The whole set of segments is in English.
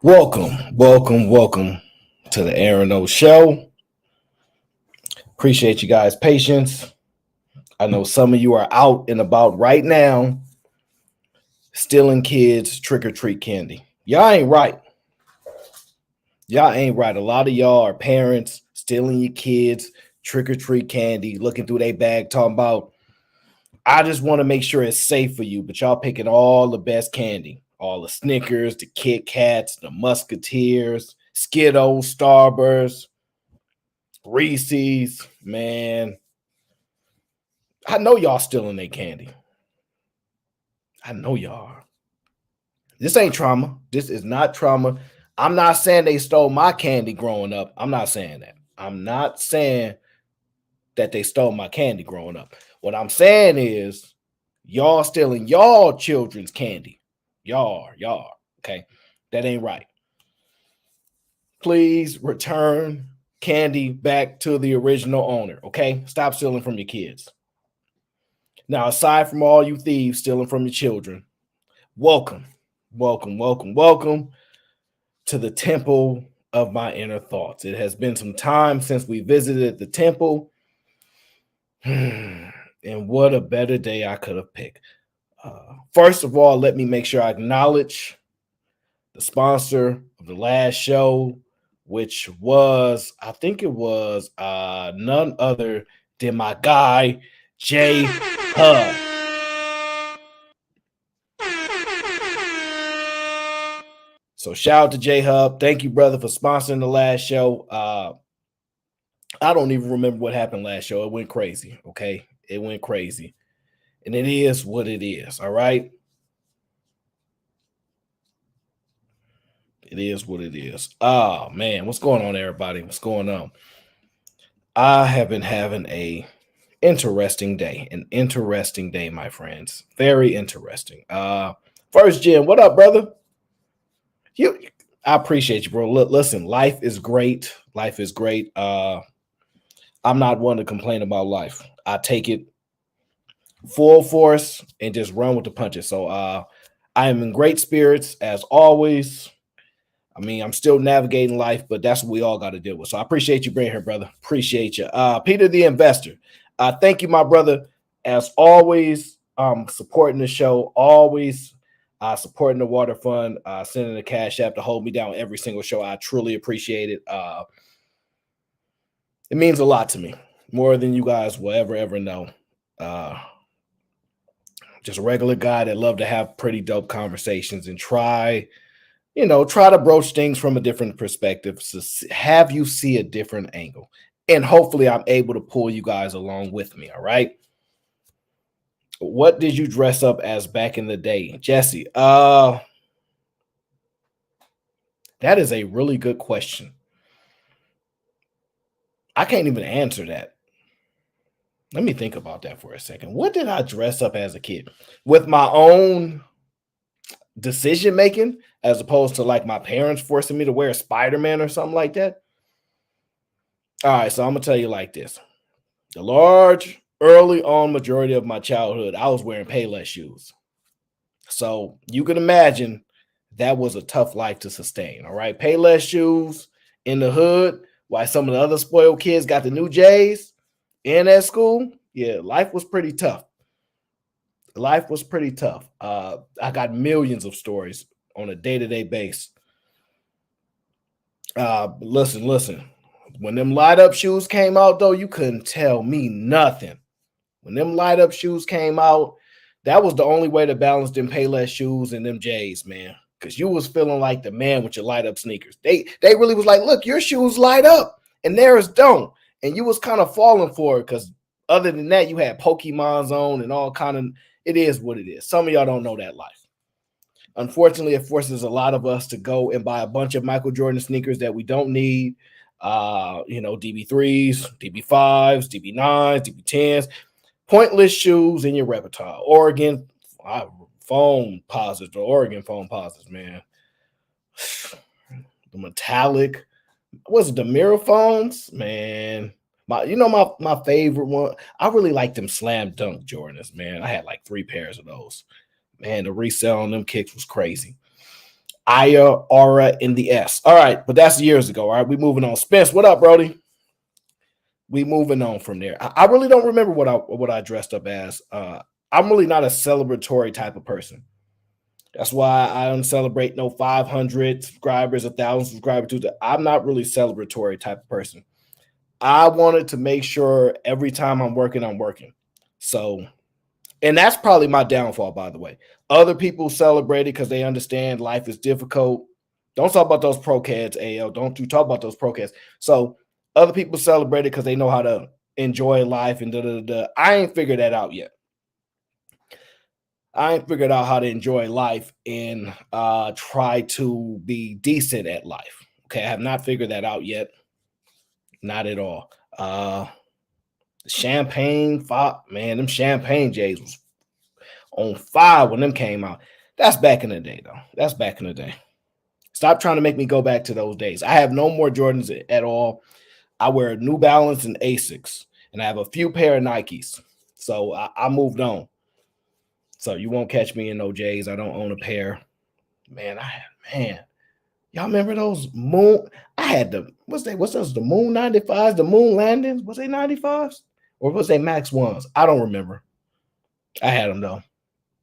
Welcome to the Aaron O Show. Appreciate you guys' patience. I know some of you are out and about right now stealing kids trick or treat candy. Y'all ain't right. Y'all ain't right. A lot of y'all are parents stealing your kids trick or treat candy, looking through their bag, talking about, I just want to make sure it's safe for you, but y'all picking all the best candy. All the Snickers, the Kit Kats, the Musketeers, Skittles, Starburst, Reese's, man. I know y'all stealing their candy. I know y'all are. This ain't trauma. This is not trauma. I'm not saying they stole my candy growing up. I'm not saying that. I'm not saying that they stole my candy growing up. What I'm saying is y'all stealing y'all children's candy. Y'all, okay? That ain't right. Please return candy back to the original owner, okay? Stop stealing from your kids. Now, aside from all you thieves stealing from your children, welcome to the temple of my inner thoughts. It has been some time since we visited the temple, and what a better day I could have picked. First of all, let me make sure I acknowledge the sponsor of the last show, which was, I think it was none other than my guy, J Hub. So shout out to J Hub. Thank you, brother, for sponsoring the last show. I don't even remember what happened last show. It went crazy. Okay. It went crazy. And it is what it is. All right. It is what it is. Oh man, what's going on, everybody? What's going on? I have been having an interesting day, my friends. Very interesting. First, Jim, what up, brother? I appreciate you, bro. Look, listen, life is great. Life is great. I'm not one to complain about life. I take it full force and just run with the punches. So I am in great spirits as always. I mean, I'm still navigating life, but that's what we all got to deal with. So I appreciate you being here, brother. Appreciate you. Peter the Investor. Thank you, my brother. As always, supporting the show, always supporting the Water Fund, sending the cash app to hold me down every single show. I truly appreciate it. It means a lot to me, more than you guys will ever know. Just a regular guy that love to have pretty dope conversations and try to broach things from a different perspective, so have you see a different angle. And hopefully I'm able to pull you guys along with me, all right? What did you dress up as back in the day, Jesse? That is a really good question. I can't even answer that. Let me think about that for a second. What did I dress up as a kid? With my own decision making, as opposed to like my parents forcing me to wear Spider-Man or something like that? All right, so I'm gonna tell you like this. The large, early on majority of my childhood, I was wearing Payless shoes. So you can imagine that was a tough life to sustain. All right. Payless shoes in the hood, while some of the other spoiled kids got the new J's in at school. Yeah, life was pretty tough. Life was pretty tough. I got millions of stories on a day-to-day basis. Listen. When them light up shoes came out, though, you couldn't tell me nothing. When them light up shoes came out, that was the only way to balance them Payless shoes and them J's, man. Because you was feeling like the man with your light up sneakers. They really was like, look, your shoes light up and theirs don't. And you was kind of falling for it because other than that, you had Pokemon's on and all kind of, it is what it is. Some of y'all don't know that life. Unfortunately, it forces a lot of us to go and buy a bunch of Michael Jordan sneakers that we don't need. DB3s, DB5s, DB9s, DB10s. Pointless shoes in your repertoire. Oregon foam posits or Oregon foam posits, man. The metallic, was it the mirror foams? Man, my favorite one. I really like them slam dunk Jordans, man. I had like 3 pairs of those. Man, the resale on them kicks was crazy. Aya, Aura, and the S. All right, but that's years ago. All right, we moving on. Spence, what up, Brody? We moving on from there. I really don't remember what I dressed up as. I'm really not a celebratory type of person. That's why I don't celebrate no 500 subscribers, 1,000 subscribers. I'm not really celebratory type of person. I wanted to make sure every time I'm working. So, and that's probably my downfall, by the way. Other people celebrate it because they understand life is difficult. Don't talk about those pro cats, AL. Don't you talk about those pro cats. So other people celebrate it because they know how to enjoy life and da da da. I ain't figured that out yet. I ain't figured out how to enjoy life and try to be decent at life. Okay, I have not figured that out yet. Not at all. Champagne, man, them champagne J's was on fire when them came out. That's back in the day, though. That's back in the day. Stop trying to make me go back to those days. I have no more Jordans at all. I wear New Balance and Asics, and I have a few pair of Nikes. So I moved on. So you won't catch me in no J's. I don't own a pair. Man, y'all remember those moon? I had what's those? The Moon 95s, the Moon landings? Was they 95s? Or was they Max 1s? I don't remember. I had them though.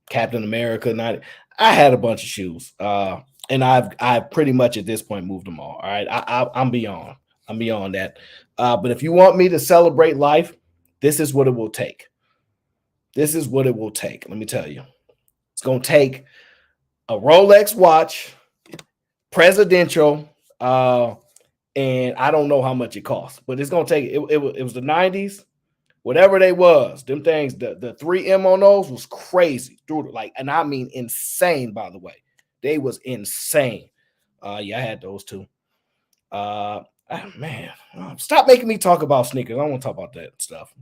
Captain America, I had a bunch of shoes. And I've pretty much at this point moved them all. All right. I'm beyond. I'm beyond that. But if you want me to celebrate life, this is what it will take. This is what it will take. Let me tell you. It's gonna take a Rolex watch, presidential, and I don't know how much it costs, but it's gonna take it was the 90s, whatever they was, them things, the 3M on those was crazy, dude. Like, and I mean insane, by the way. They was insane. Yeah, I had those too. Man, stop making me talk about sneakers. I don't want to talk about that stuff.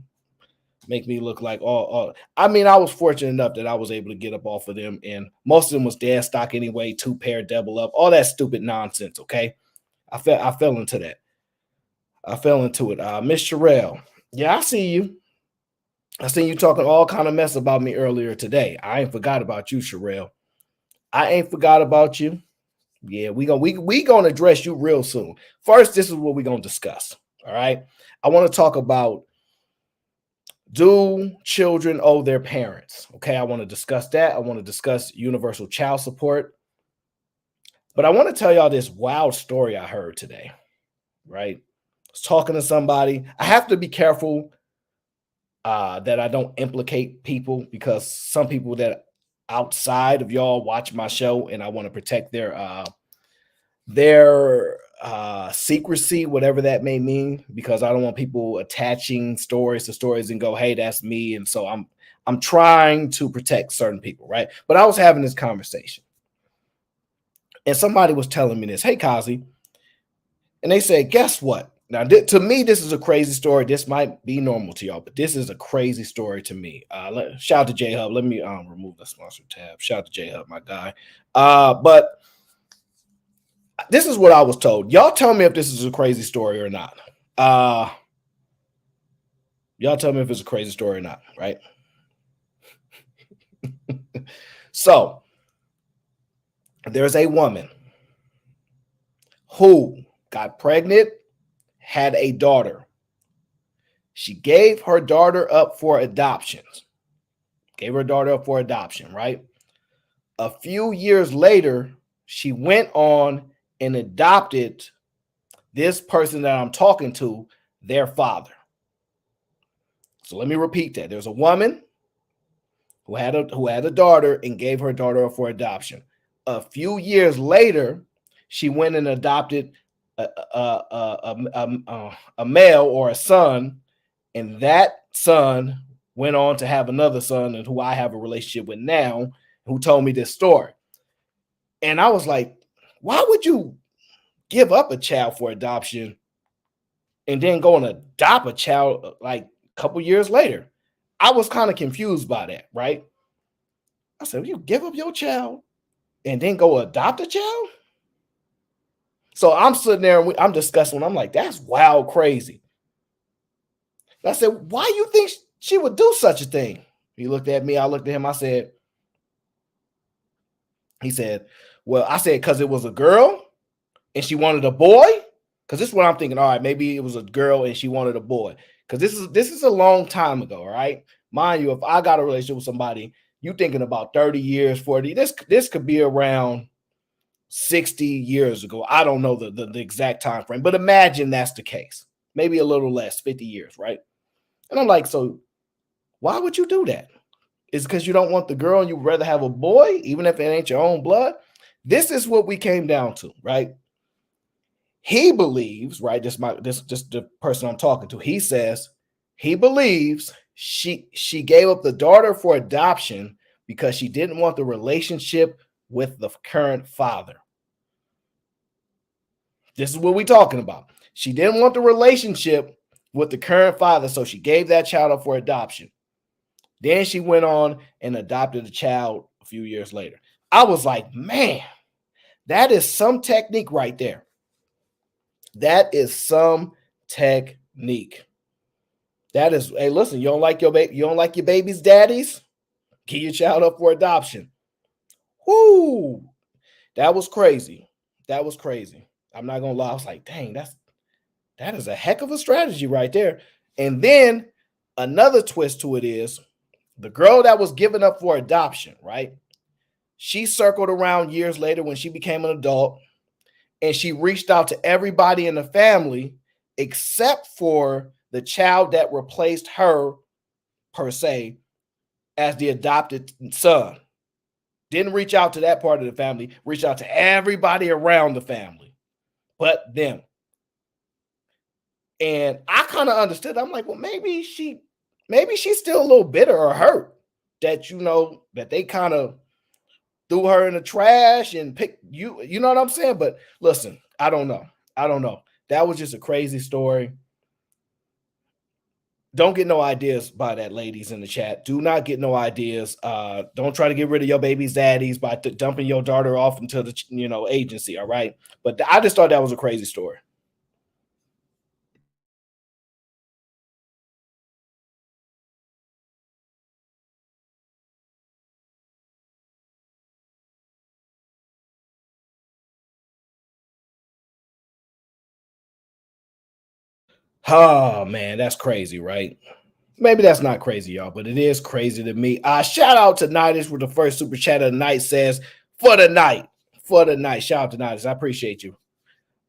Make me look like all. I mean, I was fortunate enough that I was able to get up off of them, and most of them was dead stock anyway. 2 pair, double up, all that stupid nonsense. Okay, I fell into that. I fell into it. Miss Sherelle, yeah, I see you. I seen you talking all kind of mess about me earlier today. I ain't forgot about you, Sherelle. I ain't forgot about you. Yeah, we gonna address you real soon. First, this is what we're gonna discuss. All right. I want to talk about, do children owe their parents? Okay, I want to discuss that. I want to discuss universal child support. But I want to tell y'all this wild story I heard today. Right. I was talking to somebody. I have to be careful that I don't implicate people, because some people that outside of y'all watch my show, and I want to protect their secrecy, whatever that may mean, because I don't want people attaching stories to stories and go, hey, that's me. And so I'm trying to protect certain people, right? But I was having this conversation, and somebody was telling me this, hey, Kazi, and they said, guess what? Now, to me, this is a crazy story. This might be normal to y'all, but this is a crazy story to me. Shout out to J Hub. Let me remove the sponsor tab. Shout out to J Hub, my guy. But this is what I was told. Y'all tell me if this is a crazy story or not. Y'all tell me if it's a crazy story or not, right? So, there's a woman who got pregnant, had a daughter. She gave her daughter up for adoptions. Right? A few years later, she went on and adopted this person that I'm talking to, their father. So let me repeat that. There's a woman who had a daughter and gave her daughter up for adoption. A few years later, she went and adopted a male or a son, and that son went on to have another son, and who I have a relationship with now, who told me this story. And I was like, why would you give up a child for adoption and then go and adopt a child like a couple years later? I was kind of confused by that, right? I said, you give up your child and then go adopt a child? So I'm sitting there and I'm discussing. I'm like, that's wild, crazy. And I said, why you think she would do such a thing? He looked at me. I looked at him. I said, He said, well, I said, because it was a girl and she wanted a boy. Because this is what I'm thinking. All right, maybe it was a girl and she wanted a boy. Because this is a long time ago, all right? Mind you, if I got a relationship with somebody, you thinking about 30 years, 40. This could be around 60 years ago. I don't know the exact time frame, but imagine that's the case. Maybe a little less, 50 years, right? And I'm like, so why would you do that? Is because you don't want the girl and you'd rather have a boy, even if it ain't your own blood? This is what we came down to, right? He believes, right? This just the person I'm talking to. He says he believes she gave up the daughter for adoption because she didn't want the relationship with the current father. This is what we're talking about. She didn't want the relationship with the current father, so she gave that child up for adoption. Then she went on and adopted a child a few years later. I was like, man, that is some technique right there. That is some technique. That is, hey, listen, you don't like your baby, you don't like your baby's daddies? Give your child up for adoption. Whoo, that was crazy. That was crazy. I'm not gonna lie. I was like, dang, that is a heck of a strategy right there. And then another twist to it is the girl that was given up for adoption, right? She circled around years later when she became an adult and she reached out to everybody in the family except for the child that replaced her, per se, as the adopted son. Didn't reach out to that part of the family, reached out to everybody around the family but them. And I kind of understood. I'm like, well, maybe she's still a little bitter or hurt that that they kind of threw her in the trash and picked you. You know what I'm saying? But listen, I don't know. I don't know. That was just a crazy story. Don't get no ideas by that, ladies in the chat. Do not get no ideas. Don't try to get rid of your baby's daddies by dumping your daughter off into the agency. All right. But I just thought that was a crazy story. Oh man, that's crazy, right? Maybe that's not crazy, y'all, but it is crazy to me. Shout out to Nidus with the first super chat of the night. Says for the night, for the night. Shout out to Nidus. I appreciate you.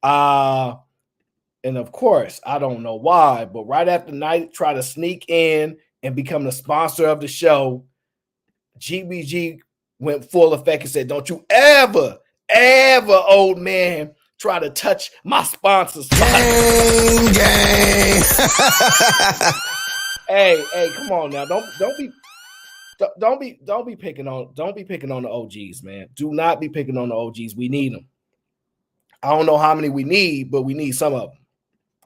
And of course, I don't know why, but right after Night try to sneak in and become the sponsor of the show, GBG went full effect and said, "Don't you ever, ever, old man, try to touch my sponsors." Gang, gang. Hey, come on now. Don't be picking on the OGs, man. Do not be picking on the OGs. We need them. I don't know how many we need, but we need some of them.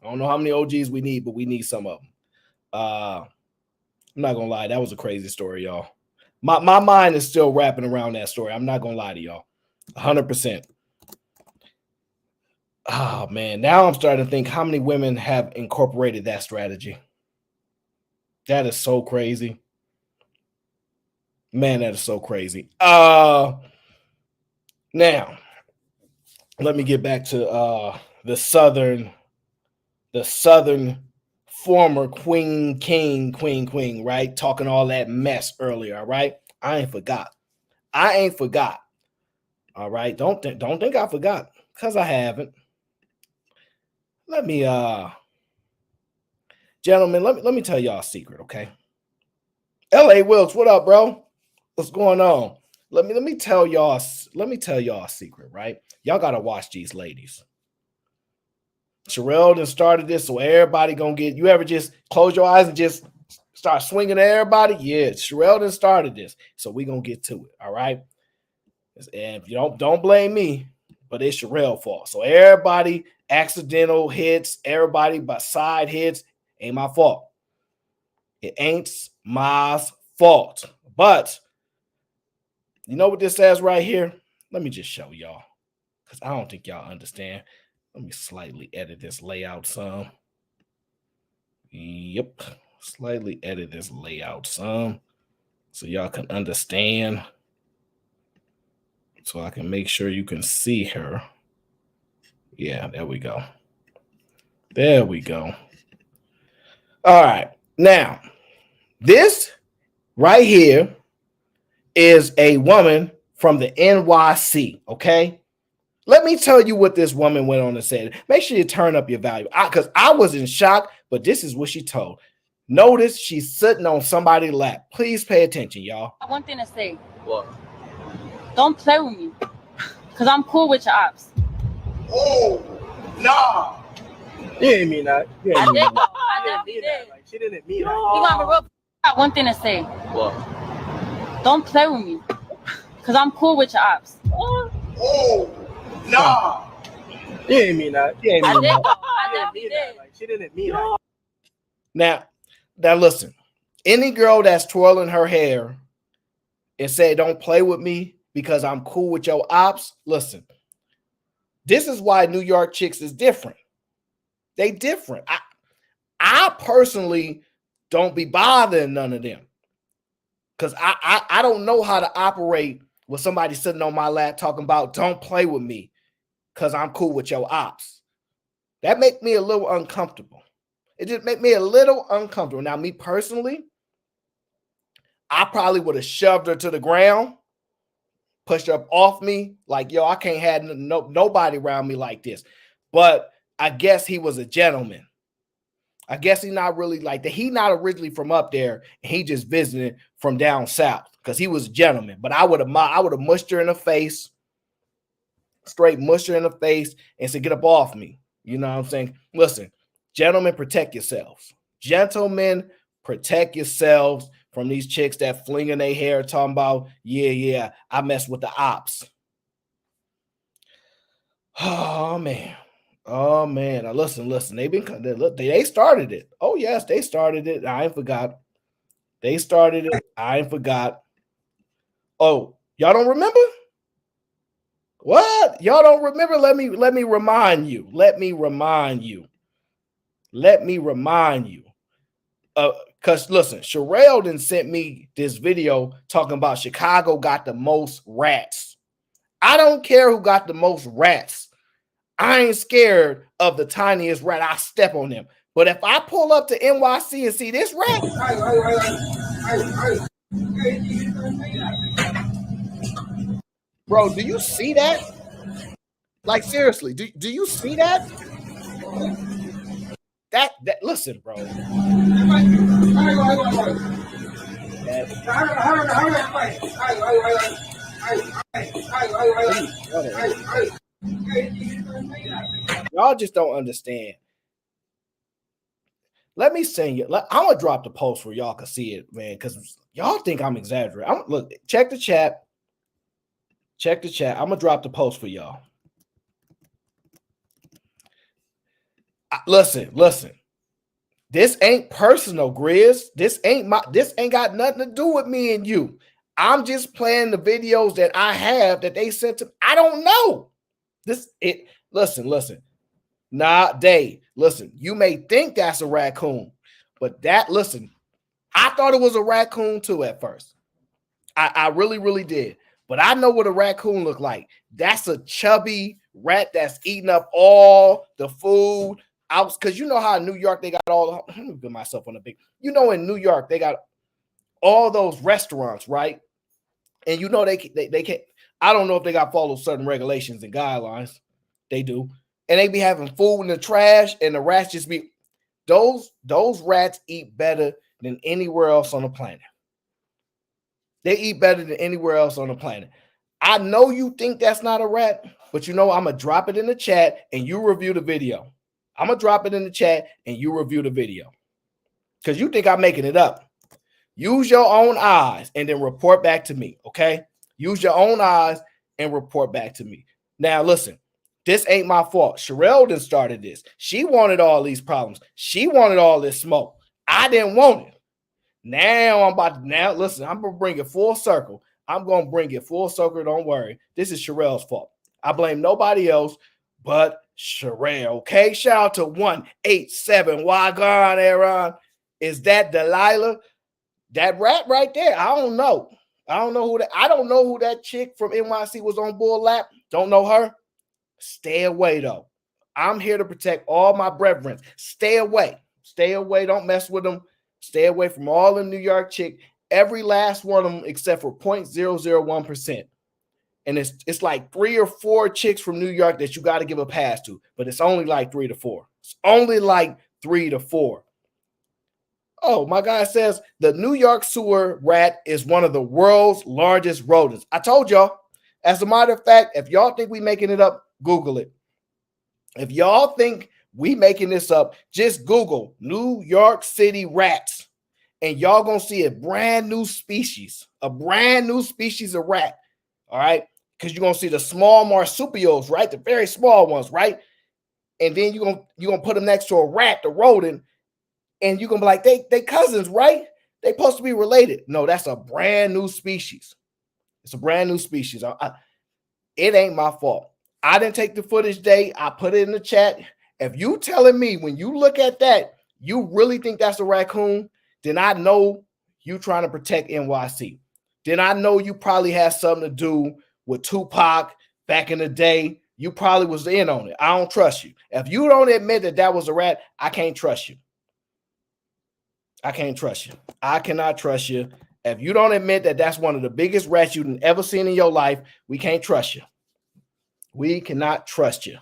I don't know how many OGs we need, but we need some of them. I'm not gonna lie, that was a crazy story, y'all. My mind is still wrapping around that story. I'm not gonna lie to y'all. 100%. Oh man, now I'm starting to think how many women have incorporated that strategy. That is so crazy. Man, that is so crazy. Now let me get back to the southern former queen, right? Talking all that mess earlier, all right? I ain't forgot. All right. Don't think I forgot, because I haven't. Let me gentlemen, let me tell y'all a secret, okay? LA Wilkes, what up, bro? What's going on? Let me tell y'all a secret, right? Y'all gotta watch these ladies. Sherelle done started this, so everybody gonna get. You ever just close your eyes and just start swinging at everybody? Yeah, Sherelle done started this, so we gonna get to it. All right, and if you don't blame me, but it's Sherelle fault. So everybody accidental hits, everybody by side hits, ain't my fault. It ain't my fault. But you know what this says right here? Let me just show y'all, because I don't think y'all understand. Let me slightly edit this layout some. Yep. Slightly edit this layout some so y'all can understand. so I can make sure you can see her. Yeah, there we go. There we go. All right. Now, this right here is a woman from the NYC, okay? Let me tell you what this woman went on and said. Make sure you turn up your volume because I was in shock, but this is what she told. Notice she's sitting on somebody's lap. Please pay attention, y'all. One thing to say. What? Don't play with me because I'm cool with your ops. Oh, nah. You didn't mean that. You didn't I mean did, that. though. I You didn't definitely mean that. did. Like, she didn't mean You that. gonna be real. I got one thing to say. What? Don't play with me because I'm cool with your ops. Oh, nah. You didn't mean that. You didn't I mean did, that. though. I You didn't definitely mean that. did. Like, she didn't mean that. Now listen. Any girl that's twirling her hair and say, don't play with me because I'm cool with your ops, listen. This is why New York chicks is different. They different. I personally don't be bothering none of them because I don't know how to operate with somebody sitting on my lap talking about don't play with me because I'm cool with your ops. That make me a little uncomfortable. It just make me a little uncomfortable. Now, me personally, I probably would have shoved her to the ground, pushed her up off me, like, yo, I can't have nobody around me like this. But I guess he was a gentleman. I guess he's not really like that. He not originally from up there, and he just visited from down south because he was a gentleman. But I would have mushed her in the face, straight mushed her in the face, and said, get up off me. You know what I'm saying? Listen, gentlemen, protect yourselves. Gentlemen, protect yourselves from these chicks that flinging their hair talking about, yeah, I mess with the ops. Oh, man. Oh, man. Now, listen. They started it. Oh, yes, they started it. I ain't forgot. They started it. I ain't forgot. Oh, y'all don't remember? What? Y'all don't remember? Let me remind you. Let me remind you. Because listen, Sherelle done sent me this video talking about Chicago got the most rats. I don't care who got the most rats. I ain't scared of the tiniest rat. I step on them. But if I pull up to NYC and see this rat, bro, do you see that? Like, seriously, do you see that? That listen, bro. Y'all just don't understand. Let me send you. I'm gonna drop the post where y'all can see it, man, because y'all think I'm exaggerating. Look, check the chat. Check the chat. I'm gonna drop the post for y'all. Listen. This ain't personal, Grizz. This ain't got nothing to do with me and you. I'm just playing the videos that I have that they sent to. I don't know. Listen. Nah, Dave. Listen, you may think that's a raccoon, but I thought it was a raccoon too at first. I really, really did. But I know what a raccoon look like. That's a chubby rat that's eating up all the food out. Because you know how in New York they got all. Let me get myself on a big. You know, in New York they got all those restaurants, right? And you know they can't. I don't know if they got follow certain regulations and guidelines. They do, and they be having food in the trash, and the rats just be. Those rats eat better than anywhere else on the planet. They eat better than anywhere else on the planet. I know you think that's not a rat, but you know, I'm going to drop it in the chat and you review the video. I'm going to drop it in the chat and you review the video. Because you think I'm making it up. Use your own eyes and then report back to me, okay? Use your own eyes and report back to me. Now, listen, this ain't my fault. Sherelle done started this. She wanted all these problems. She wanted all this smoke. I didn't want it. Now listen, I'm going to bring it full circle. Don't worry. This is Sherelle's fault. I blame nobody else but Sherelle. Okay, shout out to 187 Wagon Aaron. Is that Delilah? That rat right there? I don't know. I don't know who that chick from NYC was on Bull Lap. Don't know her. Stay away though. I'm here to protect all my brethren. Stay away. Stay away. Don't mess with them. Stay away from all the New York chick. Every last one of them except for 0.001%. And it's like 3 or 4 chicks from New York that you got to give a pass to, but it's only like 3 to 4. It's only like 3 to 4. Oh, my guy says the New York sewer rat is one of the world's largest rodents. I told y'all. As a matter of fact, if y'all think we making it up, Google it. If y'all think we making this up, just Google New York City rats, and y'all gonna see a brand new species of rat. All right, because you're gonna see the small marsupials, right? The very small ones, right? And then you're gonna put them next to a rat, the rodent, and you're gonna be like, they cousins, right? They supposed to be related. No, that's a brand new species. It's a brand new species. It ain't my fault. I didn't take the footage day. I put it in the chat. If you telling me when you look at that, you really think that's a raccoon, then I know you trying to protect NYC. Then I know you probably had something to do with Tupac back in the day. You probably was in on it. I don't trust you. If you don't admit that that was a rat, I can't trust you. I can't trust you. I cannot trust you. If you don't admit that that's one of the biggest rats you've ever seen in your life, we can't trust you. We cannot trust you.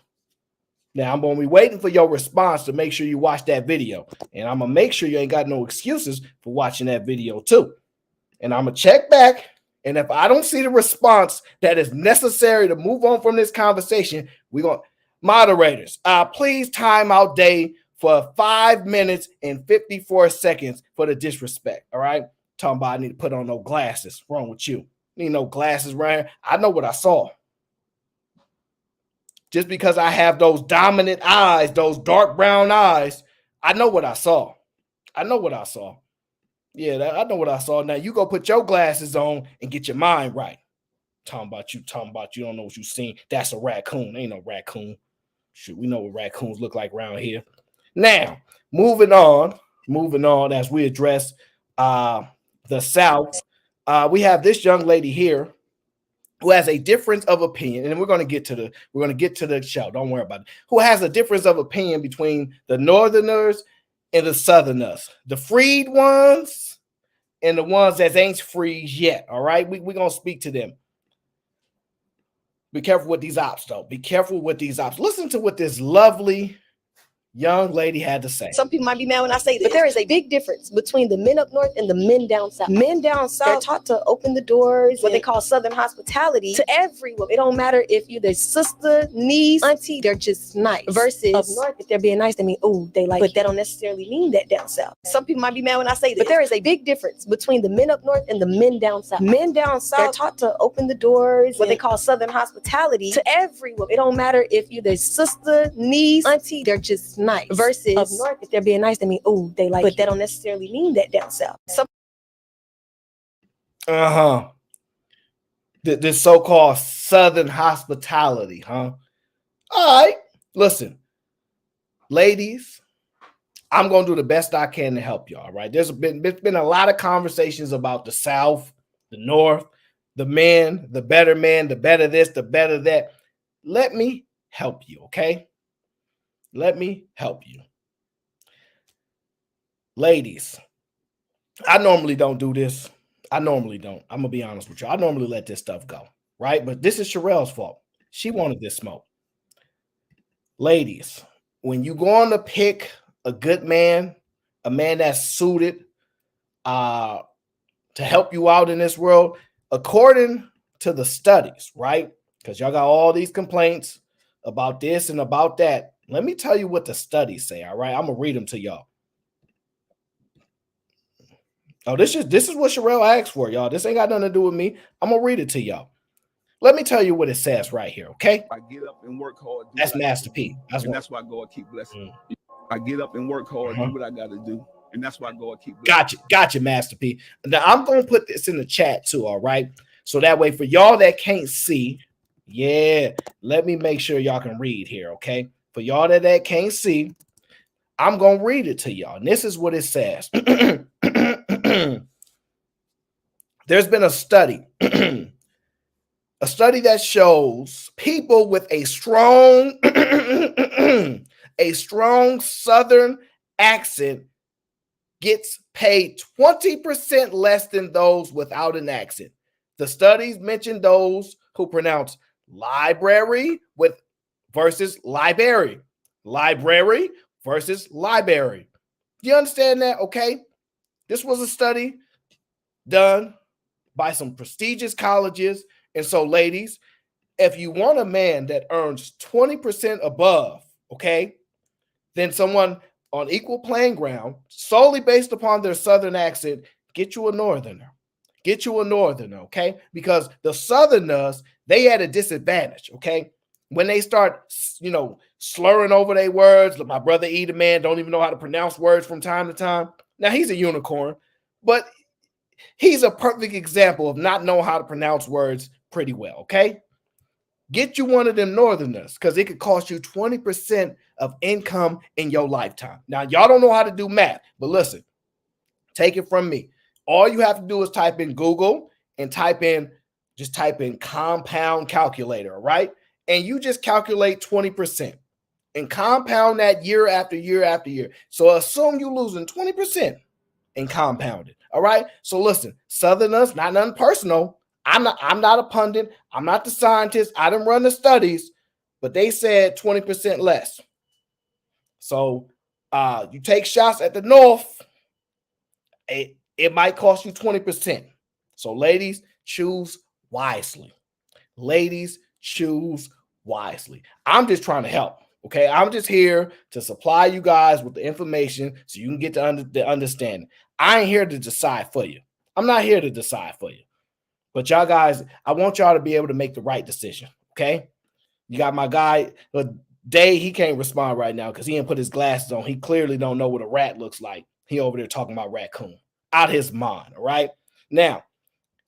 Now, I'm going to be waiting for your response to make sure you watch that video. And I'm going to make sure you ain't got no excuses for watching that video too. And I'm going to check back. And if I don't see the response that is necessary to move on from this conversation, we're going to, moderators, please time out day for 5 minutes and 54 seconds for the disrespect. All right. Talking about I need to put on no glasses. What's wrong with you? Need no glasses, Ryan. I know what I saw. Just because I have those dominant eyes, those dark brown eyes, I know what I saw. I know what I saw. Yeah, I know what I saw. Now you go put your glasses on and get your mind right. Talking about you don't know what you seen. That's a raccoon. Ain't no raccoon. Shoot, we know what raccoons look like around here. Now, moving on as we address the South. We have this young lady here who has a difference of opinion, and we're going to get to the show. Don't worry about it. Who has a difference of opinion between the Northerners and the Southerners, the freed ones and the ones that ain't freed yet. All right, we're going to speak to them. Be careful with these ops, though. Be careful with these ops. Listen to what this lovely young lady had to say. Some people might be mad when I say this, but there is a big difference between the men up north and the men down south. Men down south, they're taught to open the doors, what they call Southern hospitality, to everyone. It don't matter if you're their sister, niece, auntie, they're just nice. Versus up north, if they're being nice, they mean, oh, they like, but that don't necessarily mean that down south. Some people might be mad when I say this, but there is a big difference between the men up north and the men down south. Men down south, they're taught to open the doors, what they call Southern hospitality, to everyone. It don't matter if you're their sister, niece, auntie, they're just nice. Versus up north, if they're being nice, they mean, oh, they like, but that don't necessarily mean that down south. This so-called Southern hospitality, huh? All right, listen, ladies, I'm gonna do the best I can to help y'all. Right? There's been a lot of conversations about the South, the North, the men, the better this, the better that. Let me help you, okay? Let me help you. Ladies, I normally don't do this. I normally don't. I'm going to be honest with you. I normally let this stuff go, right? But this is Sherelle's fault. She wanted this smoke. Ladies, when you go on to pick a good man, a man that's suited to help you out in this world, according to the studies, right? Because y'all got all these complaints about this and about that. Let me tell you what the studies say, all right? I'm going to read them to y'all. Oh, this is what Sherelle asked for, y'all. This ain't got nothing to do with me. I'm going to read it to y'all. Let me tell you what it says right here, okay? I get up and work hard. That's Master P. That's why God keep blessing me. I get up and work hard, do what I got to do. And that's why God keep blessing me. Gotcha, Master P. Now, I'm going to put this in the chat too, all right? So that way for y'all that can't see, let me make sure y'all can read here, okay? For y'all that can't see, I'm going to read it to y'all. And this is what it says. there's been a study, a study that shows people with a strong, a strong Southern accent gets paid 20% less than those without an accent. The studies mention those who pronounce library with versus library, library versus library. Do you understand that? Okay. This was a study done by some prestigious colleges. And so, ladies, if you want a man that earns 20% above, okay, then someone on equal playing ground, solely based upon their Southern accent, get you a Northerner. Get you a Northerner, okay? Because the Southerners, they had a disadvantage, okay? When they start, slurring over their words, like my brother Eda Man don't even know how to pronounce words from time to time. Now, he's a unicorn, but he's a perfect example of not knowing how to pronounce words pretty well, okay? Get you one of them Northerners because it could cost you 20% of income in your lifetime. Now, y'all don't know how to do math, but listen, take it from me. All you have to do is type in Google and type in compound calculator, right? And you just calculate 20% and compound that year after year after year. So assume you're losing 20% and compound it. All right. So listen, Southerners, not nothing personal. I'm not a pundit. I'm not the scientist. I didn't run the studies, but they said 20% less. So you take shots at the North, it might cost you 20%. So ladies, choose wisely. Ladies, choose wisely. I'm just trying to help. Okay, I'm just here to supply you guys with the information so you can get the understanding. I ain't here to decide for you. I'm not here to decide for you. But y'all guys, I want y'all to be able to make the right decision. Okay, you got my guy, Day. He can't respond right now because he didn't put his glasses on. He clearly don't know what a rat looks like. He over there talking about raccoon. Out his mind. All right. Now,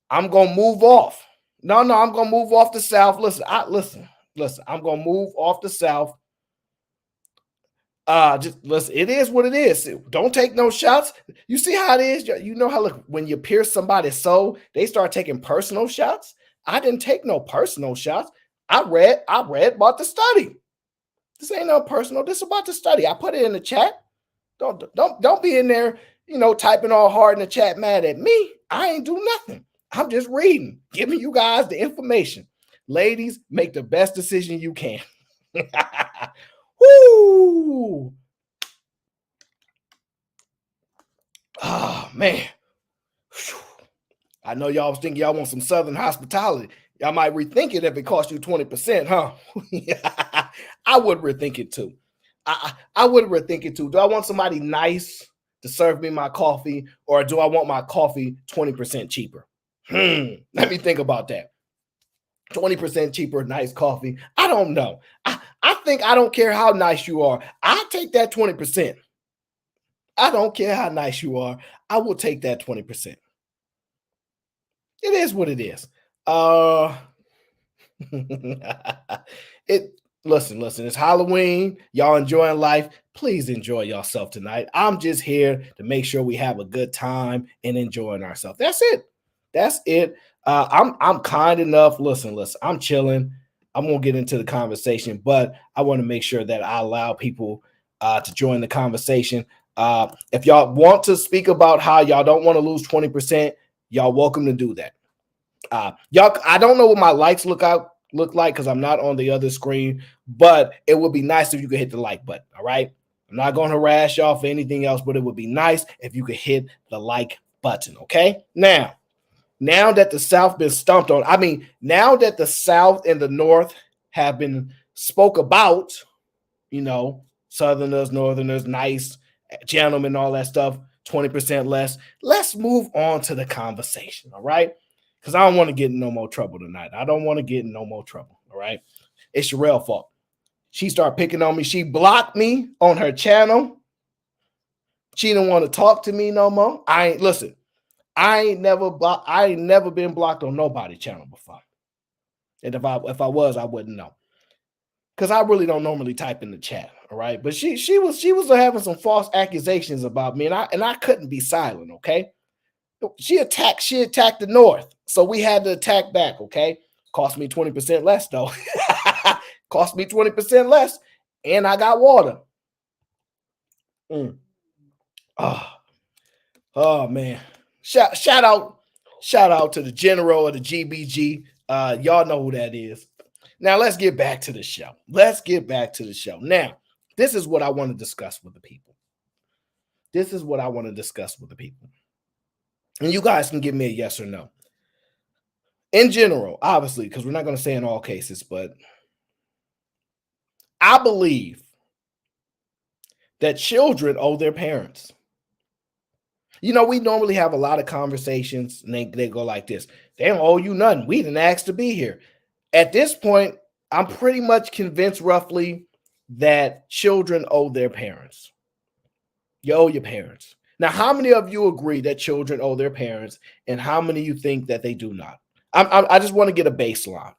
I'm gonna move off. No, I'm gonna move off the South. Listen. I'm gonna move off the South. Just listen, it is what it is. Don't take no shots. You see how it is? You know how when you pierce somebody's soul, they start taking personal shots. I didn't take no personal shots. I read about the study. This ain't no personal. This is about the study. I put it in the chat. Don't be in there, typing all hard in the chat mad at me. I ain't do nothing. I'm just reading, giving you guys the information. Ladies, make the best decision you can. Woo! Oh, man. Whew. I know y'all was thinking y'all want some Southern hospitality. Y'all might rethink it if it costs you 20%, huh? I would rethink it too. I would rethink it too. Do I want somebody nice to serve me my coffee, or do I want my coffee 20% cheaper? Let me think about that. 20% cheaper, nice coffee. I don't know. I think I don't care how nice you are. I'll take that 20%. I don't care how nice you are. I will take that 20%. It is what it is. Listen, it's Halloween. Y'all enjoying life. Please enjoy yourself tonight. I'm just here to make sure we have a good time and enjoying ourselves. That's it. I'm kind enough. Listen, I'm chilling. I'm gonna get into the conversation, but I want to make sure that I allow people to join the conversation. If y'all want to speak about how y'all don't want to lose 20%, y'all welcome to do that. Y'all, I don't know what my likes look like because I'm not on the other screen, but it would be nice if you could hit the like button. All right. I'm not going to harass y'all for anything else, but it would be nice if you could hit the like button. Okay. Now that the South been stumped on, now that the South and the North have been spoke about, Southerners, Northerners, nice gentlemen, all that stuff, 20% less. Let's move on to the conversation. All right. Because I don't want to get in no more trouble tonight. I don't want to get in no more trouble. All right. It's Sherelle's fault. She started picking on me. She blocked me on her channel. She didn't want to talk to me no more. I ain't never been blocked on nobody's channel before. And if I was, I wouldn't know. Because I really don't normally type in the chat. All right. But she was having some false accusations about me, and I couldn't be silent, okay? She attacked the North. So we had to attack back, okay? Cost me 20% less, though. Cost me 20% less. And I got water. Oh man. Shout out to the general of the GBG. Y'all know who that is. Now let's get back to the show. Now, this is what I want to discuss with the people. And you guys can give me a yes or no. In general, obviously, because we're not going to say in all cases, but I believe that children owe their parents. You know, we normally have a lot of conversations and they go like this. They don't owe you nothing. We didn't ask to be here. At this point, I'm pretty much convinced roughly that children owe their parents. You owe your parents. Now, how many of you agree that children owe their parents, and how many of you think that they do not? I just want to get a baseline.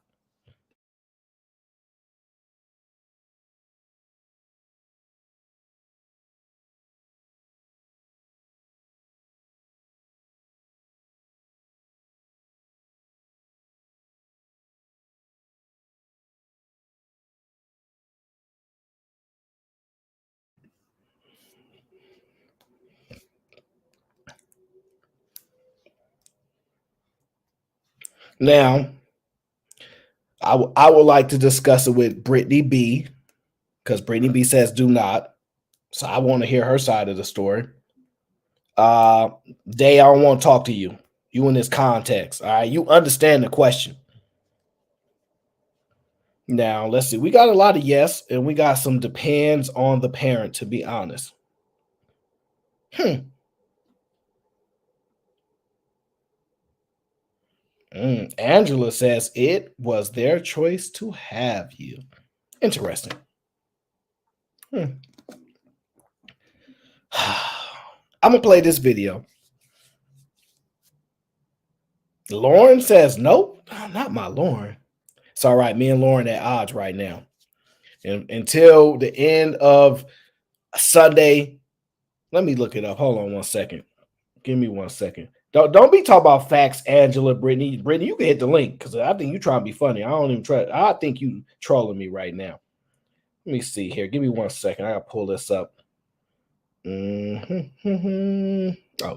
Now, I would like to discuss it with Brittany B, because Brittany B says do not. So I want to hear her side of the story. Day, I don't want to talk to you. You in this context, all right? You understand the question. Now, let's see. We got a lot of yes, and we got some depends on the parent, to be honest. Angela says it was their choice to have you. Interesting. I'm going to play this video. Lauren says, nope, not my Lauren. It's all right. Me and Lauren at odds right now. And until the end of Sunday, let me look it up. Hold on 1 second. Give me 1 second. Don't be talking about facts, Angela, Brittany. Brittany, you can hit the link because I think you trying to be funny. I don't even try. I think you trolling me right now. Let me see here. Give me 1 second. I gotta pull this up. Oh,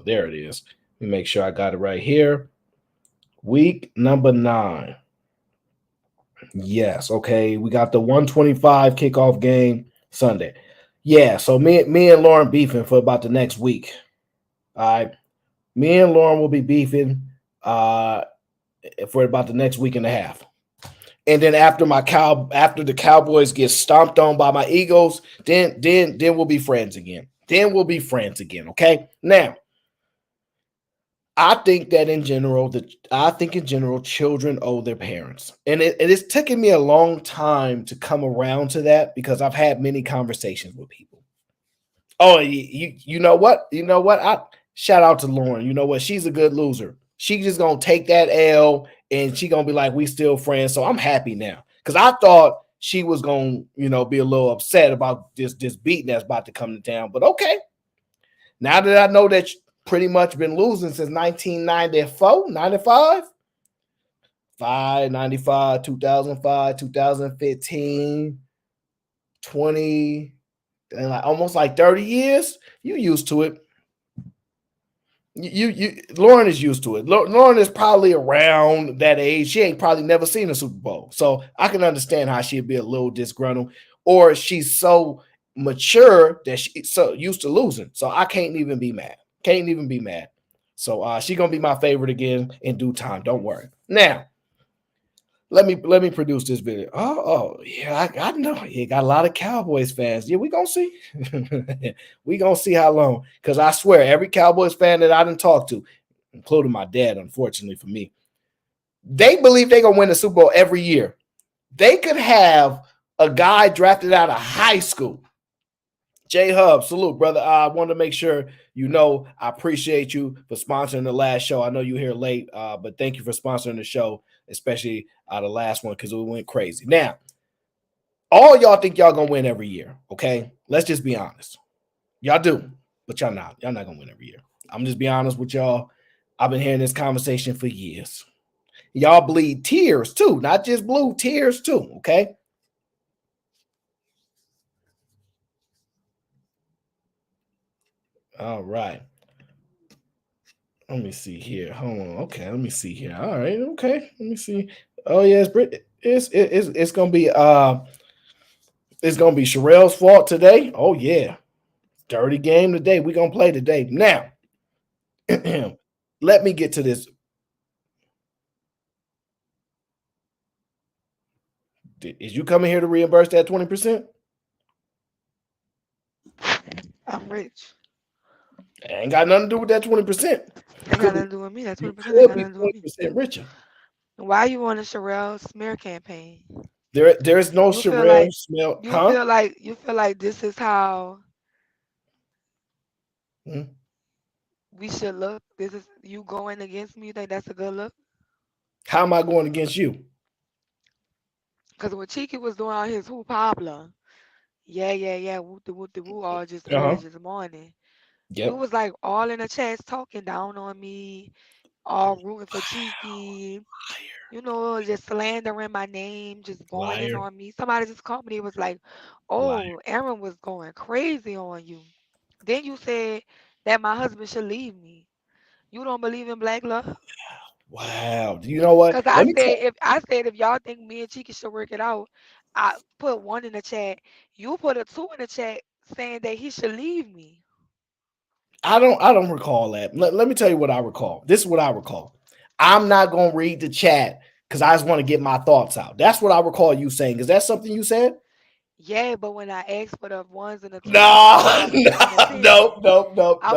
there it is. Let me make sure I got it right here. Week number 9. Yes. Okay. We got the 125 kickoff game Sunday. Yeah. So me and Lauren beefing for about the next week. All right. Me and Lauren will be beefing for about the next week and a half. And then after the Cowboys get stomped on by my Eagles, then we'll be friends again. Okay. Now, I think in general, children owe their parents. And it's taken me a long time to come around to that because I've had many conversations with people. Oh, you know what? Shout out to Lauren. You know what? She's a good loser. She's just going to take that L and she's going to be like, we still friends. So I'm happy now because I thought she was going to, be a little upset about this beating that's about to come to town. But okay. Now that I know that pretty much been losing since 1994, 95, 95, 2005, 2015, 20, and almost 30 years, you used to it. Lauren is used to it. Lauren is probably around that age. She ain't probably never seen a Super Bowl. So I can understand how she'd be a little disgruntled, or she's so mature that she's so used to losing. So I can't even be mad. So she's gonna be my favorite again in due time. Don't worry. Now, let me produce this video. Oh yeah, I know. You got a lot of Cowboys fans. Yeah, we gonna see. We gonna see how long. Because I swear, every Cowboys fan that I didn't talk to, including my dad, unfortunately for me, they believe they're gonna win the Super Bowl every year. They could have a guy drafted out of high school. J Hub, salute, brother. I wanted to make sure I appreciate you for sponsoring the last show. I know you're here late, but thank you for sponsoring the show, especially the last one because it went crazy. Now, all y'all think y'all gonna win every year, okay? Let's just be honest. Y'all do, but y'all not. Y'all not gonna win every year. I'm just be honest with y'all. I've been hearing this conversation for years. Y'all bleed tears too, not just blue, tears too, okay? All right. Let me see here. Hold on. Okay, let me see here. All right, okay. Let me see. Oh yes, it's gonna be Sherelle's fault today. Oh yeah. Dirty game today. We're gonna play today. Now, let me get to this. Is you coming here to reimburse that 20%? I'm rich. Ain't got nothing to do with that 20%. That got nothing to do with me. That You 20% ain't could got be nothing to do with me. 20% richer. Why you on a Sherelle smear campaign? There is no You feel Sherelle like smell, you huh? feel like you feel like this is how Hmm? we should look. This is you going against me. You think that's a good look? How am I going against you? Because when Cheeky was doing all his who Pablo, yeah, whoop the woo, all just early Uh-huh. this morning. You Yep. was like all in the chats talking down on me, all rooting for Cheeky, you know, just slandering my name, just going in Liar. on me. Somebody just called me, it was like, Liar. oh, Aaron was going crazy on you. Then you said that my husband should leave me. You don't believe in black love? Wow. Do you know what? Cause Let me tell I said if y'all think me and Cheeky should work it out, I put one in the chat. You put a two in the chat saying that he should leave me. I don't recall that. Let me tell you what I recall. This is what I recall. I'm not gonna read the chat because I just want to get my thoughts out. That's what I recall you saying. Is that something you said? Yeah, but when I asked for the ones and the twos, you said No, I wasn't paying no, attention. no, no, no. I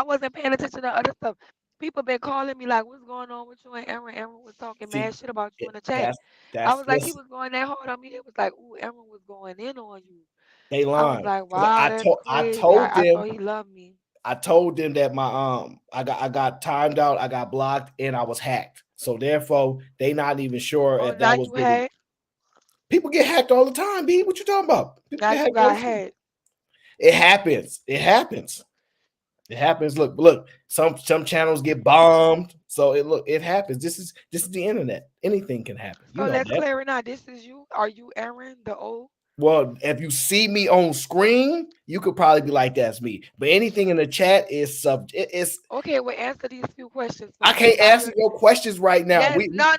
wasn't paying attention to other stuff. People been calling me like, "What's going on with you and Aaron?" Aaron was talking See, mad shit about you in the chat. that's I that's was like, he listen. was going that hard on me. It was like, "Ooh, Aaron was going in on you." They I was lying like, because "Wow, that's I crazy." told I them thought he loved me. that my I got timed out, I got blocked, and I was hacked. So therefore, they not even sure Oh, if now that was you really had, people get hacked all the time, B. What you talking about? People now get you hacked all got the time. had. It happens. It happens. It happens. Look. Some channels get bombed. So it happens. This is the internet. Anything can happen. You So know let's that. clear it now. This is you. Are you Aaron the old? Well, if you see me on screen, you could probably be like, that's me. But anything in the chat is it's Okay, well, answer these few questions for I me. can't Now answer you're your questions right now. yes, We no,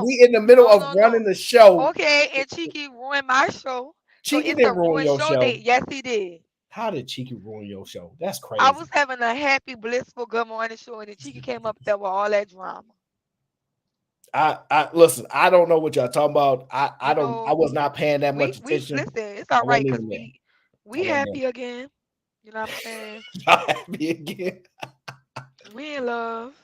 we in the middle no, of no, running no. the show. Okay, and Cheeky ruined my show. So Cheeky it's a didn't ruin ruined your show day. show. Yes, he did. How did Cheeky ruin your show? That's I crazy. was having a happy, blissful good morning show, and then Cheeky came up there with all that drama. I listen, I don't know what y'all talking about. I You don't I know, was not paying that much we attention. listen. It's all I right wasn't because even there. I we wasn't there. happy again. You know what I'm saying? Y'all happy again. We in love.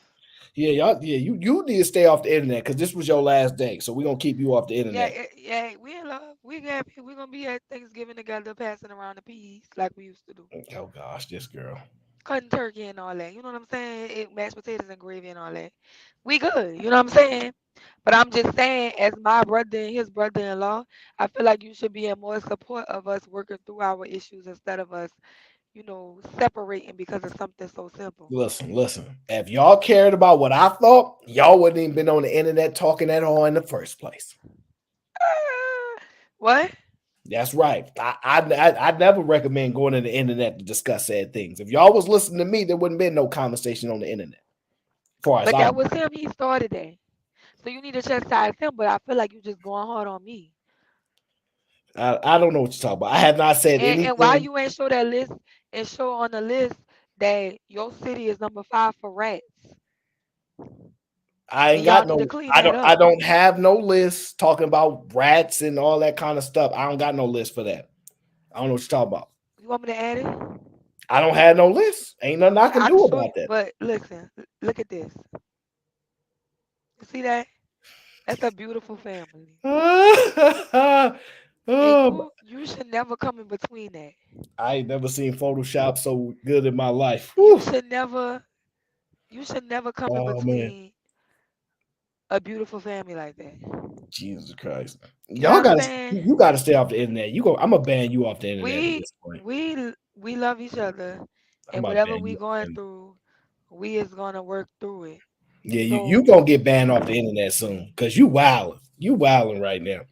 Yeah, you need to stay off the internet because this was your last day. So we're gonna keep you off the Yeah, internet. yeah, we in love. We happy. We gonna be at Thanksgiving together, passing around the peas like we used to do. Oh gosh, this girl. Cutting turkey and all that. You know what I'm saying? Mashed potatoes and gravy and all that. We good. You know what I'm saying? But I'm just saying, as my brother and his brother-in-law, I feel like you should be in more support of us working through our issues instead of us, separating because of something so simple. Listen. If y'all cared about what I thought, y'all wouldn't even been on the internet talking at all in the first place. What? That's right. I never recommend going to the internet to discuss sad things. If y'all was listening to me, there wouldn't been no conversation on the internet. As far as But I that know. was him. He started that. So you need to chastise him. But I feel like you just going hard on me. I don't know what you're talking about. I have not said And why anything. you ain't show that list and show on the list that your city is number 5 for rats, I and ain't y'all got need to no. clean that I up. don't have no list talking about rats and all that kind of stuff. I don't got no list for that. I don't know what you're talking about. You want me to add it? I don't have no list. Ain't nothing I can I can do show about you. that. But listen, look at this. You see that? That's a beautiful family. And Oh, you should never come in between that. I ain't never seen Photoshop so good in my life. You Whew. should never come in Oh man, between a beautiful family like that. Jesus Christ! You know Y'all what I'm got to saying? you got to stay off the internet. You go. I'm gonna ban you off the internet at We this point. we love each other, I'm and about to whatever ban we you off the going internet. through, We is gonna work through it. Yeah, you So, gonna get banned off the internet soon because you wilding. You wilding right now.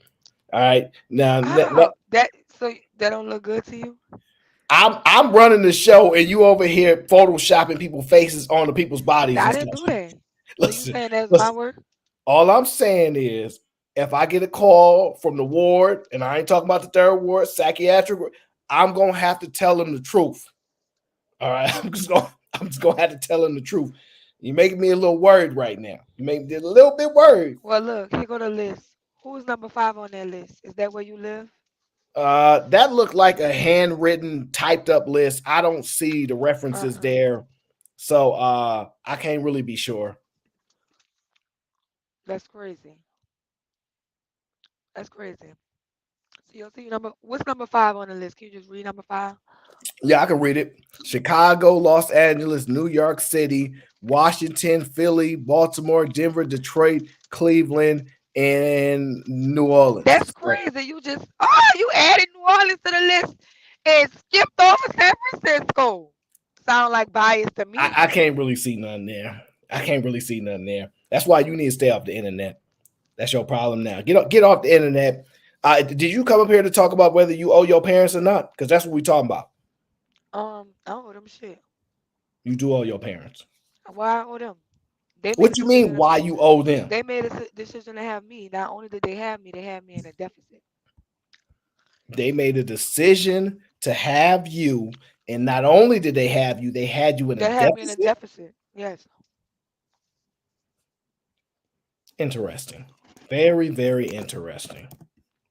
All right. Now how that? So that don't look good to you? I'm running the show and you over here photoshopping people's faces onto people's bodies I and didn't stuff. do that. So you Listen, saying that's my listen. work? All I'm saying is if I get a call from the ward, and I ain't talking about the third ward, psychiatric, I'm gonna have to tell them the truth. All right. I'm just gonna have to tell them the truth. You're making me a little worried right now. You make me a little bit worried. Well, look, here go the list. Who's number 5 on that list? Is that where you live? That looked like a handwritten, typed up list. I don't see the references Uh-uh. there. So I can't really be sure. That's crazy. That's crazy. So you'll see what's number 5 on the list? Can you just read number 5? Yeah, I can read it. Chicago, Los Angeles, New York City, Washington, Philly, Baltimore, Denver, Detroit, Cleveland, and New That's Orleans. So crazy. You added New Orleans to the list and skipped over San Francisco. Sound like bias to me. I can't really see nothing there. I can't really see nothing there. That's why you need to stay off the internet. That's your problem now. Get off the internet. Did you come up here to talk about whether you owe your parents or not? Because that's what we talking about. I don't owe them shit. You do owe your parents. Why I owe them? They made a What you mean? decision. Why you owe them? They made a decision to have me. Not only did they had me in a deficit. They made a decision to have you, and not only did they have you, they had you in a They had me in a deficit. deficit. Yes. Interesting. Very, very interesting.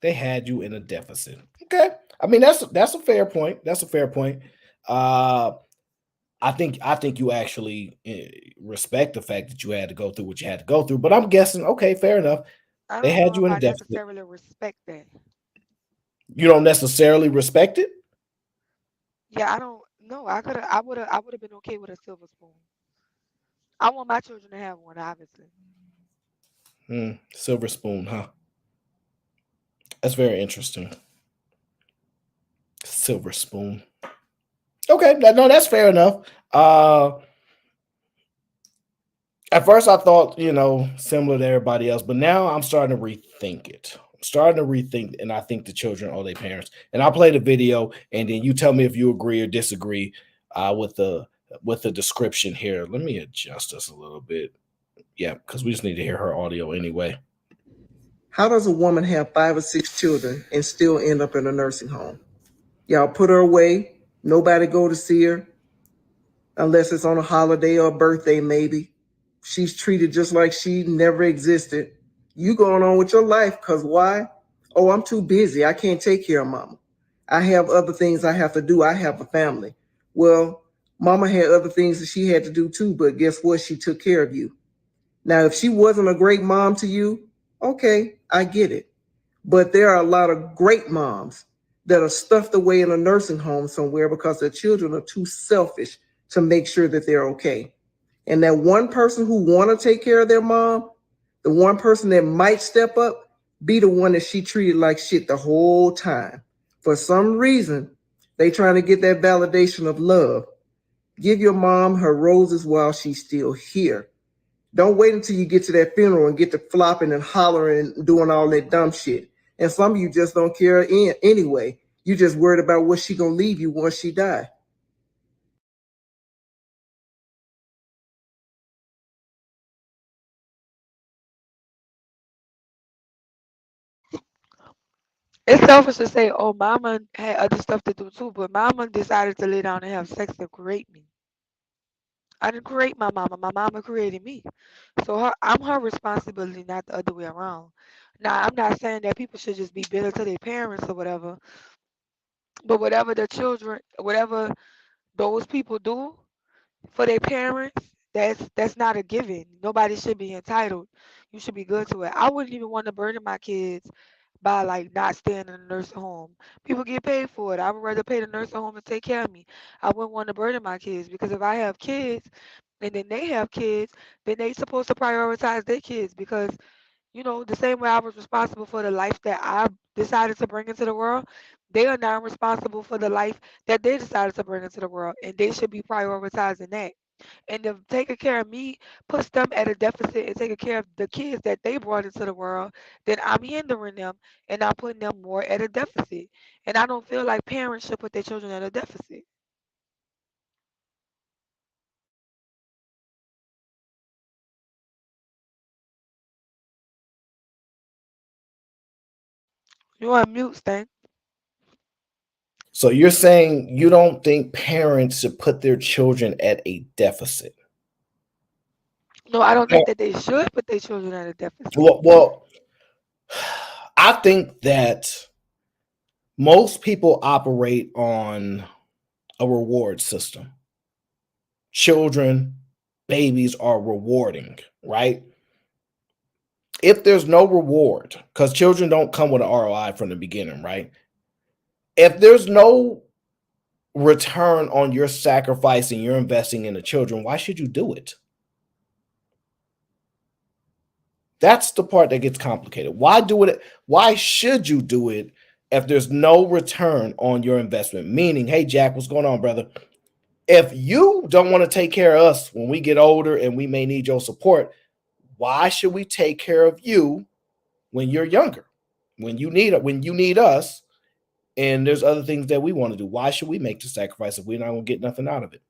They had you in a deficit. Okay. I mean, that's a fair point. That's a fair point. Uh I think you actually respect the fact that you had to go through what you had to go through. But I'm guessing, okay, fair enough. I They don't had know you if in a I deficit. necessarily respect that. You don't necessarily respect it. Yeah, I don't know. I would have been okay with a silver spoon. I want my children to have one, obviously. Silver spoon, huh? That's very interesting. Silver spoon. Okay, no, that's fair enough. At first, I thought, similar to everybody else, but now I'm starting to rethink it. I'm starting to rethink, and I think the children owe their parents. And I'll play the video, and then you tell me if you agree or disagree with the description here. Let me adjust this a little bit. Yeah, because we just need to hear her audio anyway. How does a woman have 5 or 6 children and still end up in a nursing home? Y'all put her away. Nobody go to see her unless it's on a holiday or a birthday, maybe. She's treated just like she never existed. You going on with your life because why? Oh, I'm too busy. I can't take care of mama. I have other things I have to do. I have a family. Well, mama had other things that she had to do too, but guess what? She took care of you. Now, if she wasn't a great mom to you, okay, I get it. But there are a lot of great moms that are stuffed away in a nursing home somewhere because their children are too selfish to make sure that they're okay. And that one person who want to take care of their mom, the one person that might step up, be the one that she treated like shit the whole time. For some reason, they trying to get that validation of love. Give your mom her roses while she's still here. Don't wait until you get to that funeral and get to flopping and hollering and doing all that dumb shit. And some of you just don't care anyway. You just worried about what she gonna leave you once she die. It's selfish to say, "Oh, mama had other stuff to do too," but mama decided to lay down and have sex to create me. I didn't create my mama. My mama created me. So I'm her responsibility, not the other way around. Now, I'm not saying that people should just be bitter to their parents or whatever, but whatever those people do for their parents, that's not a given. Nobody should be entitled. You should be good to it. I wouldn't even want to burden my kids by like not staying in a nursing home. People get paid for it. I would rather pay the nursing home to take care of me. I wouldn't want to burden my kids because if I have kids and then they have kids, then they supposed to prioritize their kids because the same way I was responsible for the life that I decided to bring into the world, they are now responsible for the life that they decided to bring into the world, and they should be prioritizing that. And if taking care of me puts them at a deficit and taking care of the kids that they brought into the world, then I'm hindering them and I'm putting them more at a deficit. And I don't feel like parents should put their children at a deficit. You on mute, Stan. So you're saying you don't think parents should put their children at a deficit? No, I don't No. think that they should put their children at a deficit. Well, I think that most people operate on a reward system. Children, babies are rewarding, right? If there's no reward, because children don't come with an ROI from the beginning, right? If there's no return on your sacrifice and you're investing in the children, why should you do it? That's the part that gets complicated. Why do it? Why should you do it if there's no return on your investment? Meaning, hey, Jack, what's going on, brother? If you don't want to take care of us when we get older and we may need your support, why should we take care of you when you're younger? When you need us, and there's other things that we want to do. Why should we make the sacrifice if we're not going to get nothing out of it?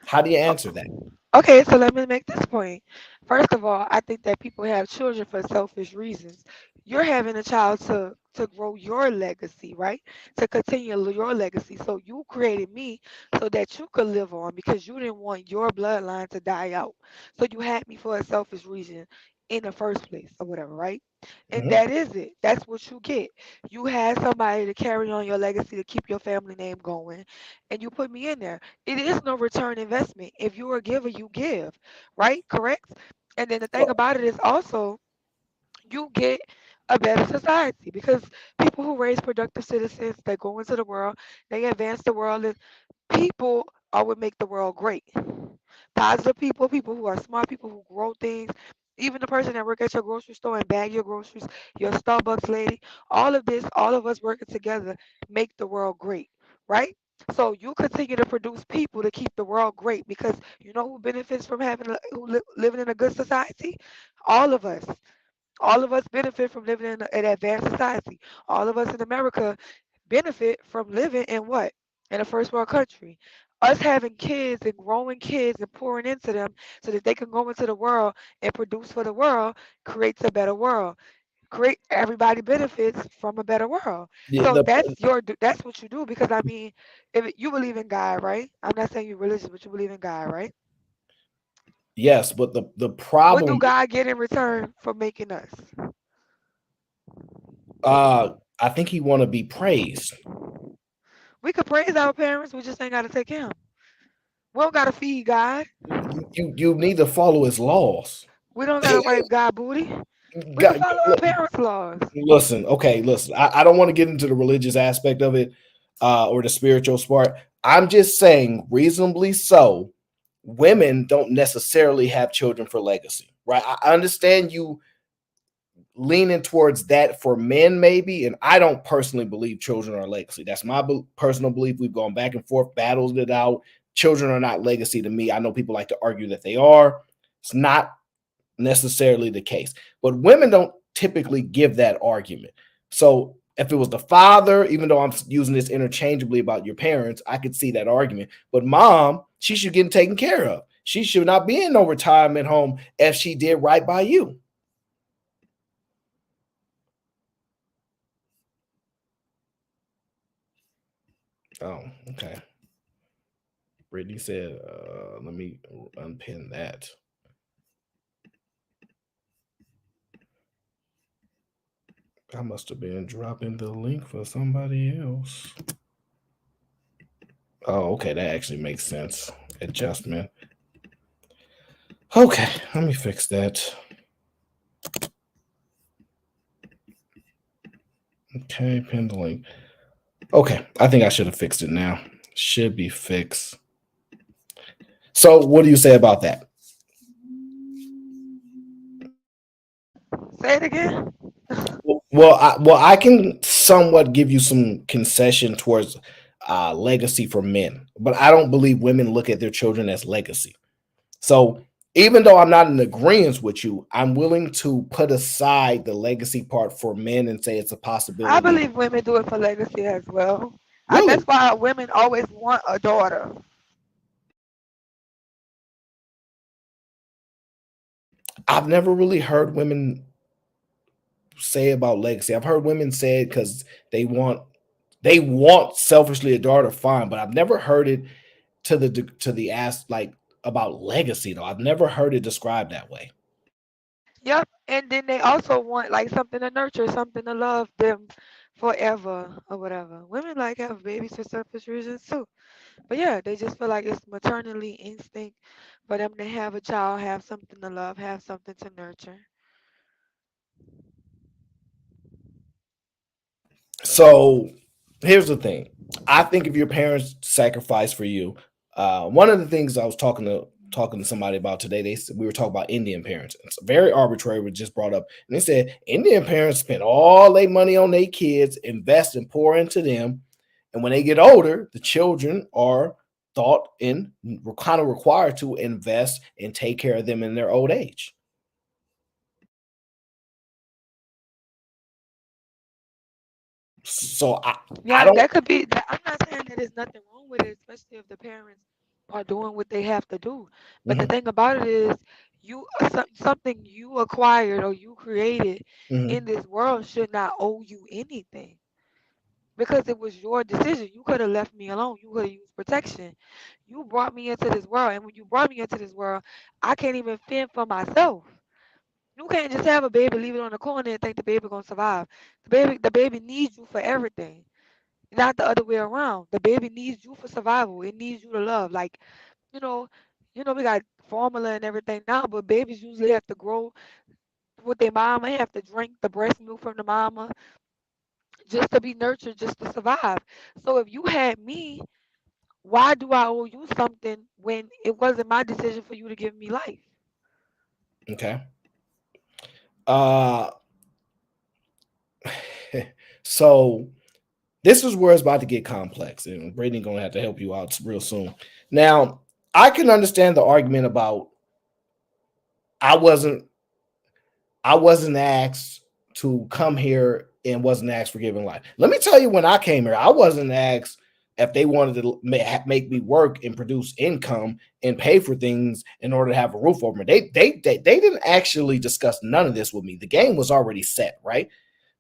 How do you answer that? Okay, so let me make this point. First of all, I think that people have children for selfish reasons. You're having a child to grow your legacy, right? To continue your legacy. So you created me so that you could live on because you didn't want your bloodline to die out. So you had me for a selfish reason in the first place or whatever, right? And Mhm. that is it. That's what you get. You had somebody to carry on your legacy to keep your family name going, and you put me in there. It is no return investment. If you're a giver, you give, right? Correct? And then the thing about it is also you get a better society because people who raise productive citizens, they go into the world, they advance the world, and people are what make the world great. Positive people, people who are smart, people who grow things. Even the person that work at your grocery store and bag your groceries, your Starbucks lady, all of this, all of us working together make the world great, right? So you continue to produce people to keep the world great because you know who benefits from living in a good society? All of us. All of us benefit from living in an advanced society. All of us in America benefit from living in what? In a first world country. Us having kids and growing kids and pouring into them so that they can go into the world and produce for the world creates a better world. Create everybody benefits from a better world. Yeah, So that's what you do because I mean, if you believe in God, right? I'm not saying you're religious, but you believe in God, right? yes, but the What do problem, God get in return for making us? I think he want to be praised. We could praise our parents, we just ain't gotta take care of 'em. We don't gotta feed God. You need to follow his laws. We don't gotta wipe God booty. We can God, follow our parents' laws. listen, okay, listen. I don't want to get into the religious aspect of it, or the spiritual part. I'm just saying, reasonably so, women don't necessarily have children for legacy, right? I understand you leaning towards that for men, maybe, and I don't personally believe children are legacy. That's my personal belief. We've gone back and forth, battled it out. Children are not legacy to me. I know people like to argue that they are. It's not necessarily the case. But women don't typically give that argument. So if it was the father, even though I'm using this interchangeably about your parents, I could see that argument. But mom, she should get taken care of. She should not be in no retirement home if she did right by you. Oh, okay. Brittany said, let me unpin that. I must have been dropping the link for somebody else. Oh, okay. That actually makes sense. Adjustment. Okay, let me fix that. Okay, pin the link. Okay, I think I should have fixed it now. Should be fixed. So, what do you say about that? Say it again. Well, I can somewhat give you some concession towards legacy for men, but I don't believe women look at their children as legacy. So even though I'm not in agreement with you, I'm willing to put aside the legacy part for men and say it's a I possibility. believe women do it for legacy as well. That's Really, why women always want a daughter. I've never really heard women say about legacy. I've heard women say it because they want selfishly a daughter, fine, but I've never heard it to the ask like about legacy though. I've never heard it described that way. Yep. And then they also want like something to nurture, something to love them forever or whatever. Women like have babies for selfish reasons too. But yeah, they just feel like it's maternally instinct for them to have a child, have something to love, have something to nurture. So here's the thing. I think if your parents sacrifice for you, one of the things I was talking to somebody about today, we were talking about Indian parents. It's very arbitrary, was just brought up, and they said Indian parents spend all their money on their kids, invest and pour into them, and when they get older, the children are thought in kind of required to invest and take care of them in their old age. So I Yeah, don't. that could be. I'm not saying that there's nothing wrong with it, especially if the parents are doing what they have to do. But the Mhm, thing about it is, something you acquired or you created in mhm, this world should not owe you anything because it was your decision. You could have left me alone. You could have used protection. You brought me into this world, and when you brought me into this world, I can't even fend for myself. You can't just have a baby, leave it on the corner, and think the baby gonna survive. The baby needs you for everything, not the other way around. The baby needs you for survival. It needs you to love. Like, you know, we got formula and everything now, but babies usually have to grow with their mama, have to drink the breast milk from the mama just to be nurtured, just to survive. So if you had me, why do I owe you something when it wasn't my decision for you to give me life? okay. Uh so this is where it's about to get complex, and Brittany gonna have to help you out real soon. Now, I can understand the argument about I wasn't I wasn't asked to come here and wasn't asked for giving life. Let me tell you, when I came here, I wasn't asked if they wanted to make me work and produce income and pay for things in order to have a roof over me. They didn't actually discuss none of this with me. The game was already set, right?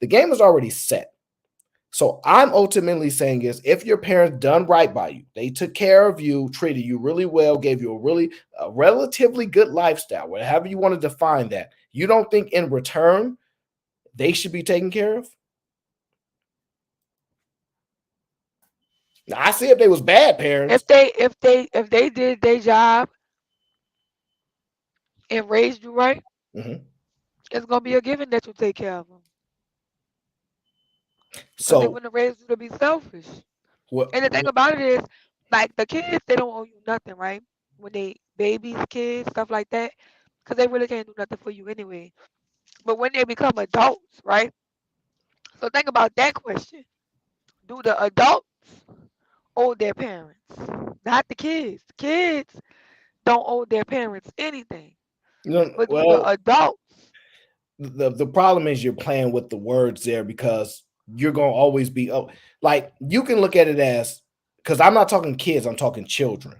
The game was already set. So I'm ultimately saying is if your parents done right by you, they took care of you, treated you really well, gave you a relatively good lifestyle, whatever you want to define that. You don't think in return they should be taken care of? Now, I see if they was bad parents. If they did their job and raised you right, Mhm. it's gonna be a given that you take care of them because they So wouldn't have raised you to be selfish. what, And the thing about it is, like the kids, they don't owe you nothing, right? When they babies, kids, stuff like that, because they really can't do nothing for you anyway. But when they become adults, right? So think about that question: do the adults owe their parents? Not the kids. The kids don't owe their parents anything, but do the well, adults? the problem is you're playing with the words there because you're gonna always be like you can look at it as because I'm not talking kids, I'm talking children,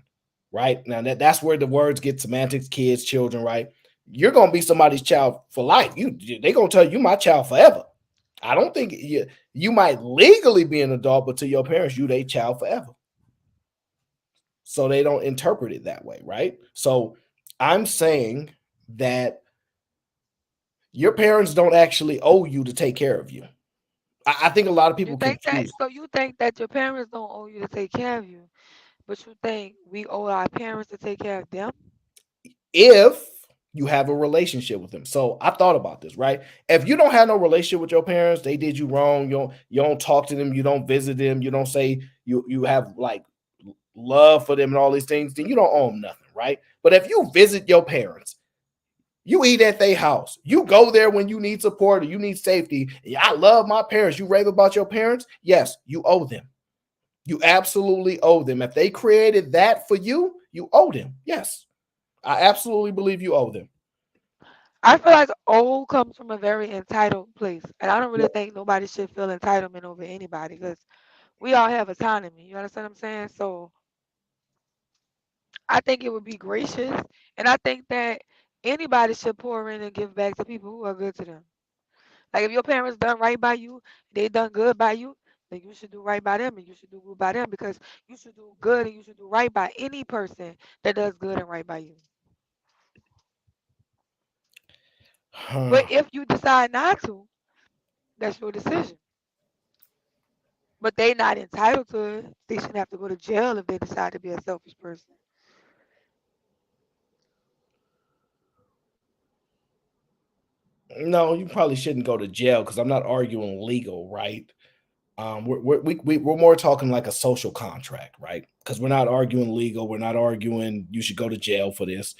right? Now that's where the words get semantics, kids, children, right? You're gonna be somebody's child for life. They gonna tell you my child forever. I don't think you might legally be an adult, but to your parents, you they child forever. So they don't interpret it that way, right? So I'm saying that your parents don't actually owe you to take care of you. I think a lot of You people think that? confuse So you think that your parents don't owe you to take care of you, but you think we owe our parents to take care of them? if you have a relationship with them. So I thought about this, right? If you don't have no relationship with your parents, they did you wrong. You don't talk to them, you don't visit them, you don't say you have like love for them and all these things, then you don't owe them nothing, right? But if you visit your parents, you eat at their house. You go there when you need support or you need safety. I love my parents. You rave about your parents. Yes, you owe them. You absolutely owe them. If they created that for you, you owe them. Yes. I absolutely believe you owe them. I feel like old comes from a very entitled place, and I don't Yeah. really think nobody should feel entitlement over anybody because we all have autonomy. You understand what I'm saying? So I think it would be gracious, and I think that anybody should pour in and give back to people who are good to them. Like if your parents done right by you, they done good by you, then you should do right by them and you should do good by them because you should do good and you should do right by any person that does good and right by you. But if you decide not to, that's your decision. But they not entitled to it. They shouldn't have to go to jail if they decide to be a selfish person. No, you probably shouldn't go to jail because I'm not arguing legal, right? We're more talking like a social contract, right? Because we're not arguing legal. We're not arguing you should go to jail for this.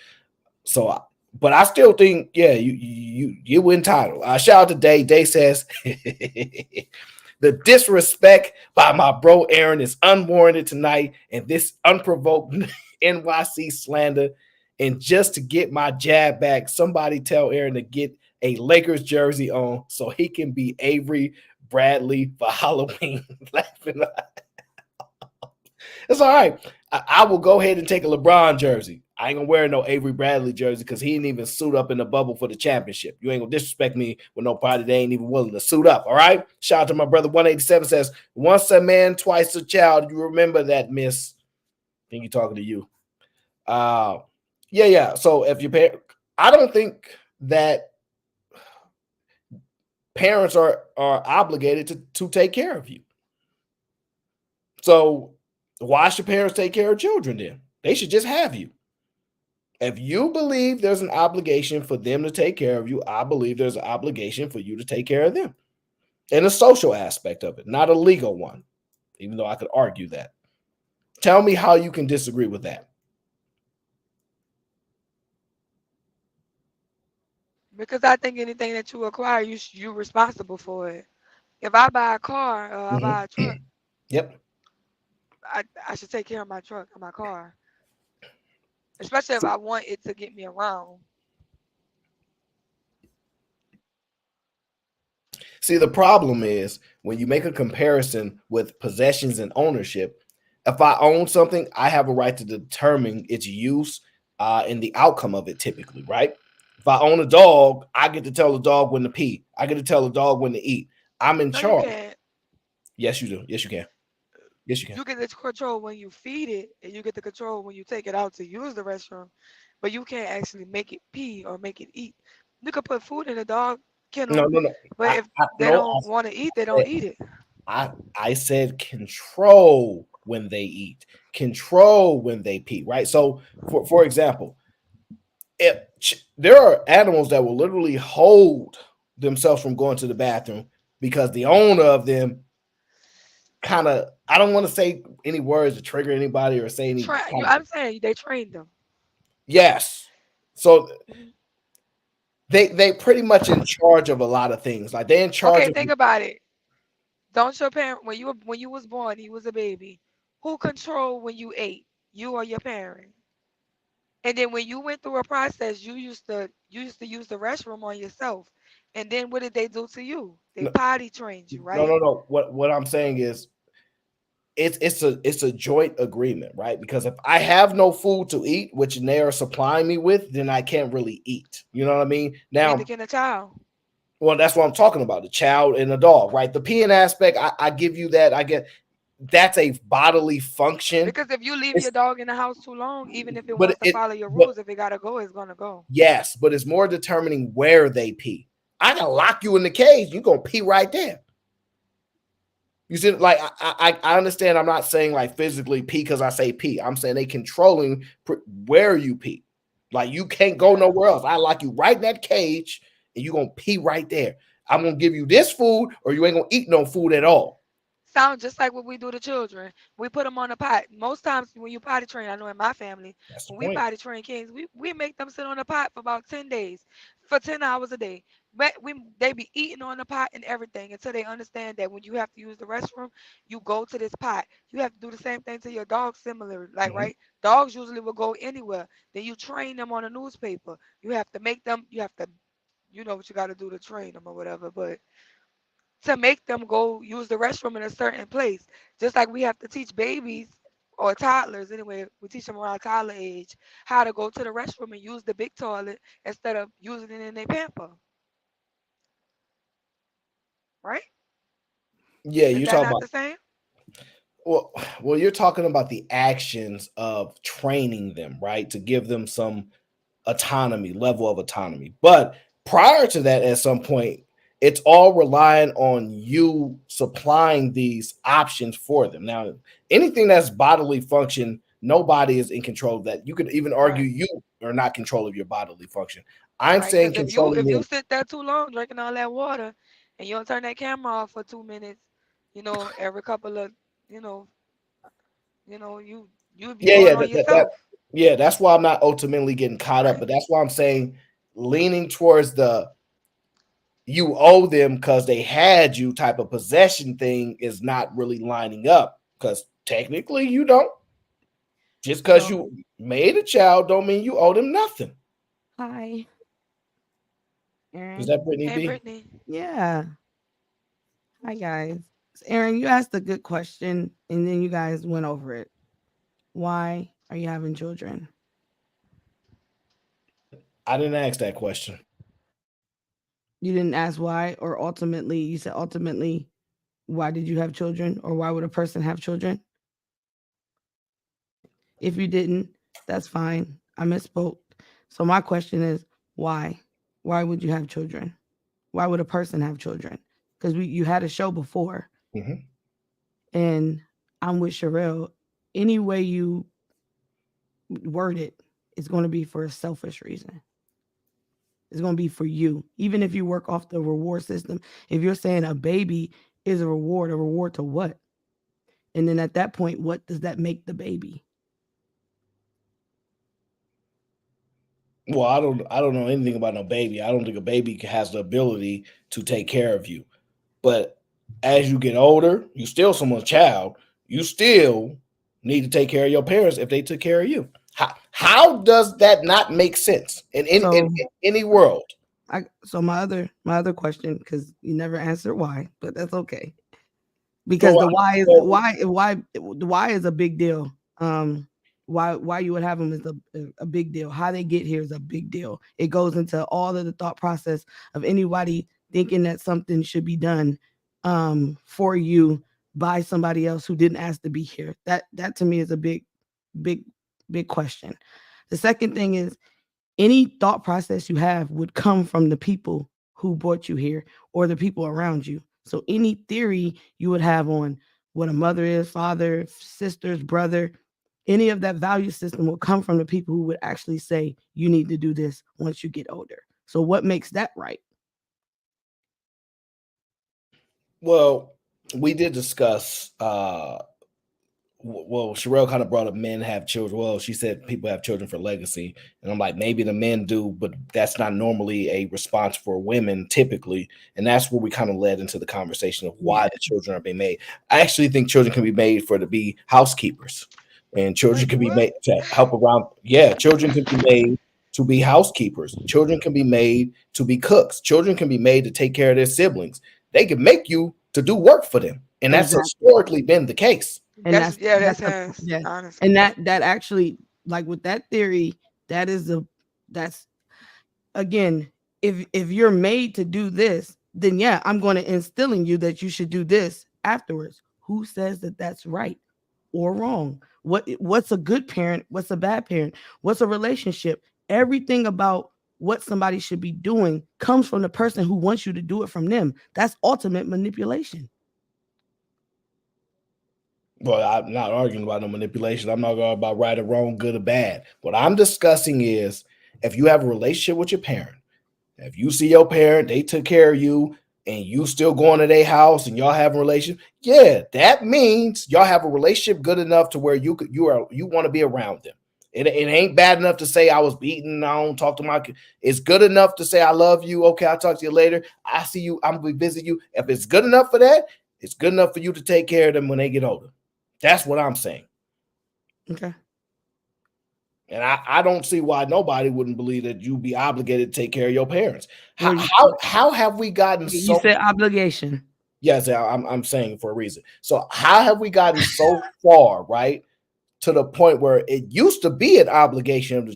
So, but I still think, yeah, you entitled. Shout out to Day. Day says the disrespect by my bro Aaron is unwarranted tonight, and this unprovoked NYC slander. And just to get my jab back, somebody tell Aaron to get a Lakers jersey on so he can be Avery Bradley for Halloween. Laughing. It's all right. I will go ahead and take a LeBron jersey. I ain't gonna wear no Avery Bradley jersey because he didn't even suit up in the bubble for the championship. You ain't gonna disrespect me with no party. They ain't even willing to suit up. All right. Shout out to my brother 187 says, once a man, twice a child. You remember that, miss. I think you're talking to you. Yeah. So if your parent, I don't think that parents are obligated to take care of you. So why should parents take care of children then? They should just have you. If you believe there's an obligation for them to take care of you, I believe there's an obligation for you to take care of them. And a social aspect of it, not a legal one, even though I could argue that. Tell me how you can disagree with that. Because I think anything that you acquire, you responsible for it. If I buy a car or I buy a truck, Yep. I should take care of my truck or my car, especially if I want it to get me around. See, the problem is when you make a comparison with possessions and ownership, if I own something, I have a right to determine its use and the outcome of it typically, right? If I own a dog, I get to tell the dog when to pee. I get to tell the dog when to eat. I'm in No, you charge. can't. Yes, you do. Yes, you can. Yes, you can. You get the control when you feed it, and you get the control when you take it out to use the restroom, but you can't actually make it pee or make it eat. You can put food in the dog No, kennel, no, no. but if they No, don't want to eat, they don't said, eat it. I said control when they eat, control when they pee, right? So, for example, if there are animals that will literally hold themselves from going to the bathroom because the owner of them kind of, I don't want to say any words to trigger anybody or say any I'm saying they trained them. yes. So Mhm. they pretty much in charge of a lot of things. Like they're in charge Okay, of think about it. Don't your parent when you was born, you was a baby. Who controlled when you ate? You or your parent? And then when you went through a process, you used to use the restroom on yourself. And then what did they do to you? They no, potty trained you, no, right? no, no. What I'm saying is it's a joint agreement, right? Because if I have no food to eat, which they are supplying me with, then I can't really eat. You know what I mean? Neither Now, can a child. well, that's what I'm talking about, the child and the dog, right? The peeing aspect, I give you that. I get that's a bodily function. Because if you leave It's your dog in the house too long, even if it but wants to follow your but rules, if it gotta go, it's gonna go. yes, but it's more determining where they pee. I can lock you in the cage, you're gonna pee right there. You see, like I understand. I'm not saying like physically pee because I say pee. I'm saying they controlling where you pee. Like you can't go Yeah. nowhere else. I lock you right in that cage, and you gonna pee right there. I'm gonna give you this food, or you ain't gonna eat no food at all. Sound just like what we do to children. We put them on a pot. Most times when you potty train, I know in my family, That's the when we point. potty train kids, we make them sit on a pot for about 10 days, for 10 hours a day. but they be eating on the pot and everything until they understand that when you have to use the restroom, you go to this pot. You have to do the same thing to your dog, similar, like Mhm. right? Dogs usually will go anywhere. Then you train them on a newspaper. You have to make them. You have to, you know what you got to do to train them or whatever. But to make them go use the restroom in a certain place, just like we have to teach babies or toddlers anyway, we teach them around toddler age how to go to the restroom and use the big toilet instead of using it in their pamper, right? Yeah, Is you that talk not about the same? well, you're talking about the actions of training them, right? To give them some autonomy, level of autonomy. But prior to that, at some point, it's all relying on you supplying these options for them. Now, anything that's bodily function, nobody is in control of that. You could even argue Right. you are not control of your bodily function. I'm Right. saying Because if you controlling if your you sit there too long drinking all that water and you don't turn that camera off for 2 minutes, every couple of, you know, you'll be yeah, going yeah, on that yourself. yeah, that's why I'm not ultimately getting caught up, Right. but that's why I'm saying leaning towards the you owe them because they had you type of possession thing is not really lining up because technically you don't. Just because So, you made a child don't mean you owe them nothing. hi, Is Aaron. that Brittany Hey, B? Brittany. Yeah. Hi, guys. So, Aaron, you asked a good question and then you guys went over it. Why are you having children? I didn't ask that question. You didn't ask why, or ultimately, you said ultimately, why did you have children, or why would a person have children? If you didn't, that's fine. I misspoke. So, my question is, why? Why would you have children? Why would a person have children? Because you had a show before, Mhm. and I'm with Sherelle. Any way you word it, it's going to be for a selfish reason. It's going to be for you. Even if you work off the reward system, if you're saying a baby is a reward to what? And then at that point, what does that make the baby? Well, I don't know anything about no baby. I don't think a baby has the ability to take care of you. But as you get older, you still someone's child. You still need to take care of your parents if they took care of you. How does that not make sense So in any world? so my other question, because you never answered why, but that's okay. Because Well, the why is well, why is a big deal. Why you would have them is a big deal. How they get here is a big deal. It goes into all of the thought process of anybody thinking that something should be done for you by somebody else who didn't ask to be here. That to me is a big big question. The second thing is any thought process you have would come from the people who brought you here or the people around you. So any theory you would have on what a mother is, father, sisters, brother, any of that value system will come from the people who would actually say you need to do this once you get older. So what makes that right? well, we did discuss well, Sherelle kind of brought up men have children. Well, she said people have children for legacy. And I'm like, maybe the men do, but that's not normally a response for women typically. And that's where we kind of led into the conversation of why Yeah. the children are being made. I actually think children can be made for to be housekeepers, and children Wait, can be what? made to help around. Yeah, children can be made to be housekeepers. Children can be made to be cooks. Children can be made to take care of their siblings. They can make you to do work for them. And that's Exactly. historically been the case. And That's yeah, that's that's the has yeah. And honestly. that actually, like with that theory, that is a that's again, if you're made to do this, then yeah, I'm going to instill in you that you should do this afterwards. Who says that that's right or wrong? What's a good parent? What's a bad parent? What's a relationship? Everything about what somebody should be doing comes from the person who wants you to do it from them. That's ultimate manipulation. Well, I'm not arguing about no manipulation. I'm not arguing about right or wrong, good or bad. What I'm discussing is if you have a relationship with your parent, if you see your parent, they took care of you, and you still going to their house and y'all have a relationship, yeah, that means y'all have a relationship good enough to where you want to be around them. It ain't bad enough to say I was beaten. I don't talk to my kid. It's good enough to say I love you. Okay, I'll talk to you later. I see you. I'm going to visit you. If it's good enough for that, it's good enough for you to take care of them when they get older. That's what I'm saying. Okay. And I don't see why nobody wouldn't believe that you'd be obligated to take care of your parents. How have we gotten so? You said obligation. Yes, I'm saying for a reason. So how have we gotten so far, right? To the point where it used to be an obligation of the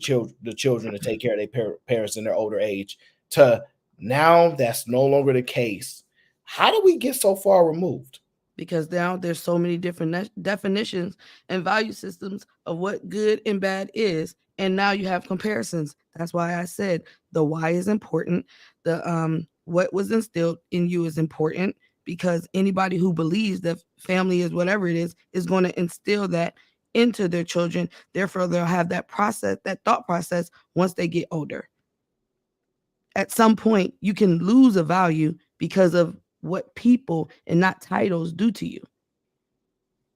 children to take care of their parents in their older age, to now that's no longer the case. How do we get so far removed? Because now there's so many different definitions and value systems of what good and bad is, and now you have comparisons. That's why I said the why is important. The what was instilled in you is important, because anybody who believes that family is whatever it is going to instill that into their children. Therefore, they'll have that process, that thought process, once they get older. At some point, you can lose a value because of what people and not titles do to you.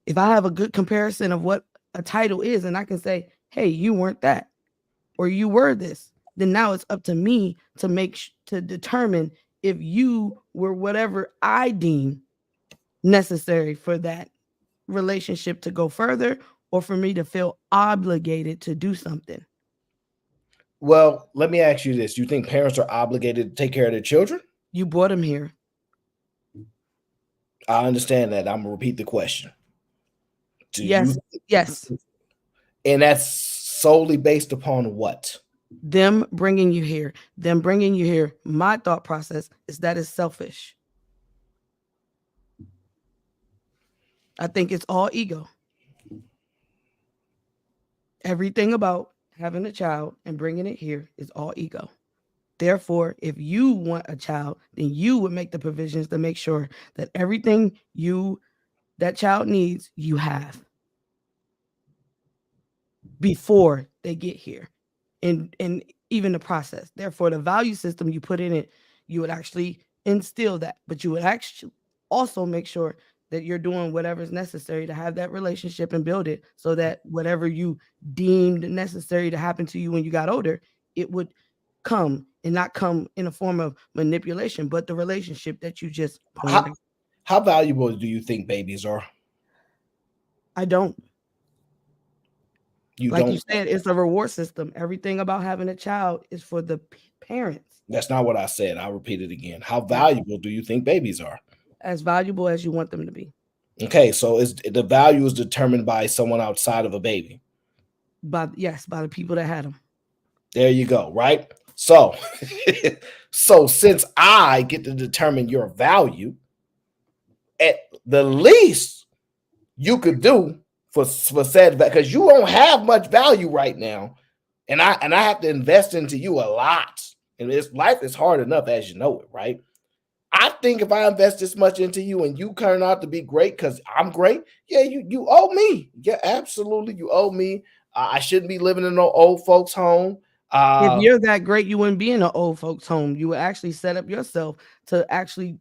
If I have a good comparison of what a title is, and I can say, hey, you weren't that, or you were this, then now it's up to me to to determine if you were whatever I deem necessary for that relationship to go further, or for me to feel obligated to do something. Well, let me ask you this. You think parents are obligated to take care of their children? You brought them here. I understand that. I'm going to repeat the question. Yes. And that's solely based upon what? Them bringing you here. My thought process is that is selfish. I think it's all ego. Everything about having a child and bringing it here is all ego. Therefore, if you want a child, then you would make the provisions to make sure that everything that child needs, you have before they get here, and even the process. Therefore, the value system you put in it, you would actually instill that, but you would actually also make sure that you're doing whatever is necessary to have that relationship and build it, so that whatever you deemed necessary to happen to you when you got older, it would come, and not come in a form of manipulation, but the relationship that you just pointed out. How valuable do you think babies are? I don't. You said, it's a reward system. Everything about having a child is for the parents. That's not what I said. I'll repeat it again. How valuable do you think babies are? As valuable as you want them to be. Okay, so the value is determined by someone outside of a baby. By the people that had them. There you go, right? So, since I get to determine your value, at the least you could do for said, because you don't have much value right now, and I have to invest into you a lot, and life is hard enough as you know it, right? I think if I invest this much into you and you turn out to be great because I'm great, yeah, you owe me. Yeah, absolutely, you owe me. I shouldn't be living in no old folks' home. If you're that great, you wouldn't be in an old folks' home. You would actually set up yourself to actually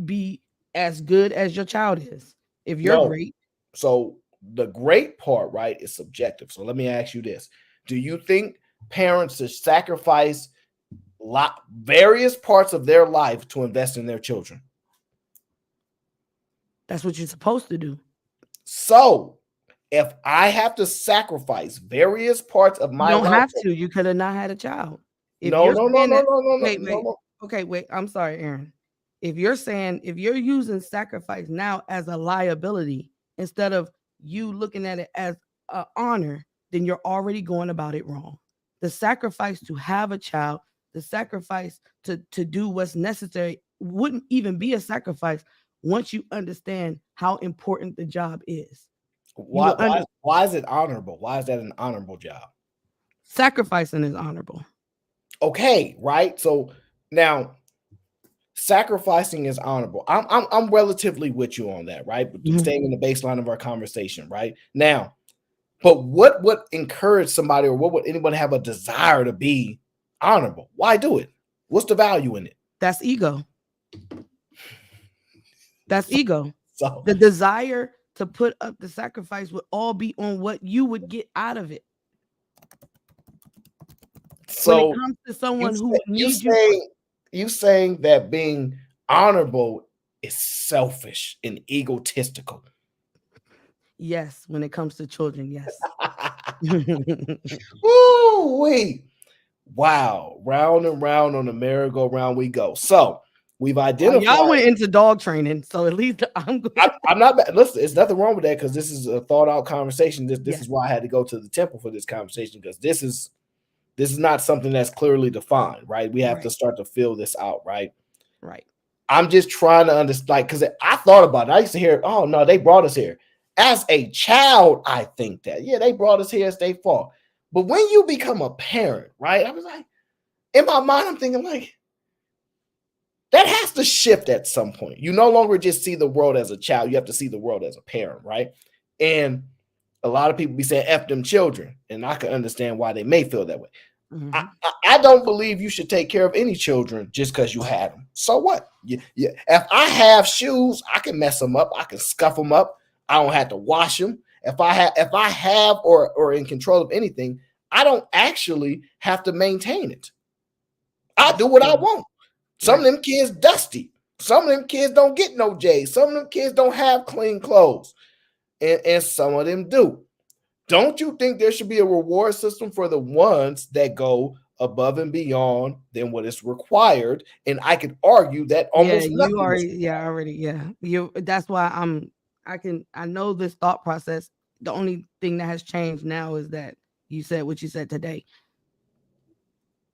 be as good as your child is. If you're great. So the great part, right, is subjective. So let me ask you this. Do you think parents should sacrifice various parts of their life to invest in their children? That's what you're supposed to do. So if I have to sacrifice various parts of my life, you don't have to. You could have not had a child. No. Okay, wait. I'm sorry, Aaron. If you're using sacrifice now as a liability instead of you looking at it as an honor, then you're already going about it wrong. The sacrifice to have a child, the sacrifice to do what's necessary wouldn't even be a sacrifice once you understand how important the job is. Why is it honorable? Why is that an honorable job? Sacrificing is honorable. Okay, right? So now sacrificing is honorable. I'm relatively with you on that, right? Mm-hmm. Staying in the baseline of our conversation, right? Now, but what would encourage somebody, or what would anyone have a desire to be honorable? Why do it? What's the value in it? That's ego. That's ego. So the desire to put up the sacrifice would all be on what you would get out of it. So when it comes to someone who needs you saying that being honorable is selfish and egotistical. yes, when it comes to children, yes. Woo wee. Wow. Round and round on the merry-go-round we go. So we've identified. Y'all went into dog training, so at least I'm good. I'm not bad. Listen, there's nothing wrong with that because this is a thought out conversation. This Yes. is why I had to go to the temple for this conversation because this is not something that's clearly defined, right? We have to start to fill this out, right? Right. I'm just trying to understand, like, because I thought about it. I used to hear, oh no, they brought us here. As a child, I think that, yeah, they brought us here as they fall. But when you become a parent, right? I was like, in my mind, I'm thinking, like, that has to shift at some point. You no longer just see the world as a child, you have to see the world as a parent, right? And a lot of people be saying F them children, and I can understand why they may feel that way. Mhm. I don't believe you should take care of any children just because you had them. So what? If I have shoes, I can mess them up. I can scuff them up. I don't have to wash them. If I have or in control of anything, I don't actually have to maintain it. I do what I want. Some of them kids dusty. Some of them kids don't get no J's. Some of them kids don't have clean clothes. And some of them do. Don't you think there should be a reward system for the ones that go above and beyond than what is required? And I could argue that almost nothing you that's why I know this thought process. The only thing that has changed now is that you said what you said today.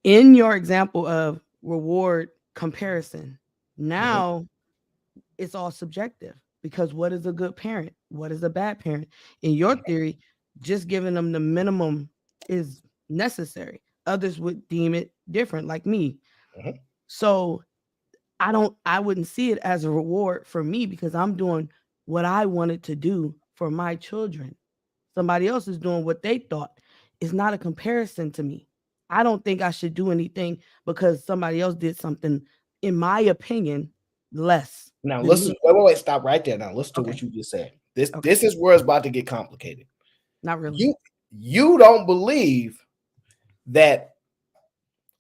In your example of reward comparison, now it's all subjective because what is a good parent? What is a bad parent? In your theory, just giving them the minimum is necessary. Others would deem it different, like me. So I wouldn't see it as a reward for me because I'm doing what I wanted to do for my children. Somebody else is doing what they thought. It's not a comparison to me. I don't think I should do anything because somebody else did something, in my opinion, less. Now than listen, me. wait, stop right there. Now listen to what you just said. This is where it's about to get complicated. Not really. You don't believe that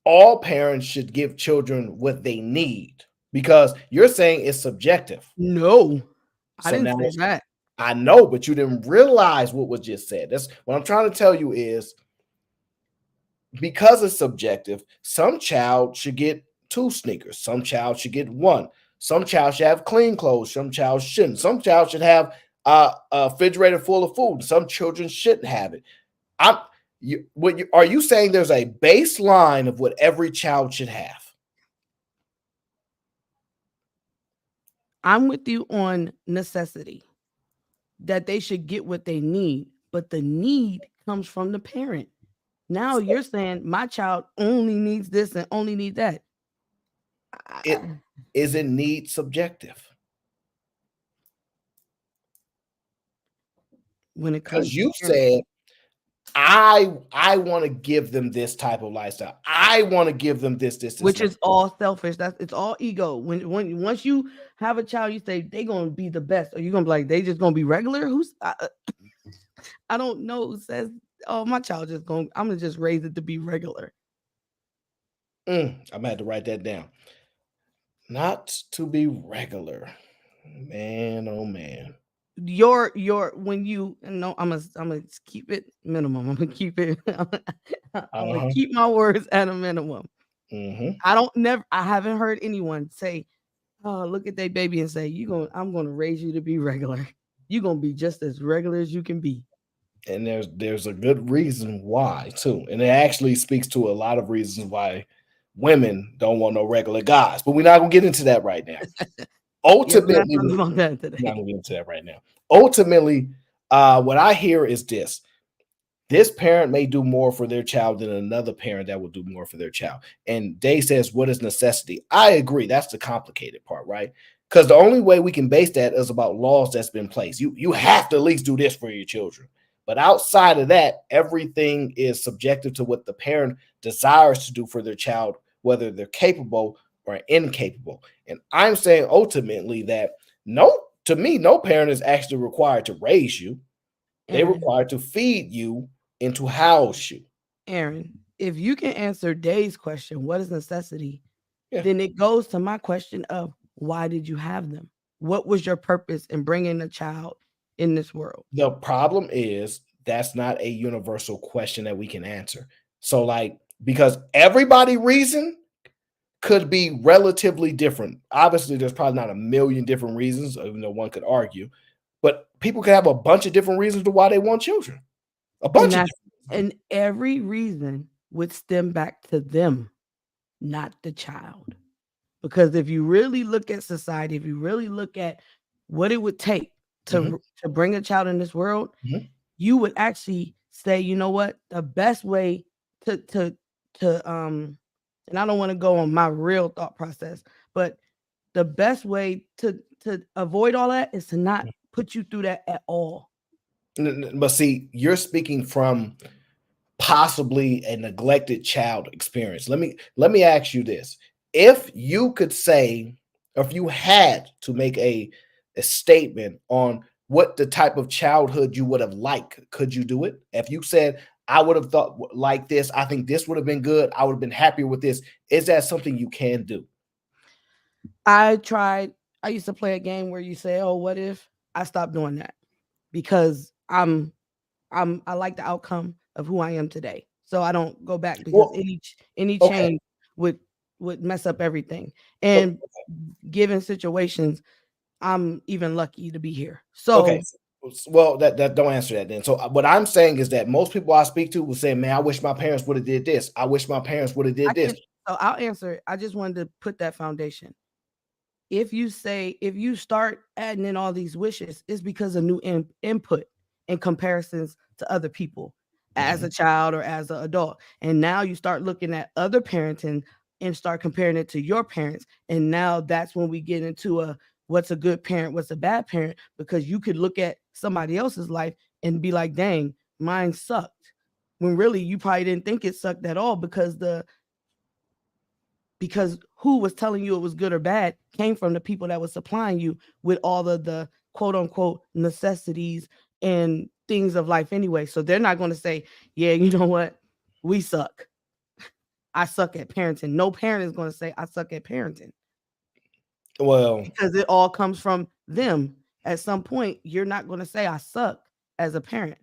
all parents should give children what they need because you're saying it's subjective. No, I So didn't now say that. I know, but you didn't realize what was just said. That's what I'm trying to tell you is because it's subjective, some child should get 2 sneakers, some child should get 1. Some child should have clean clothes, some child shouldn't. Some child should have a refrigerator full of food. Some children shouldn't have it. Are you saying there's a baseline of what every child should have? I'm with you on necessity, that they should get what they need, but the need comes from the parent. Now you're saying my child only needs this and only need that. Is it need subjective? When it comes Because you to parents, said I want to give them this type of lifestyle. I want to give them this. which is all selfish. It's all ego. When once you have a child, you say they're gonna be the best, or you're gonna be like they just gonna be regular. I don't know who says, oh, my child I'm gonna just raise it to be regular. I'm gonna have to write that down. Not to be regular. Man, oh man. Your when you no, I'm gonna keep it minimum. I'm gonna keep it. I'm gonna keep my words at a minimum. I haven't heard anyone say, "Oh, look at that baby," and say, I'm gonna raise you to be regular. You're gonna be just as regular as you can be. And there's a good reason why too, and it actually speaks to a lot of reasons why women don't want no regular guys. But we're not gonna get into that right now. Ultimately, we're not gonna get into that right now. Ultimately, what I hear is this parent may do more for their child than another parent that will do more for their child. And Day says, what is necessity? I agree. That's the complicated part, right? Because the only way we can base that is about laws that's been placed. You have to at least do this for your children. But outside of that, everything is subjective to what the parent desires to do for their child, whether they're capable or incapable. And I'm saying ultimately that no parent is actually required to raise you. They're required to feed you and to house you. Aaron, if you can answer Dave's question, what is necessity? Yeah. Then it goes to my question of why did you have them? What was your purpose in bringing a child in this world? The problem is that's not a universal question that we can answer. So, like, because everybody reason could be relatively different. Obviously, there's probably not a million different reasons, even though one could argue, but people could have a bunch of different reasons to why they want children. A bunch of And every reason would stem back to them, not the child. Because if you really look at society, if you really look at what it would take to bring a child in this world, you would actually say, you know what, the best way to and I don't want to go on my real thought process, but the best way to avoid all that is to not put you through that at all. But see, you're speaking from possibly a neglected child experience. Let me ask you this. If you could say, or if you had to make a statement on what the type of childhood you would have liked, could you do it? If you said, I would have thought like this, I think this would have been good, I would have been happier with this. Is that something you can do? I used to play a game where you say, oh, what if? I stopped doing that because I like the outcome of who I am today. So I don't go back because any change would mess up everything. And given situations, I'm even lucky to be here. So well, that don't answer that then. So what I'm saying is that most people I speak to will say, man, I wish my parents would have did this. I wish my parents would have did this. So I'll answer it. I just wanted to put that foundation. If you start adding in all these wishes, it's because of new input and comparisons to other people as a child or as an adult. And now you start looking at other parenting and start comparing it to your parents. And now that's when we get into what's a good parent, what's a bad parent, because you could look at somebody else's life and be like, dang, mine sucked. When really you probably didn't think it sucked at all because who was telling you it was good or bad came from the people that was supplying you with all of the quote unquote necessities and things of life anyway. So they're not going to say, yeah, you know what? We suck. I suck at parenting. No parent is going to say I suck at parenting. Well, because it all comes from them. At some point, you're not going to say I suck as a parent.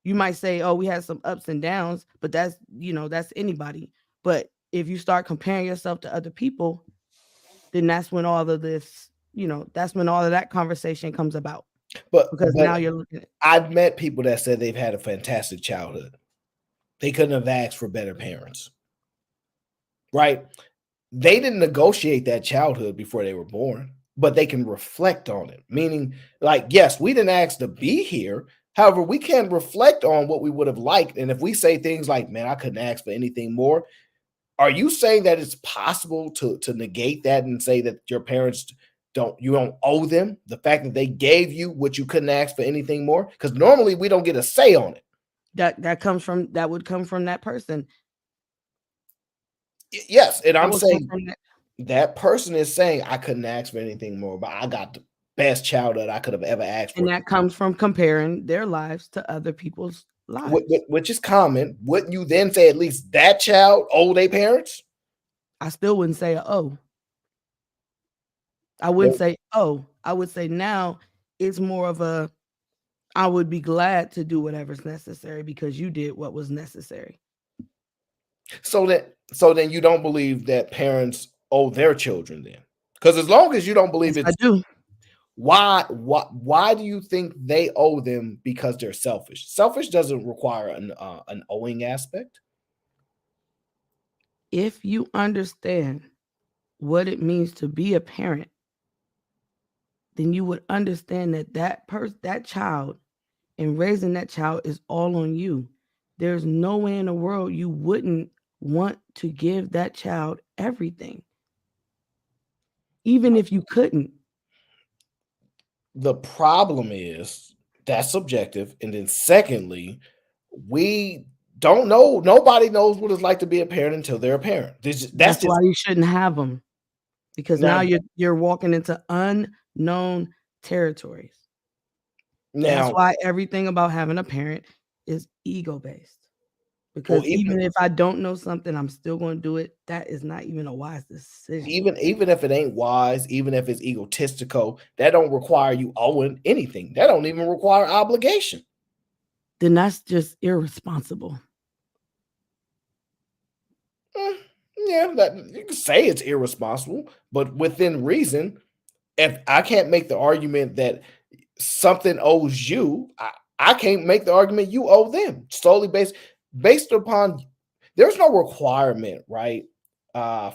You might say, oh, we had some ups and downs, but that's anybody. But if you start comparing yourself to other people, then that's when all of this, that's when all of that conversation comes about. But now you're looking at. I've met people that said they've had a fantastic childhood. They couldn't have asked for better parents. Right? They didn't negotiate that childhood before they were born, but they can reflect on it. Meaning, like, yes, we didn't ask to be here. However, we can reflect on what we would have liked. And if we say things like, man, I couldn't ask for anything more, are you saying that it's possible to negate that and say that your parents you don't owe them the fact that they gave you what you couldn't ask for anything more? Because normally we don't get a say on it. That would come from that person. Yes, and I'm saying that person is saying I couldn't ask for anything more, but I got the best childhood I could have ever asked for. And that comes from comparing their lives to other people's lives. Which is common. Wouldn't you then say at least that child owe their parents? I still wouldn't say oh. I wouldn't say oh. I would say now it's more of I would be glad to do whatever's necessary because you did what was necessary. So then you don't believe that parents owe their children then? Because as long as you don't believe I do. Why do you think they owe them? Because they're selfish. Selfish doesn't require an owing aspect. If you understand what it means to be a parent, then you would understand that child and raising that child is all on you. There's no way in the world you wouldn't want to give that child everything, even if you couldn't. The problem is that's subjective. And then secondly, we don't know. Nobody knows what it's like to be a parent until they're a parent. That's why you shouldn't have them, because now you're walking into unknown territories. That's why everything about having a parent is ego-based. Because even if I don't know something, I'm still going to do it. That is not even a wise decision. Even if it ain't wise, even if it's egotistical, that don't require you owing anything. That don't even require obligation. Then that's just irresponsible. Yeah, you can say it's irresponsible, but within reason. If I can't make the argument that something owes you, I can't make the argument you owe them. Solely based upon, there's no requirement, right,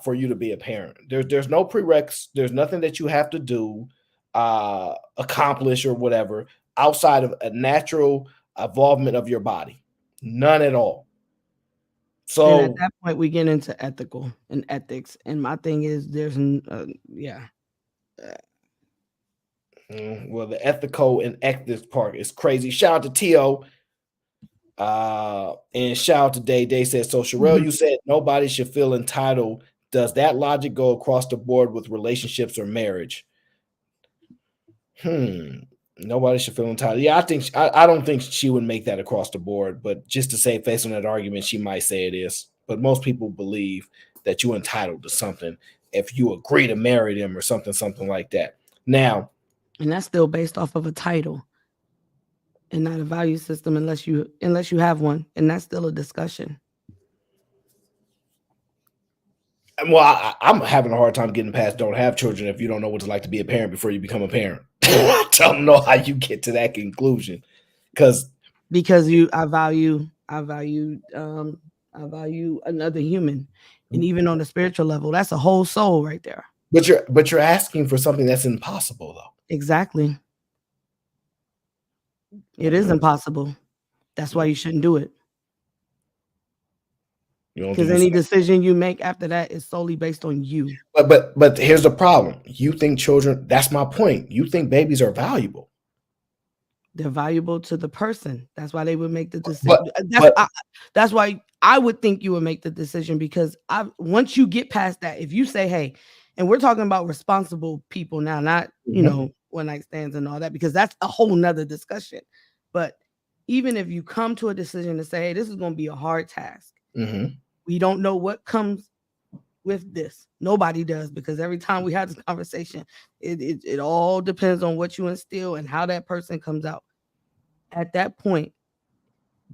for you to be a parent. There's no prereqs. There's nothing that you have to do, accomplish or whatever outside of a natural involvement of your body. None at all. So and at that point, we get into ethical and ethics. And my thing is, there's well, the ethical and ethics part is crazy. Shout out to Tio. And shout out to Day. Day says, so Sherelle, you said nobody should feel entitled. Does that logic go across the board with relationships or marriage? Nobody should feel entitled. Yeah, I don't think she would make that across the board, but just to say, based on that argument, she might say it is. But most people believe that you're entitled to something if you agree to marry them or something like that. Now, and that's still based off of a title and not a value system unless you have one, and that's still a discussion. Well, I'm having a hard time getting past don't have children if you don't know what it's like to be a parent before you become a parent. I don't know how you get to that conclusion. Because I value another human. And even on the spiritual level, that's a whole soul right there. But you're asking for something that's impossible, though. Exactly. It is impossible. That's why you shouldn't do it. Because any decision you make after that is solely based on you. But here's the problem. You think children, that's my point. You think babies are valuable. They're valuable to the person. That's why they would make the decision. That's why I would think you would make the decision, because once you get past that, if you say, hey, and we're talking about responsible people now, not, one night stands and all that, because that's a whole nother discussion. But even if you come to a decision to say, hey, this is going to be a hard task. We don't know what comes with this. Nobody does, because every time we have this conversation, it all depends on what you instill and how that person comes out. At that point,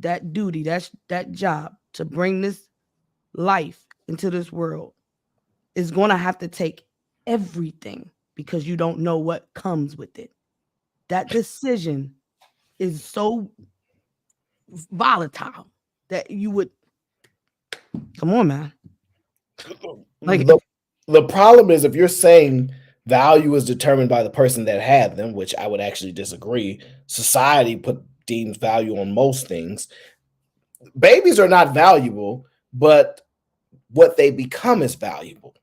that duty, that job to bring this life into this world is going to have to take everything, because you don't know what comes with it. That decision is so volatile that you would, come on, man. Like the problem is, if you're saying value is determined by the person that had them, which I would actually disagree. Society deems value on most things. Babies are not valuable, but what they become is valuable.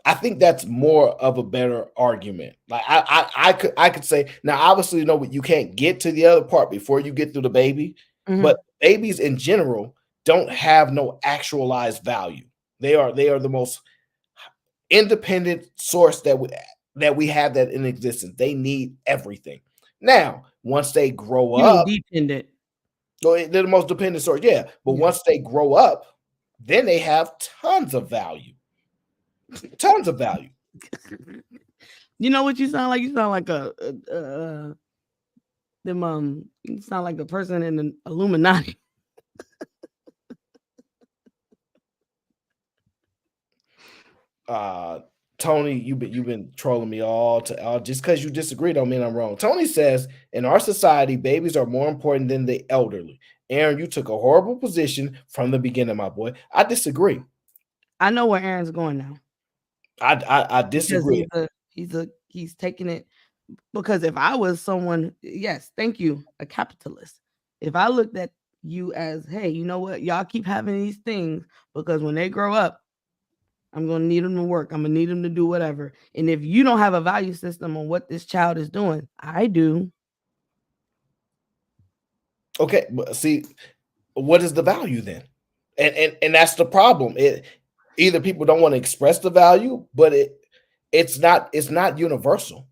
I think that's more of a better argument. Like I could say, now obviously, you can't get to the other part before you get through the baby, but babies in general don't have no actualized value. They are the most independent source that we have that in existence. They need everything. Now, once they grow up, dependent. They're the most dependent source, yeah. But once they grow up, then they have tons of value. Tons of value. You know what you sound like? You sound like you sound like a person in the Illuminati. Tony, you've been trolling me all just because you disagree don't mean I'm wrong. Tony says, in our society, babies are more important than the elderly. Aaron, you took a horrible position from the beginning, my boy. I disagree. I know where Aaron's going now. I disagree. He's taking it, because if I was someone, yes, thank you, a capitalist. If I looked at you as, hey, you know what, y'all keep having these things because when they grow up, I'm going to need them to work. I'm going to need them to do whatever. And if you don't have a value system on what this child is doing, I do. Okay, but see, what is the value then? And that's the problem. Either people don't want to express the value, but it's not universal.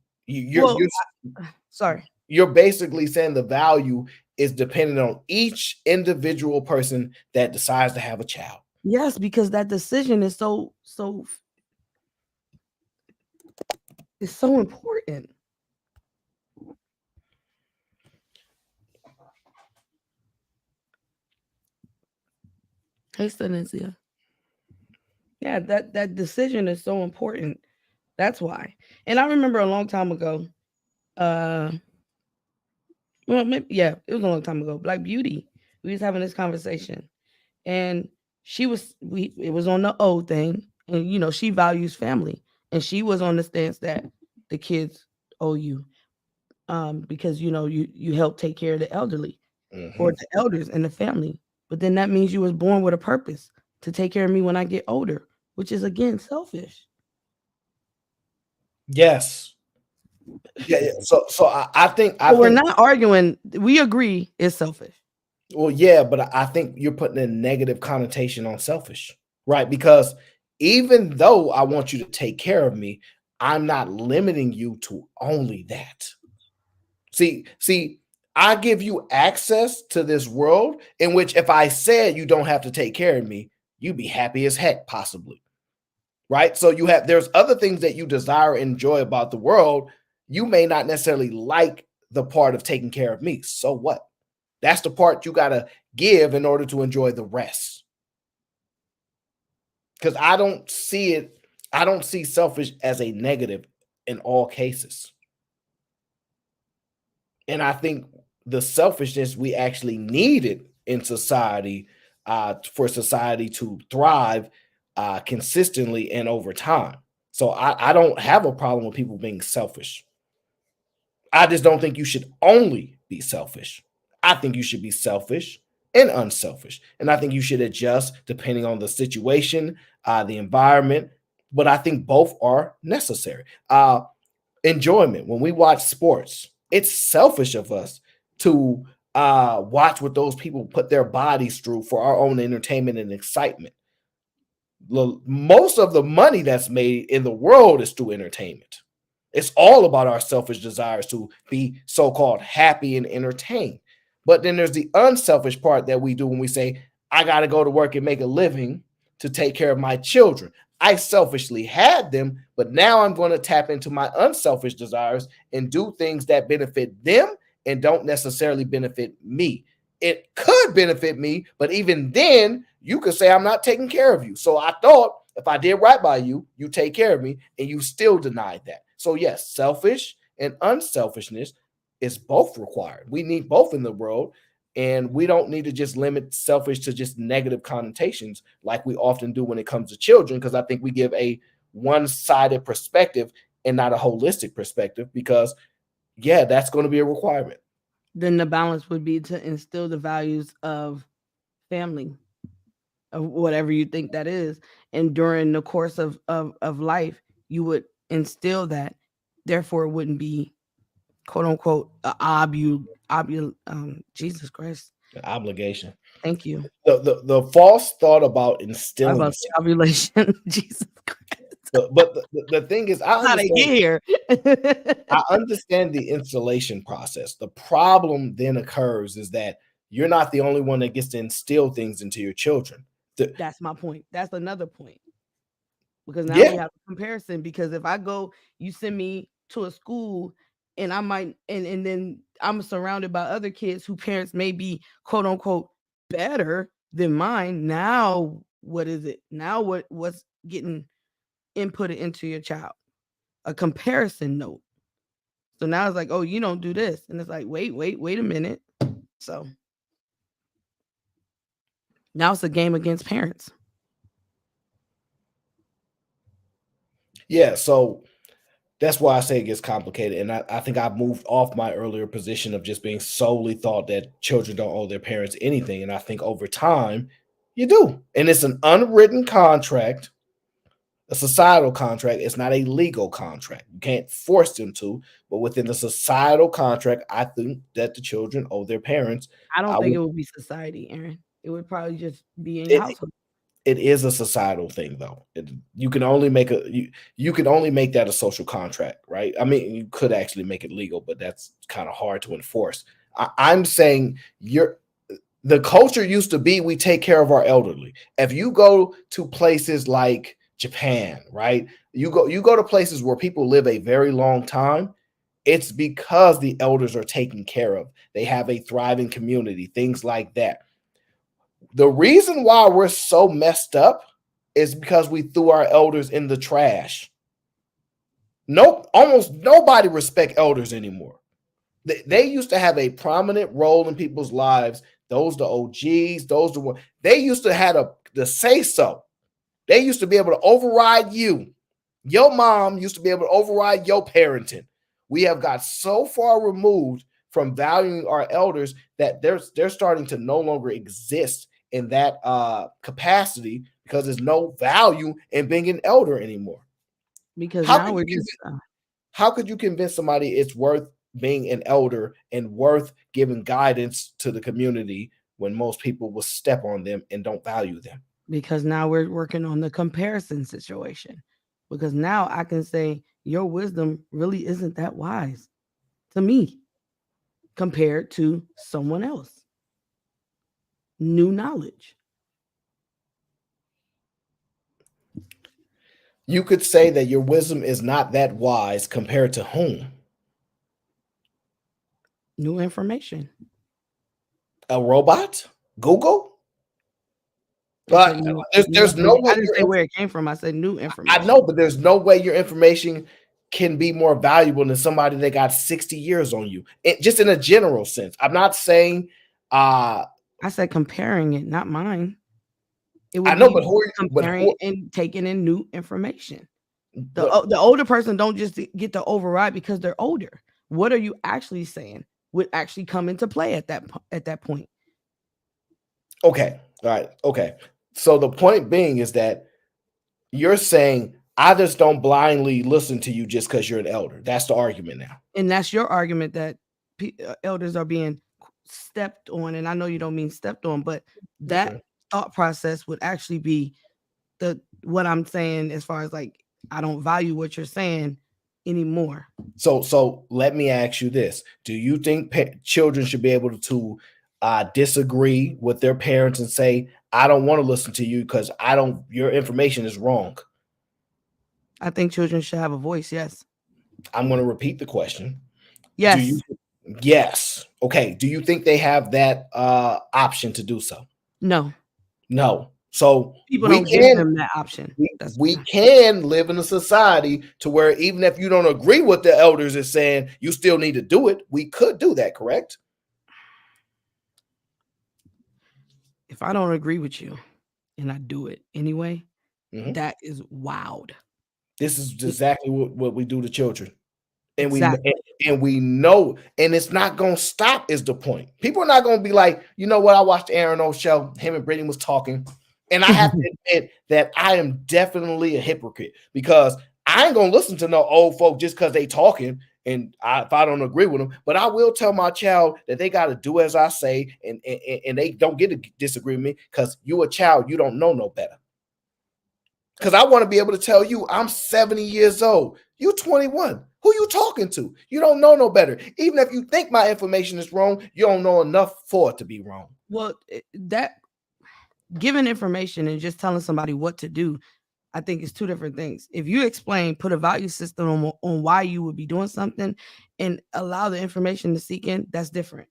Sorry. You're basically saying the value is dependent on each individual person that decides to have a child. Yes, because that decision is it's so important. Hey, Stanesia. Yeah, that decision is so important. That's why. And I remember a long time ago, well, maybe, yeah, it was a long time ago. Black Beauty, we was having this conversation, and it was on the old thing, and she values family, and she was on the stance that the kids owe you, because you help take care of the elderly or the elders in the family, but then that means you was born with a purpose to take care of me when I get older, which is again selfish. Yes. Yeah. So I think We're not arguing. We agree it's selfish. Well, yeah, but I think you're putting a negative connotation on selfish, right? Because even though I want you to take care of me, I'm not limiting you to only that. See, I give you access to this world in which if I said you don't have to take care of me, you'd be happy as heck, possibly. Right? So there's other things that you desire and enjoy about the world. You may not necessarily like the part of taking care of me. So what? That's the part you got to give in order to enjoy the rest. Because I don't see selfish as a negative in all cases. And I think the selfishness we actually needed in society for society to thrive consistently and over time. So I don't have a problem with people being selfish. I just don't think you should only be selfish. I think you should be selfish and unselfish. And I think you should adjust depending on the situation, the environment. But I think both are necessary. Enjoyment. When we watch sports, it's selfish of us to watch what those people put their bodies through for our own entertainment and excitement. Most of the money that's made in the world is through entertainment. It's all about our selfish desires to be so-called happy and entertained. But then there's the unselfish part that we do when we say, I got to go to work and make a living to take care of my children. I selfishly had them, but now I'm going to tap into my unselfish desires and do things that benefit them and don't necessarily benefit me. It could benefit me, but even then, you could say I'm not taking care of you. So I thought if I did right by you, you take care of me, and you still denied that. So yes, selfish and unselfishness is both required. We need both in the world, and we don't need to just limit selfish to just negative connotations like we often do when it comes to children, because I think we give a one-sided perspective and not a holistic perspective, because yeah, that's going to be a requirement. Then the balance would be to instill the values of family, of whatever you think that is, and during the course of life you would instill that. Therefore it wouldn't be quote unquote Jesus Christ, obligation. Thank you. The false thought about instilling about ovulation. Jesus Christ. But the thing is, how they get here. I understand the installation process. The problem then occurs is that you're not the only one that gets to instill things into your children. That's my point. That's another point. Because now we have a comparison. Because if I go, you send me to a school and I might, and then I'm surrounded by other kids whose parents may be quote unquote better than mine. Now, what is it? Now what's getting inputted into your child? A comparison note. So now it's like, oh, you don't do this. And it's like, wait a minute. So now it's a game against parents. Yeah, so that's why I say it gets complicated. And I think I've moved off my earlier position of just being solely thought that children don't owe their parents anything. And I think over time, you do. And it's an unwritten contract, a societal contract. It's not a legal contract. You can't force them to. But within the societal contract, I think that the children owe their parents. I don't think it would be society, Aaron. It would probably just be in your household. it is a societal thing, though. You can only make you can only make that a social contract, right? I mean, you could actually make it legal, but that's kind of hard to enforce. I'm saying the culture used to be we take care of our elderly. If you go to places like Japan, right? You go to places where people live a very long time. It's because the elders are taken care of. They have a thriving community, things like that. The reason why we're so messed up is because we threw our elders in the trash. Nope, almost nobody respect elders anymore. They used to have a prominent role in people's lives. Those the OGs, those the ones they used to have the say so. They used to be able to override you. Your mom used to be able to override your parenting. We have got so far removed from valuing our elders that they're starting to no longer exist in that capacity because there's no value in being an elder anymore. Because How now could we're you just how could you convince somebody it's worth being an elder and worth giving guidance to the community when most people will step on them and don't value them? because now we're working on the comparison situation. Because now I can say your wisdom really isn't that wise to me compared to someone else. New knowledge. You could say that your wisdom is not that wise compared to whom? New information. A robot? Google? I But said new, there's no way I didn't say where it came from. I said new I information. know, but there's no way your information can be more valuable than somebody that got 60 years on you. Just in a general sense. I'm not saying I said comparing it, not mine. It would I know, be but comparing and taking in new information. but The older person don't just get to override because they're older. What are you actually saying would actually come into play at that point? okay. All right. Okay. So the point being is that you're saying I just don't blindly listen to you just because you're an elder. That's the argument now. And that's your argument that elders are being stepped on. And I know you don't mean stepped on, but that Okay. thought process would actually be what I'm saying as far as like I don't value what you're saying anymore. So let me ask you this: do you think children should be able to disagree with their parents and say, "I don't want to listen to you because I don't. Your information is wrong." I think children should have a voice. Yes. I'm going to repeat the question. Yes. Do you? Yes. Okay. Do you think they have that option to do so? No. No. So People don't give them that option. We can live in a society to where even if you don't agree with the elders is saying, you still need to do it. We could do that, correct? If I don't agree with you and I do it anyway, Mhm. that is wild. This is exactly what we do to children. And Exactly. we know, and it's not going to stop is the point. People are not going to be like, you know what? I watched the Aaron O show. Him and Brittany was talking. And I have to admit that I am definitely a hypocrite because I ain't going to listen to no old folk just because they talking and if I don't agree with them. But I will tell my child that they got to do as I say and they don't get to disagree with me because you a child. You don't know no better. Because I want to be able to tell you I'm 70 years old. You 21. Who you talking to? You don't know no better. Even if you think my information is wrong, you don't know enough for it to be wrong. Well, that giving information and just telling somebody what to do, I think is two different things. If you explain, put a value system on why you would be doing something and allow the information to seek in, that's different.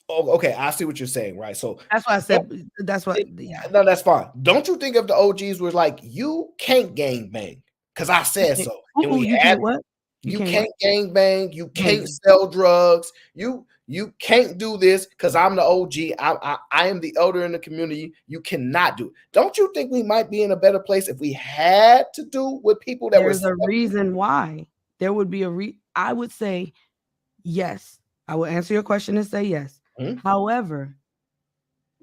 Oh, okay. I see what you're saying, right? So that's why I said that's what. Yeah. No, that's fine. Don't you think if the OGs were like, you can't gang bang because I said so, and we you can't what? You can't gang bang. You can't sell drugs. You can't do this because I'm the OG. I am the elder in the community. You cannot do it. Don't you think we might be in a better place if we had to do with people that There's a reason why. There would be I would say yes. I will answer your question and say yes. However,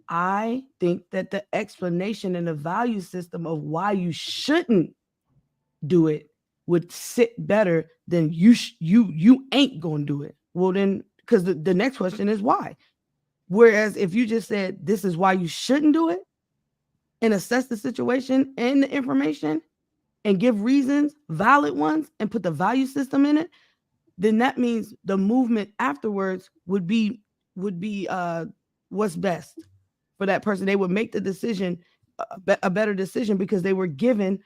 I think that the explanation and the value system of why you shouldn't do it would sit better than you ain't gonna do it. Well, then, because the next question is why. Whereas if you just said this is why you shouldn't do it, and assess the situation and the information and give reasons, valid ones, and put the value system in it, then that means the movement afterwards would be what's best for that person. They would make the decision a better decision because they were given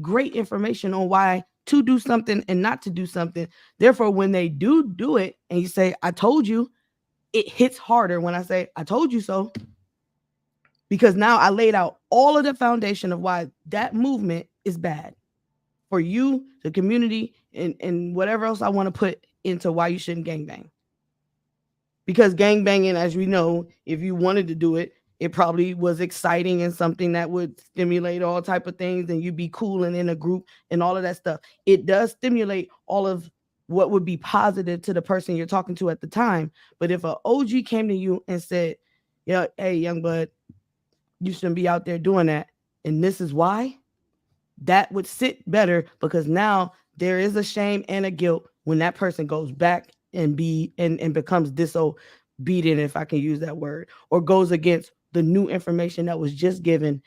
great information on why to do something and not to do something. Therefore, when they do it and you say, I told you, it hits harder when I say, I told you so. Because now I laid out all of the foundation of why that movement is bad for you, the community, and whatever else I want to put into why you shouldn't gangbang. Because gangbanging, as we know, if you wanted to do it, it probably was exciting and something that would stimulate all type of things, and you'd be cool and in a group and all of that stuff. It does stimulate all of what would be positive to the person you're talking to at the time. But if an OG came to you and said, yeah, hey, young bud, you shouldn't be out there doing that, and this is why, that would sit better, because now there is a shame and a guilt when that person goes back and becomes disobedient, if I can use that word, or goes against the new information that was just given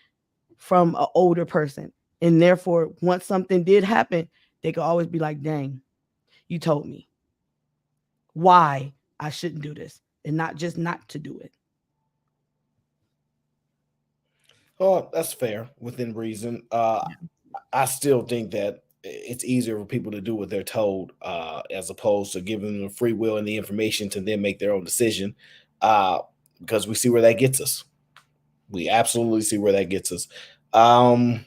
from an older person. And therefore, once something did happen, they could always be like, dang, you told me why I shouldn't do this, and not just not to do it. Oh, that's fair within reason. I still think that it's easier for people to do what they're told, as opposed to giving them the free will and the information to then make their own decision. Because we see where that gets us. We absolutely see where that gets us. All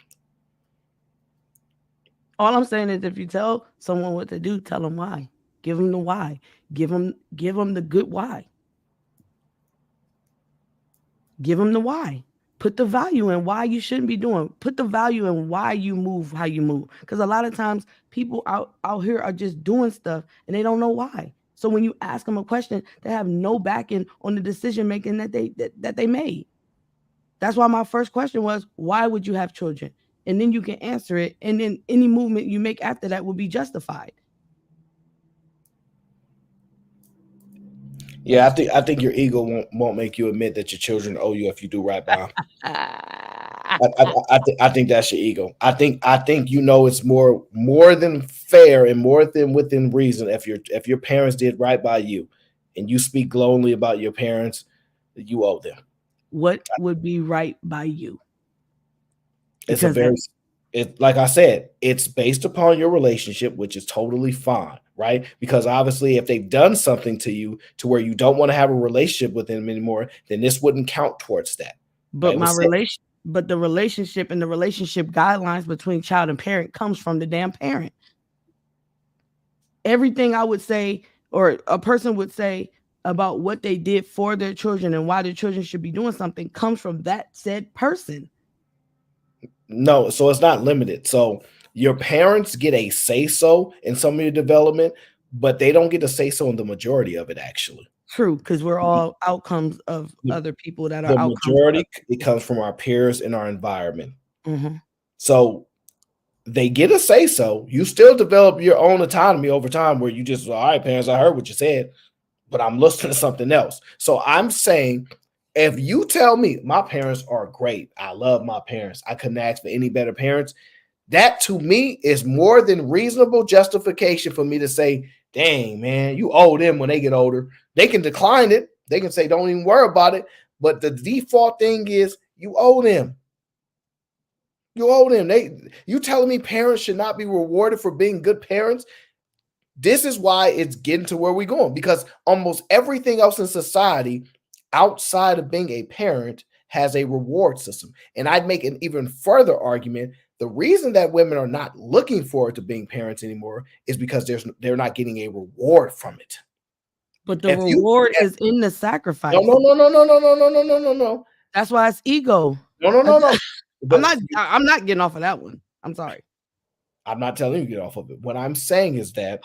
I'm saying is, if you tell someone what to do, tell them why. Give them the why. Give them the good why. Give them the why. Put the value in why you shouldn't be doing. Put the value in why you move how you move. Because a lot of times people out here are just doing stuff and they don't know why. So when you ask them a question, they have no backing on the decision making that they made. That's why my first question was, why would you have children? And then you can answer it, and then any movement you make after that will be justified. Yeah, I think your ego won't make you admit that your children owe you if you do right by them. I think that's your ego. I think it's more than fair and more than within reason if your parents did right by you, and you speak glowingly about your parents, you owe them. What would be right by you? Like I said, it's based upon your relationship, which is totally fine, right? Because obviously, if they've done something to you to where you don't want to have a relationship with them anymore, then this wouldn't count towards that. But the relationship and the relationship guidelines between child and parent comes from the damn parent. Everything I would say, or a person would say about what they did for their children and why their children should be doing something, comes from that said person. No, so it's not limited. So your parents get a say-so in some of your development, but they don't get a say-so in the majority of it, actually. True, because we're all outcomes of other people that are outcomes. The majority, it comes from our peers and our environment. Mm-hmm. So they get a say-so. You still develop your own autonomy over time, where you just, all right, parents, I heard what you said, but I'm listening to something else. So I'm saying, if you tell me my parents are great, I love my parents, I couldn't ask for any better parents, that to me is more than reasonable justification for me to say, dang, man, you owe them when they get older. They can decline it. They can say, don't even worry about it. But the default thing is you owe them. You owe them. You telling me parents should not be rewarded for being good parents? This is why it's getting to where we're going, because almost everything else in society outside of being a parent has a reward system. And I'd make an even further argument. The reason that women are not looking forward to being parents anymore is because they're not getting a reward from it. But the reward is in the sacrifice. No. That's why it's ego. No. I'm not getting off of that one. I'm sorry. I'm not telling you to get off of it. What I'm saying is that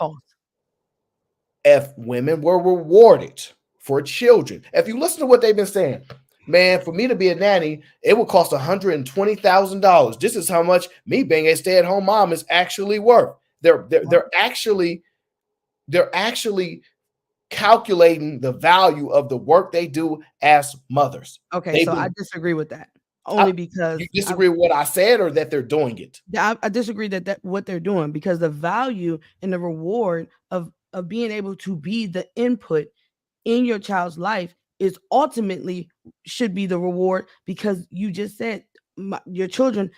if women were rewarded for children, if you listen to what they've been saying, man, for me to be a nanny, it would cost $120,000. This is how much me being a stay-at-home mom is actually worth. They're actually calculating the value of the work they do as mothers. Okay, so I disagree with that. only because you disagree with what I said, or that they're doing it. I disagree that what they're doing, because the value and the reward of being able to be the input in your child's life is ultimately should be the reward, because you just said your children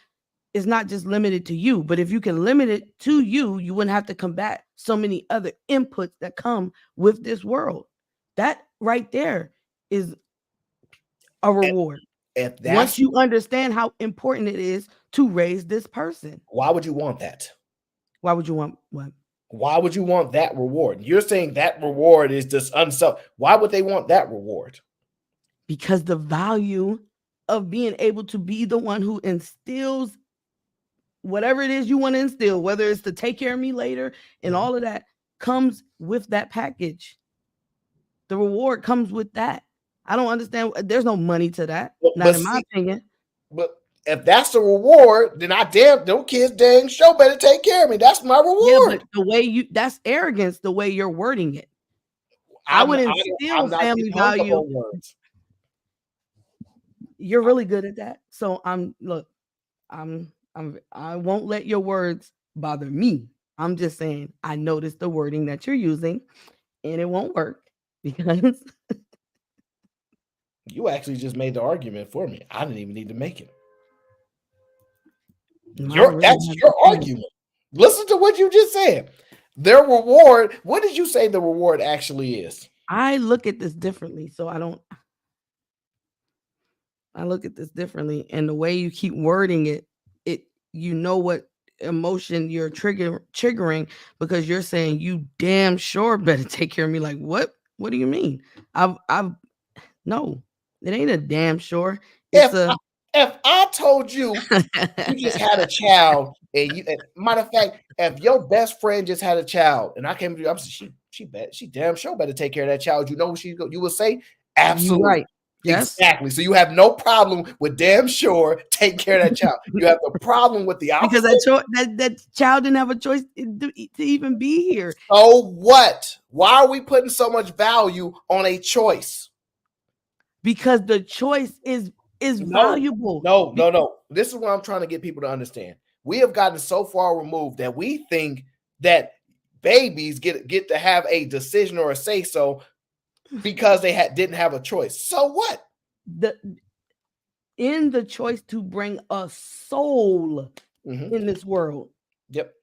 is not just limited to you, but if you can limit it to you, you wouldn't have to combat so many other inputs that come with this world. That right there is a reward. If Once that's you understand how important it is to raise this person. why would you want that? Why would you want what? Why would you want that reward? You're saying that reward is just unself. Why would they want that reward? Because the value of being able to be the one who instills whatever it is you want to instill, whether it's to take care of me later and all of that, comes with that package. The reward comes with that. I don't understand. There's no money to that. Not in my opinion. But if that's the reward, then those kids dang sure better take care of me. That's my reward. Yeah, but the way that's arrogance, the way you're wording it. I would instill family value. You're really good at that. So I won't let your words bother me. I'm just saying I noticed the wording that you're using, and it won't work because you actually just made the argument for me. I didn't even need to make it. That's your argument. Listen to what you just said. Their reward. What did you say the reward actually is? I look at this differently, so I look at this differently, and the way you keep wording it, you know what emotion you're triggering, because you're saying you damn sure better take care of me. Like what? What do you mean? No, it ain't a damn sure. If I told you you just had a child, and matter of fact, if your best friend just had a child, and I came to you, I'm saying she damn sure better take care of that child. You know what you will say? Absolutely. Right. Yes. Exactly. So you have no problem with damn sure take care of that child. You have the problem with the opposite. Because that child didn't have a choice to even be here. So what? Why are we putting so much value on a choice? Because the choice is valuable. No. This is what I'm trying to get people to understand. We have gotten so far removed that we think that babies get to have a decision or a say so because they didn't have a choice. So what? In the choice to bring a soul in this world. Yep.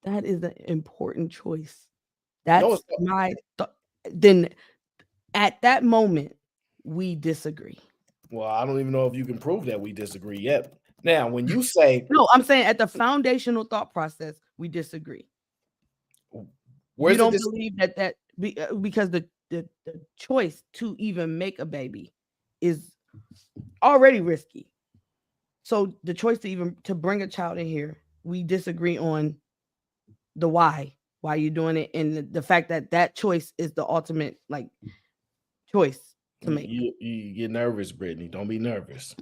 That is an important choice. That's then at that moment we disagree. Well, I don't even know if you can prove that we disagree yet. Now, when you say no, I'm saying at the foundational thought process, we disagree. You don't believe that because the choice to even make a baby is already risky. So the choice to bring a child in here, we disagree on the why you're doing it, and the fact that choice is the ultimate choice to make. You get nervous, Brittany. Don't be nervous.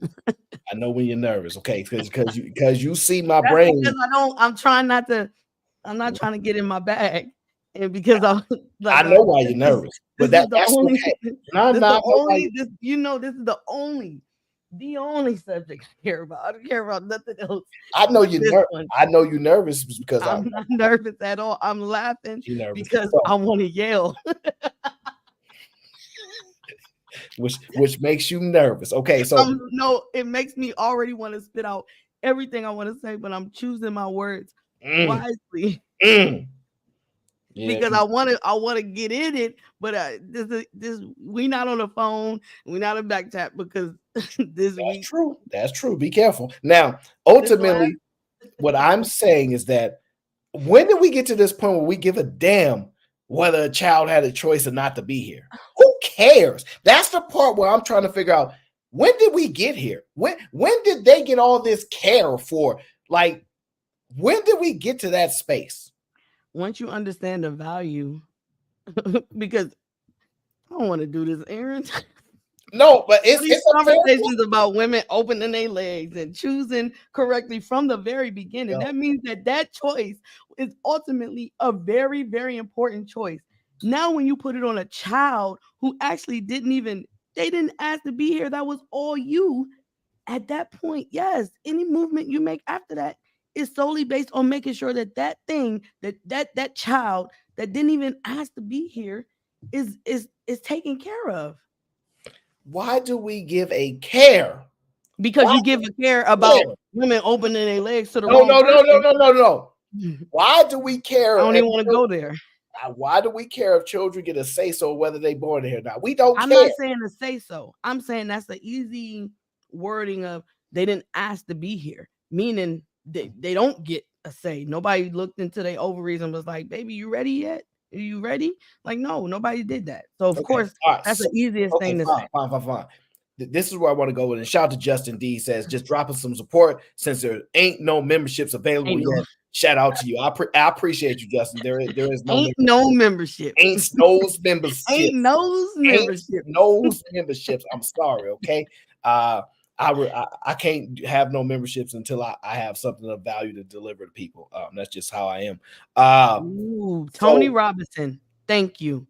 I know when you're nervous, okay? Because you see my brain. Because I'm not trying to get in my bag, and because I know why you're nervous, but that's okay. This is the only subject I care about. I don't care about nothing else. I know you're I know you're nervous because I'm not nervous at all. I'm laughing because I want to yell. Which makes you nervous. Okay, so no, it makes me already want to spit out everything I want to say, but I'm choosing my words wisely. Yeah. Because I want to get in it, but this we not on the phone, we not a back tap because That's true. Be careful. Now, ultimately, what I'm saying is that when did we get to this point where we give a damn whether a child had a choice or not to be here? Who cares? That's the part where I'm trying to figure out, when did we get here? When did they get all this care for? Like, when did we get to that space? Once you understand the value, because I don't want to do this, Aaron. No, but it's conversations about women opening their legs and choosing correctly from the very beginning. That means that choice is ultimately a very, very important choice. Now, when you put it on a child who actually they didn't ask to be here, that was all you. at that point, yes, any movement you make after that is solely based on making sure that that thing, that child that didn't even ask to be here is taken care of. Why do we give a care? Because Why you give a care about women opening their legs to the wrong no. Why do we care? I don't even want to go there. Why do we care if children get a say so whether they born here or not? We don't I'm care. not saying to say so. I'm saying that's the easy wording of they didn't ask to be here, meaning they don't get a say. Nobody looked into their ovaries and was like, baby, you ready yet? Are you ready? Like, no, nobody did that. So of course, that's the easiest thing to say. Fine. This is where I want to go with it. Shout out to Justin D says, just dropping some support since there ain't no memberships available yet. Shout out to you. I appreciate you, Justin. There is no membership. Ain't those memberships. Ain't those memberships. Ain't those memberships. I'm sorry, okay? I can't have no memberships until I have something of value to deliver to people. That's just how I am. Tony Robinson, thank you.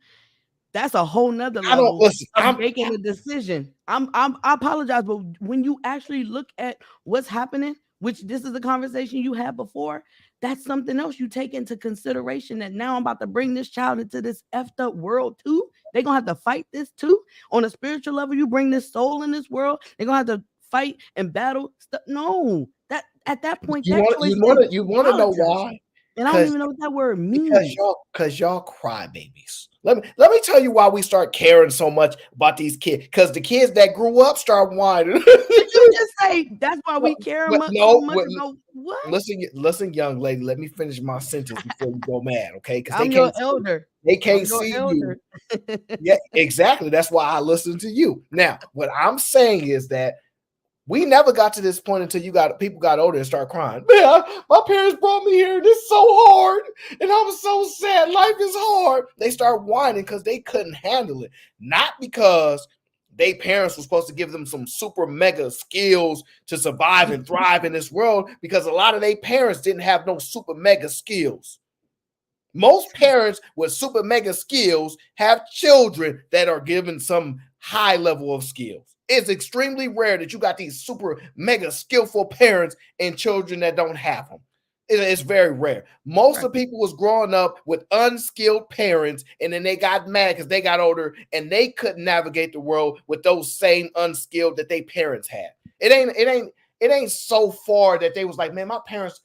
That's a whole nother level of making a decision. I apologize, but when you actually look at what's happening, which this is a conversation you had before, that's something else you take into consideration, that now I'm about to bring this child into this effed up world too. They're gonna have to fight this too. On a spiritual level, you bring this soul in this world, they're gonna have to fight and battle stuff. No, that at that point, you want to know why? And I don't even know what that word means. Because y'all cry babies. Let me tell you why we start caring so much about these kids. Because the kids that grew up start whining. Did you just say that's why we care so much about what? Listen, young lady. Let me finish my sentence before you go mad, okay? Because I'm your elder. They can't see you. Yeah, exactly. That's why I listen to you. Now, what I'm saying is that we never got to this point until people got older and start crying. Man, my parents brought me here. This is so hard. And I'm so sad. Life is hard. They start whining because they couldn't handle it. Not because their parents were supposed to give them some super mega skills to survive and thrive in this world, because a lot of their parents didn't have no super mega skills. Most parents with super mega skills have children that are given some high level of skills. It's extremely rare that you got these super mega skillful parents and children that don't have them. It's very rare. Most of people was growing up with unskilled parents, and then they got mad because they got older and they couldn't navigate the world with those same unskilled that they parents had. It ain't so far that they was like, man, my parents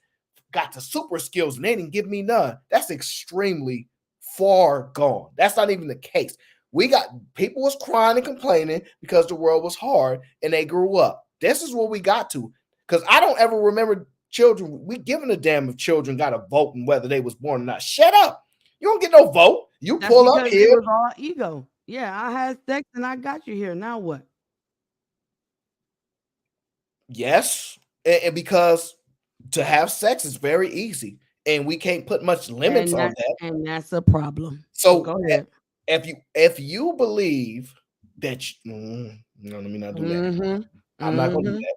got the super skills and they didn't give me none. That's extremely far gone. That's not even the case. We got people was crying and complaining because the world was hard and they grew up. This is what we got to, because I don't ever remember children. We giving a damn if children got a vote and whether they was born or not. Shut up. You don't get no vote. You pull up here. It was all ego. Yeah, I had sex and I got you here. Now what? Yes, and because to have sex is very easy, and we can't put much limits on that. And that's a problem. So go ahead. If you believe that no, let me not do that. I'm not gonna do that.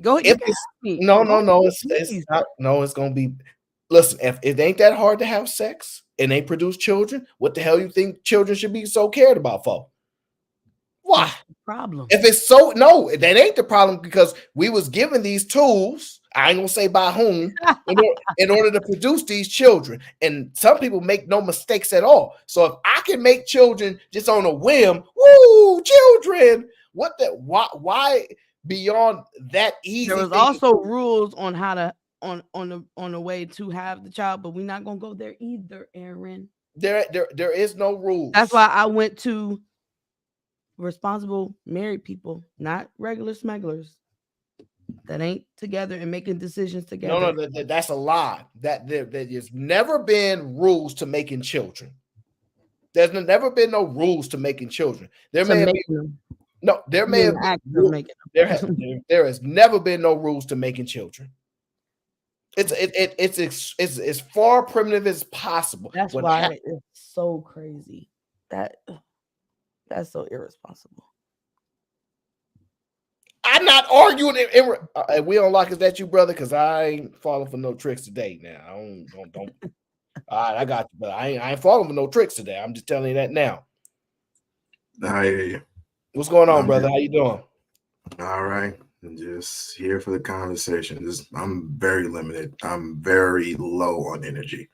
Go ahead. No, it's not. No, it's gonna be. Listen, if it ain't that hard to have sex and they produce children, what the hell you think children should be so cared about for? Why? Problem. If it's so, no, that ain't the problem, because we was given these tools. I ain't gonna say by whom, in order to produce these children. And some people make no mistakes at all. So if I can make children just on a whim, woo, children. Why beyond that easy? There was also rules on how to on the way to have the child, but we're not gonna go there either, Aaron. There is no rules. That's why I went to responsible married people, not regular smugglers that ain't together and making decisions together. No, that's a lie. That there's never been rules to making children. There's never been no rules to making children. There has never been no rules to making children. It's as far primitive as possible. That's why it's so crazy. That's so irresponsible. I'm not arguing. We don't like, is that you, brother? Because I ain't falling for no tricks today. Now, I don't. All right, I got you, but I ain't falling for no tricks today. I'm just telling you that now. I hear you. What's going on, brother? How you doing? All right. I'm just here for the conversation. I'm very limited. I'm very low on energy.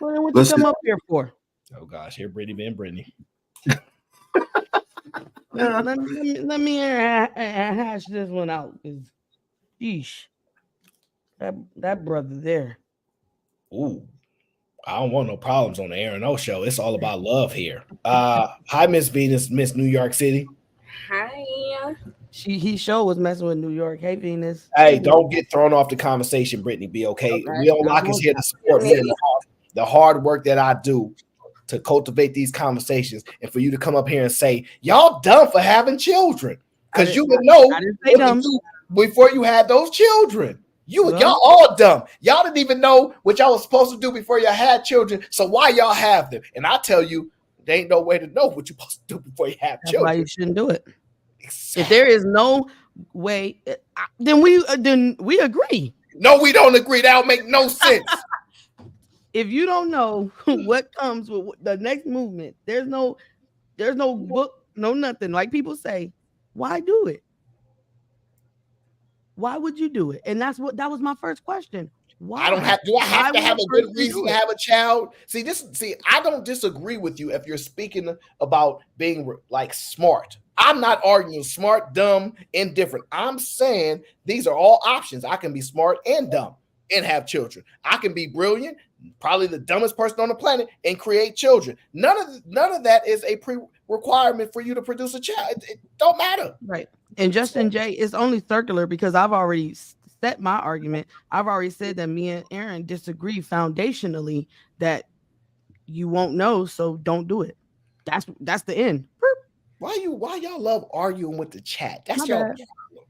Well, then what you come up here for? Oh gosh, here Brittany being Brittany. Let me hash this one out. Yeesh. That brother there. Ooh, I don't want no problems on the Aaron O show. It's all about love here. Hi, Miss Venus, Miss New York City. Hi. He show was messing with New York. Hey, Venus. Hey, don't get thrown off the conversation, Brittany. Be okay. Real Lock is here to support me and the hard work that I do to cultivate these conversations, and for you to come up here and say y'all dumb for having children because you would know before you had those children. Y'all all dumb. Y'all didn't even know what y'all was supposed to do before y'all had children. So why y'all have them? And I tell you, there ain't no way to know what you're supposed to do before you have children. Why you shouldn't do it. Exactly. If there is no way, then we agree. No, we don't agree. That don't make no sense. If you don't know what comes with the next movement, there's no book, no nothing. Like people say, why do it? Why would you do it? And that was my first question. Why? I have to have a good reason to have a child? See, I don't disagree with you if you're speaking about being like smart. I'm not arguing smart, dumb, indifferent. I'm saying these are all options. I can be smart and dumb and have children. I can be brilliant, probably the dumbest person on the planet, and create children. None of that is a requirement for you to produce a child. It don't matter. Right. And Justin J, it's only circular because I've already set my argument. I've already said that me and Aaron disagree foundationally that you won't know, so don't do it. That's the end. Why y'all love arguing with the chat? That's y'all.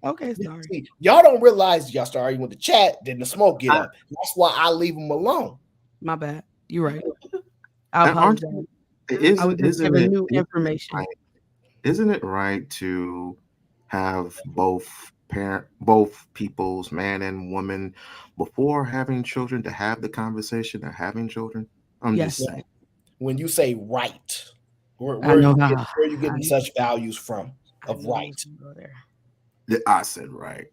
Okay, sorry. See, y'all don't realize y'all start arguing with the chat, then the smoke get up. That's why I leave them alone. My bad. You're right. I apologize. I was just giving new information. Isn't it right to have both people's man and woman before having children, to have the conversation of having children? I'm just saying. When you say right, where are you getting such values from of right? I said right.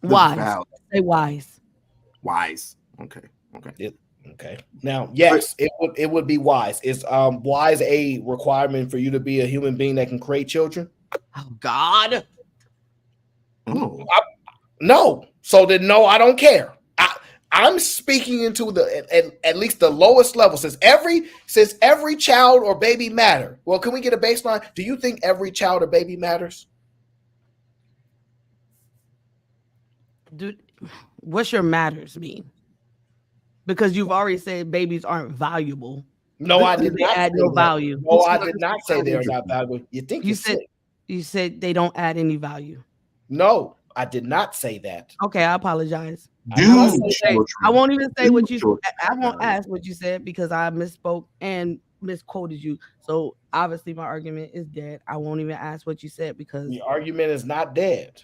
Wise. Say wise. Wise. Okay. Okay. Now, yes, it would be wise. Is wise a requirement for you to be a human being that can create children? Oh God. No. So then no, I don't care. I'm speaking into at least the lowest level. Since every child or baby matter. Well, can we get a baseline? Do you think every child or baby matters? Dude, what's your matters mean? Because you've already said babies aren't valuable. No, I did not add no value. No, I did not say they are not valuable. You said they don't add any value. No, I did not say that. Okay, I apologize. I won't even say what you said. I won't ask what you said because I misspoke and misquoted you. So obviously my argument is dead. I won't even ask what you said because the argument is not dead.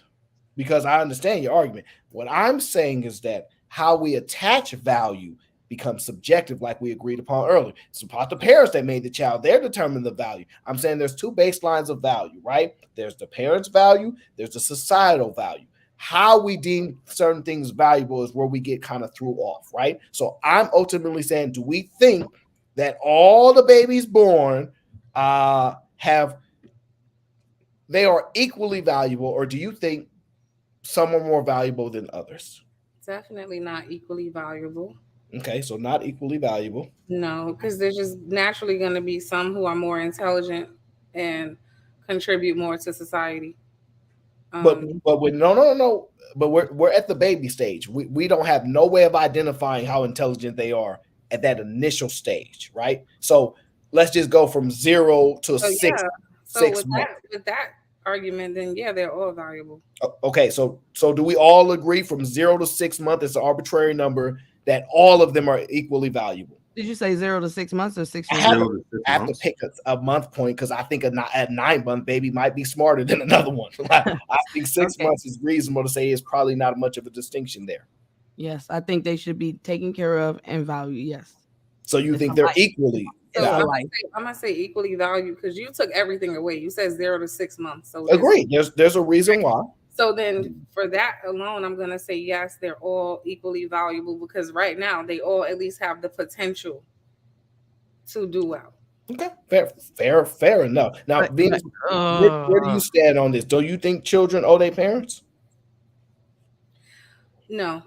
Because I understand your argument. What I'm saying is that how we attach value becomes subjective, like we agreed upon earlier. It's about the parents that made the child. They're determining the value. I'm saying there's two baselines of value, right? There's the parents' value. There's the societal value. How we deem certain things valuable is where we get kind of threw off, right? So I'm ultimately saying, do we think that all the babies born they are equally valuable, or do you think some are more valuable than others? Definitely not equally valuable. Okay, so not equally valuable. No, because there's just naturally going to be some who are more intelligent and contribute more to society. But no. But we're at the baby stage. We don't have no way of identifying how intelligent they are at that initial stage, right? So let's just go from 0 to 6 months. With that argument, then yeah, they're all valuable. Okay, so do we all agree from 0 to 6 months? It's an arbitrary number that all of them are equally valuable. Did you say 0 to 6 months or 6 years? I have to pick a month point because I think at 9 month baby might be smarter than another one. I think 6 months is reasonable to say is probably not much of a distinction there. Yes, I think they should be taken care of and valued. Yes. So you think they're equally So It's a I'm life. gonna say equally valued because you took everything away. You said 0 to 6 months. So Agree. There's a reason why. So then for that alone, I'm gonna say yes, they're all equally valuable because right now they all at least have the potential to do well. Okay, fair enough. Now, Venus, where do you stand on this? Do you think children owe their parents? No.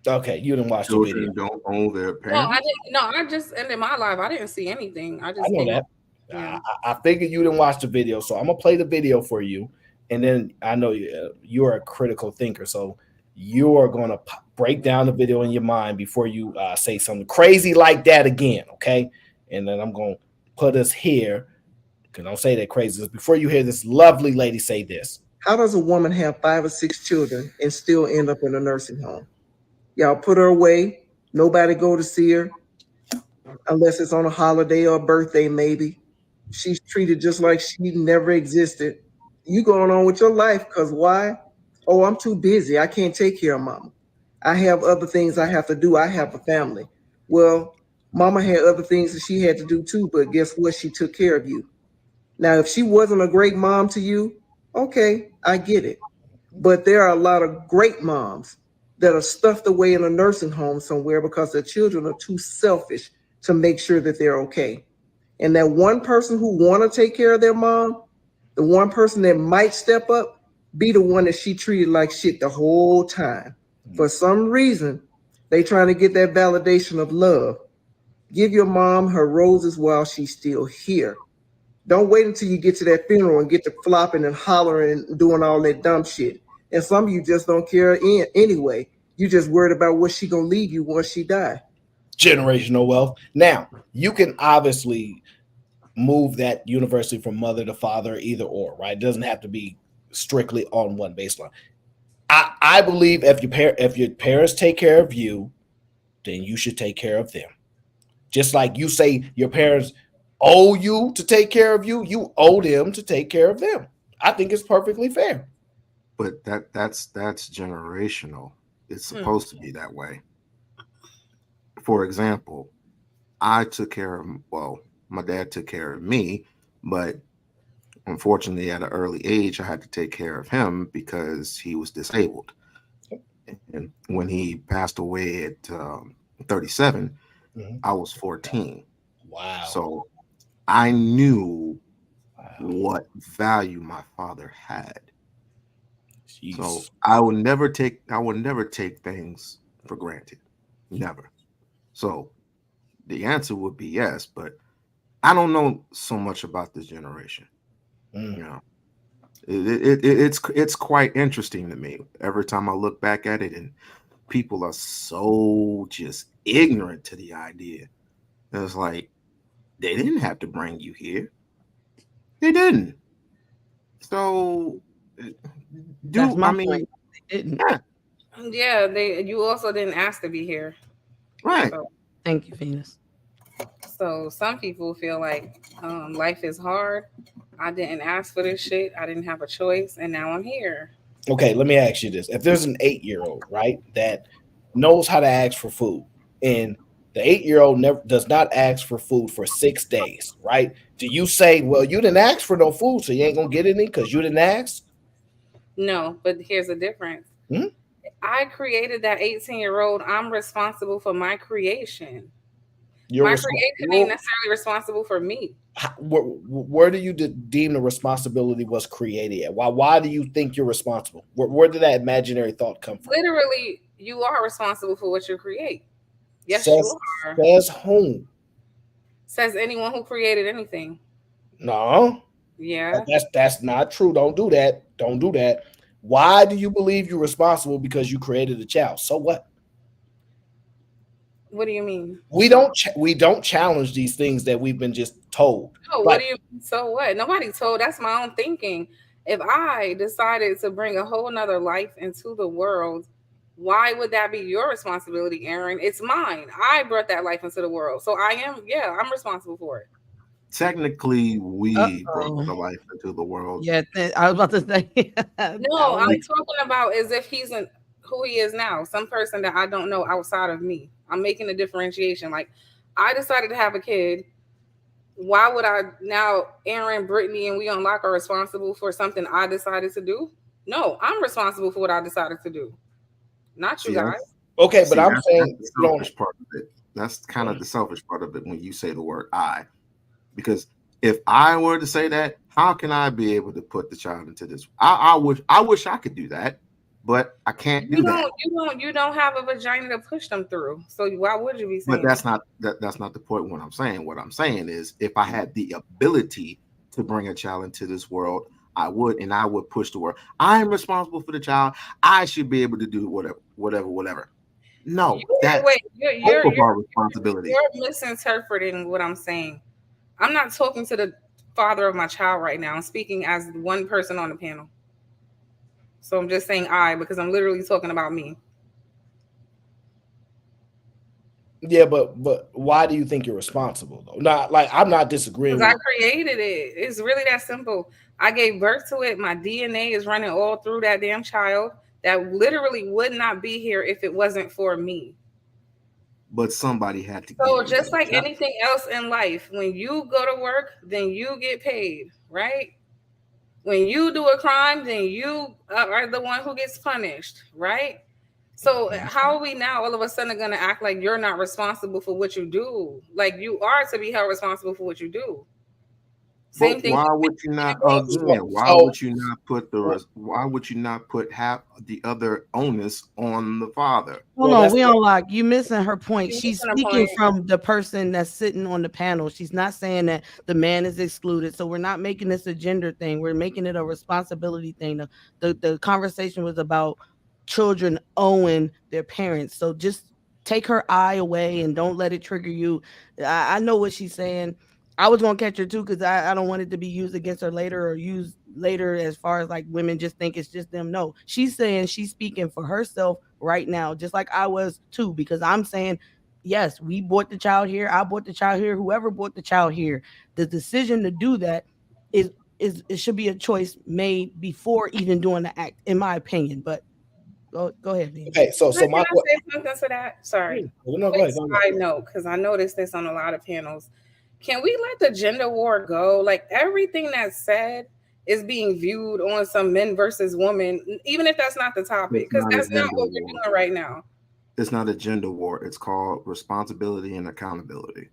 Okay, you didn't watch the video. Children don't own their No, parents. I didn't. No, I just ended my live. I didn't see anything. I I just know came that. up. Yeah. I figured you didn't watch the video, so I'm gonna play the video for you, and then I know you're a critical thinker, so you are gonna break down the video in your mind before you say something crazy like that again, okay? And then I'm gonna put us here. Don't say that crazy. Before you hear this lovely lady say this. How does a woman have 5 or 6 children and still end up in a nursing home? Y'all put her away. Nobody go to see her unless it's on a holiday or a birthday, maybe. She's treated just like she never existed. You going on with your life because why? Oh, I'm too busy. I can't take care of mama. I have other things I have to do. I have a family. Well, mama had other things that she had to do too, but guess what? She took care of you. Now, if she wasn't a great mom to you, okay, I get it. But there are a lot of great moms that are stuffed away in a nursing home somewhere because their children are too selfish to make sure that they're okay. And that one person who want to take care of their mom, the one person that might step up, be the one that she treated like shit the whole time. For some reason, they trying to get that validation of love. Give your mom her roses while she's still here. Don't wait until you get to that funeral and get to flopping and hollering and doing all that dumb shit. And some of you just don't care anyway. You just worried about what she gonna leave you once she die. Generational wealth. Now, you can obviously move that universally from mother to father, either or, right? It doesn't have to be strictly on one baseline. I believe if your parents take care of you, then you should take care of them. Just like you say your parents owe you to take care of you, you owe them to take care of them. I think it's perfectly fair. But that's generational. It's supposed to be that way. For example, I took care of, well, my dad took care of me, but unfortunately at an early age, I had to take care of him because he was disabled. And when he passed away at 37, I was 14. Wow. So I knew what value my father had. Jeez. So I would never take things for granted. Never. So the answer would be yes, but I don't know so much about this generation. You know, it's quite interesting to me every time I look back at it, and people are so just ignorant to the idea. It's like they didn't have to bring you here. They didn't. So That's my point. They didn't. Yeah, you also didn't ask to be here. Right. So, thank you, Venus. So some people feel like life is hard. I didn't ask for this shit. I didn't have a choice, and now I'm here. Okay, let me ask you this. If there's an 8-year-old, right, that knows how to ask for food, and the 8-year-old does not ask for food for 6 days, right? Do you say, well, you didn't ask for no food, so you ain't going to get any because you didn't ask? No, but here's the difference. I created that 18-year-old. I'm responsible for my creation. My creation ain't necessarily responsible for me. Where do you deem the responsibility was created at? Why do you think you're responsible? Where did that imaginary thought come from? Literally, you are responsible for what you create. Yes, says, you are. Says whom? Says anyone who created anything. No. Yeah. That's not true. Don't do that. Don't do that. Why do you believe you're responsible because you created a child? So what? What do you mean? We don't challenge these things that we've been just told. No, what do you mean? So what? Nobody told. That's my own thinking. If I decided to bring a whole nother life into the world, why would that be your responsibility, Aaron? It's mine. I brought that life into the world. So I'm responsible for it. Technically, we brought the life into the world. Yeah, I was about to say. No, I'm talking about as if he's who he is now, some person that I don't know outside of me. I'm making a differentiation. Like, I decided to have a kid. Why would I now, Aaron, Brittany, and we unlock are responsible for something I decided to do? No, I'm responsible for what I decided to do, not you guys. Okay, but I'm that's saying the selfish part of it. That's kind of the selfish part of it when you say the word I. Because if I were to say that, how can I be able to put the child into this? I wish I could do that, but I can't do that. You don't have a vagina to push them through. So why would you be saying? But that's not the point. What I'm saying. What I'm saying is, if I had the ability to bring a child into this world, I would, and I would push the world. I am responsible for the child. I should be able to do whatever. No, that's both of our responsibility. You're misinterpreting what I'm saying. I'm not talking to the father of my child right now. I'm speaking as one person on the panel. So I'm just saying I, because I'm literally talking about me. Yeah, but why do you think you're responsible though? Not like I'm not disagreeing. Because I created it. It's really that simple. I gave birth to it. My DNA is running all through that damn child that literally would not be here if it wasn't for me. But somebody had to. So just like anything else in life, when you go to work, then you get paid, right? When you do a crime, then you are the one who gets punished, right? So how are we now all of a sudden going to act like you're not responsible for what you do? Like, you are to be held responsible for what you do. Same thing. Why would you not again? Why would you not put half the other onus on the father? Hold on, we unlock. You missing her point. She's speaking from the person that's sitting on the panel. She's not saying that the man is excluded. So we're not making this a gender thing. We're making it a responsibility thing. The conversation was about children owing their parents. So just take her eye away and don't let it trigger you. I know what she's saying. I was gonna catch her too because I don't want it to be used against her later or used later as far as like women just think it's just them. No, she's saying she's speaking for herself right now, just like I was too, because I'm saying, yes, we brought the child here. I brought the child here. Whoever brought the child here, the decision to do that is it should be a choice made before even doing the act, in my opinion. But go ahead, Vina. Okay, so Can I say something to that? Sorry. No, go ahead. I know, because I noticed this on a lot of panels. Can we let the gender war go? Like, everything that's said is being viewed on some men versus women, even if that's not the topic, because that's not what we're doing right now. It's not a gender war. It's called responsibility and accountability.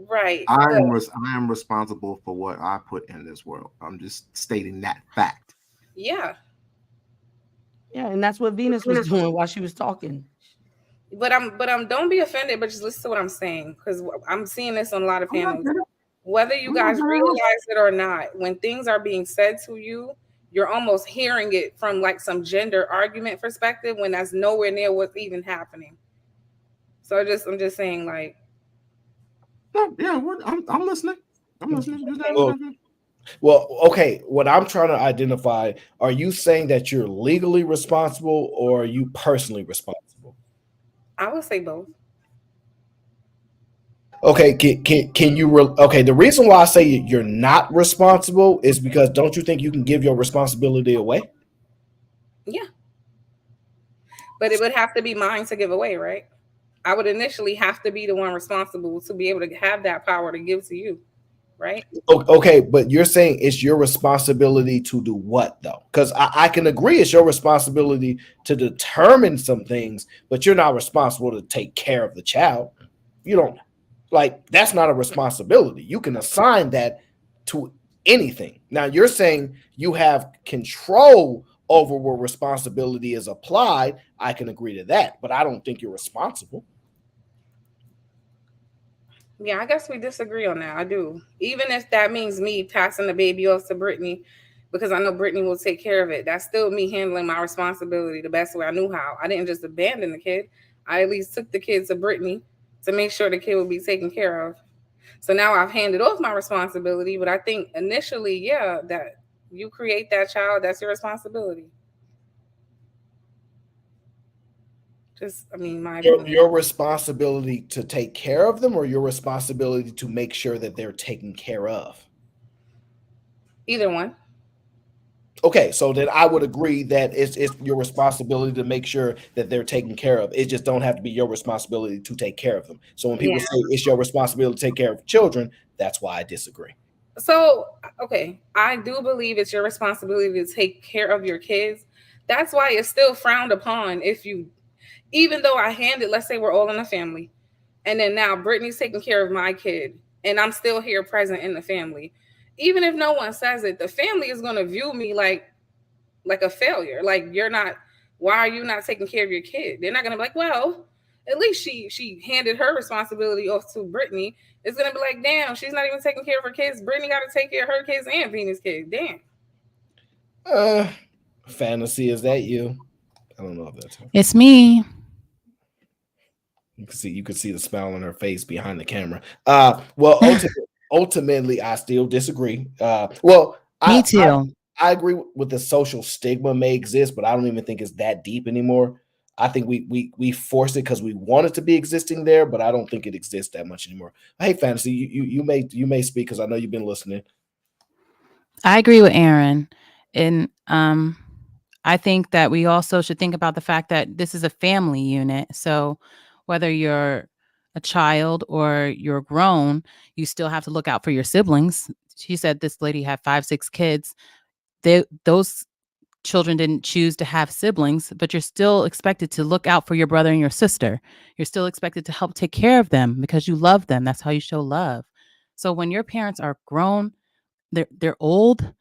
Right. I am responsible for what I put in this world. I'm just stating that fact. Yeah. Yeah, and that's what Venus was doing while she was talking. But I'm don't be offended, but just listen to what I'm saying, because I'm seeing this on a lot of panels. Whether you guys realize it or not, when things are being said to you, you're almost hearing it from like some gender argument perspective when that's nowhere near what's even happening. So I'm just saying, like, yeah, I'm listening. I'm listening. Well, okay. What I'm trying to identify: are you saying that you're legally responsible, or are you personally responsible? I would say both. Okay, can you? Okay, the reason why I say you're not responsible is because don't you think you can give your responsibility away? Yeah, but it would have to be mine to give away, right? I would initially have to be the one responsible to be able to have that power to give to you, right? Okay, but you're saying it's your responsibility to do what though? Because I can agree it's your responsibility to determine some things, but you're not responsible to take care of the child. You don't, like, that's not a responsibility. You can assign that to anything. Now you're saying you have control over where responsibility is applied. I can agree to that, but I don't think you're responsible. Yeah, I guess we disagree on that. I do. Even if that means me passing the baby off to Brittany, because I know Brittany will take care of it. That's still me handling my responsibility the best way I knew how. I didn't just abandon the kid. I at least took the kid to Brittany to make sure the kid would be taken care of. So now I've handed off my responsibility, but I think initially, yeah, that you create that child, that's your responsibility. Just, I mean, your responsibility to take care of them, or your responsibility to make sure that they're taken care of? Either one. Okay, so then I would agree that it's your responsibility to make sure that they're taken care of. It just don't have to be your responsibility to take care of them. So when people Yeah. say it's your responsibility to take care of children, that's why I disagree. So, okay, I do believe it's your responsibility to take care of your kids. That's why it's still frowned upon if you, even though I handed, let's say we're all in a family, and then now Brittany's taking care of my kid, and I'm still here present in the family. Even if no one says it, the family is going to view me like a failure. Like, you're not, why are you not taking care of your kid? They're not gonna be like, well, at least she handed her responsibility off to Brittany. It's gonna be like, damn, she's not even taking care of her kids. Brittany got to take care of her kids and Venus' kids. Damn. Fantasy, is that you? I don't know if that's her. It's me. You can see the smile on her face behind the camera. Well, ultimately, I still disagree. Well, Me too. I agree with the social stigma may exist, but I don't even think it's that deep anymore. I think we force it because we want it to be existing there, but I don't think it exists that much anymore. Hey, Fantasy, you may speak because I know you've been listening. I agree with Aaron. And I think that we also should think about the fact that this is a family unit. So whether you're a child or you're grown, you still have to look out for your siblings. She said this lady had 5, 6 kids. Those children didn't choose to have siblings, but you're still expected to look out for your brother and your sister. You're still expected to help take care of them because you love them. That's how you show love. So when your parents are grown, they're old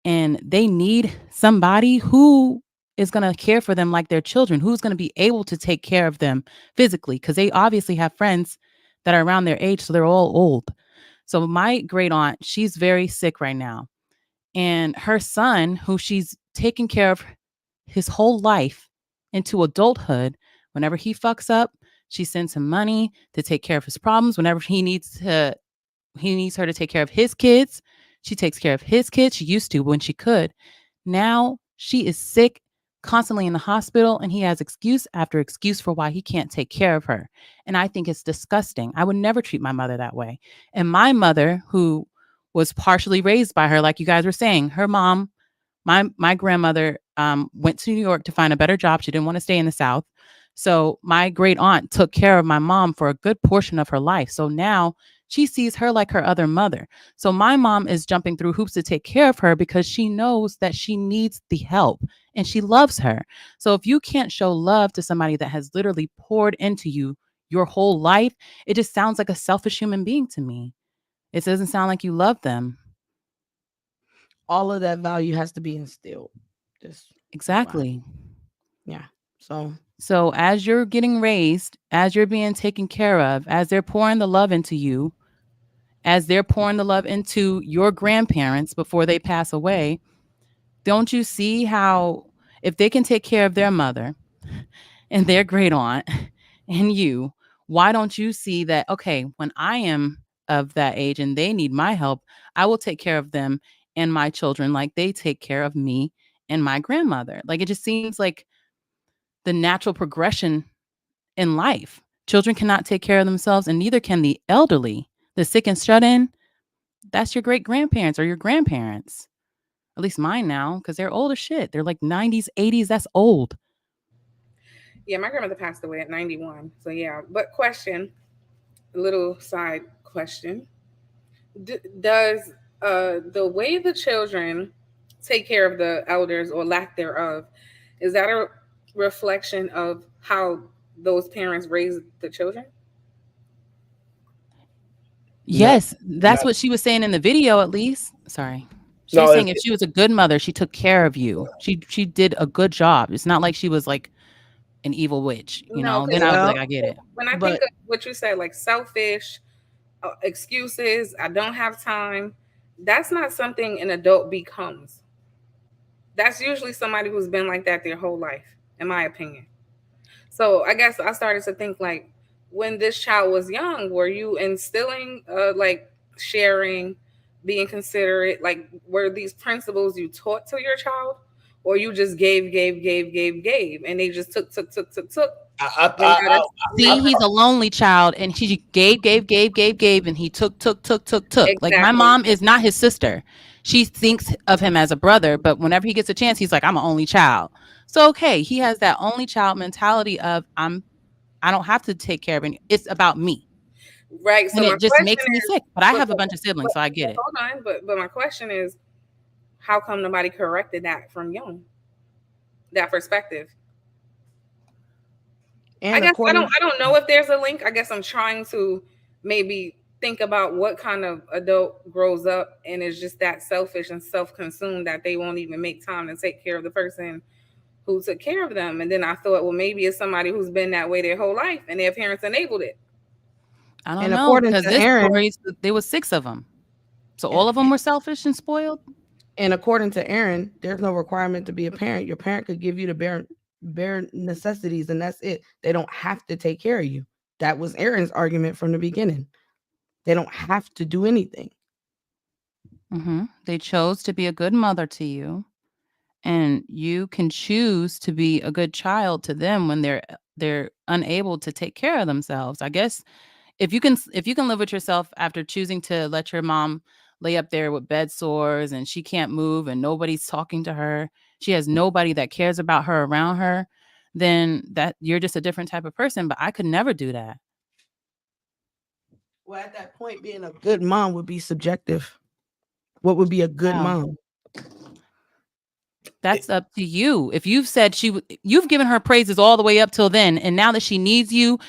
and they need somebody who is going to care for them like their children, who's going to be able to take care of them physically, because they obviously have friends that are around their age, so they're all old. So my great aunt, she's very sick right now, and her son, who she's taken care of his whole life into adulthood, whenever he fucks up, she sends him money to take care of his problems. Whenever he needs her to take care of his kids, she takes care of his kids. She used to when she could. Now she is sick, constantly in the hospital, and he has excuse after excuse for why he can't take care of her. And I think it's disgusting. I would never treat my mother that way. And my mother, who was partially raised by her, like you guys were saying, her mom, my grandmother went to New York to find a better job. She didn't want to stay in the South. So my great aunt took care of my mom for a good portion of her life. So now she sees her like her other mother. So my mom is jumping through hoops to take care of her because she knows that she needs the help and she loves her. So if you can't show love to somebody that has literally poured into you your whole life, it just sounds like a selfish human being to me. It doesn't sound like you love them. All of that value has to be instilled. Just Exactly. yeah. So as you're getting raised, as you're being taken care of, as they're pouring the love into you, as they're pouring the love into your grandparents before they pass away, don't you see how if they can take care of their mother and their great aunt and you, why don't you see that, okay, when I am of that age and they need my help, I will take care of them and my children like they take care of me and my grandmother. Like it just seems like the natural progression in life. Children cannot take care of themselves, and neither can the elderly. The sick and shut in, that's your great grandparents or your grandparents. At least mine now, because they're old as shit. They're like 90s, 80s. That's old. Yeah, my grandmother passed away at 91. So yeah, but question, a little side question. Does the way the children take care of the elders or lack thereof, is that a reflection of how those parents raise the children? Yes, that's what she was saying in the video, at least. Sorry. She was saying if she was a good mother, she took care of you. She did a good job. It's not like she was like an evil witch, you No, know. Then I would be like, I get it. When I think of what you said, like selfish excuses, I don't have time. That's not something an adult becomes. That's usually somebody who's been like that their whole life, in my opinion. So I guess I started to think like, when this child was young, were you instilling like sharing, being considerate? Like, were these principles you taught to your child, or you just gave, and they just took? See, he's a lonely child, and she gave, and he took. Like my Exactly. mom is not his sister. she thinks of him as a brother, but whenever he gets a chance, he's like, I'm an only child. So okay, he has that only child mentality of I don't have to take care of it. It's about me. Right. So And my it just question makes me is, sick. But I have a bunch of siblings, so I get it. hold on, but my question is, how come nobody corrected that from young? That perspective. And I guess I according don't know if there's a link. I guess I'm trying to maybe think about what kind of adult grows up and is just that selfish and self-consumed that they won't even make time to take care of the person who took care of them. And then I thought, well, maybe it's somebody who's been that way their whole life and their parents enabled it. I don't and know, according because to this Aaron, story, there was 6 of them. So all of them were selfish and spoiled? and according to Aaron, there's no requirement to be a parent. Your parent could give you the bare necessities, and that's it. They don't have to take care of you. That was Aaron's argument from the beginning. They don't have to do anything. They chose to be a good mother to you, and you can choose to be a good child to them when they're unable to take care of themselves. I guess if you can live with yourself after choosing to let your mom lay up there with bed sores and she can't move and nobody's talking to her, she has nobody that cares about her around her, then that you're just a different type of person. But I could never do that. Well, at that point, being a good mom would be subjective. What would be a good Wow. mom? That's up to you. If you've said you've given her praises all the way up till then, and now that she needs you,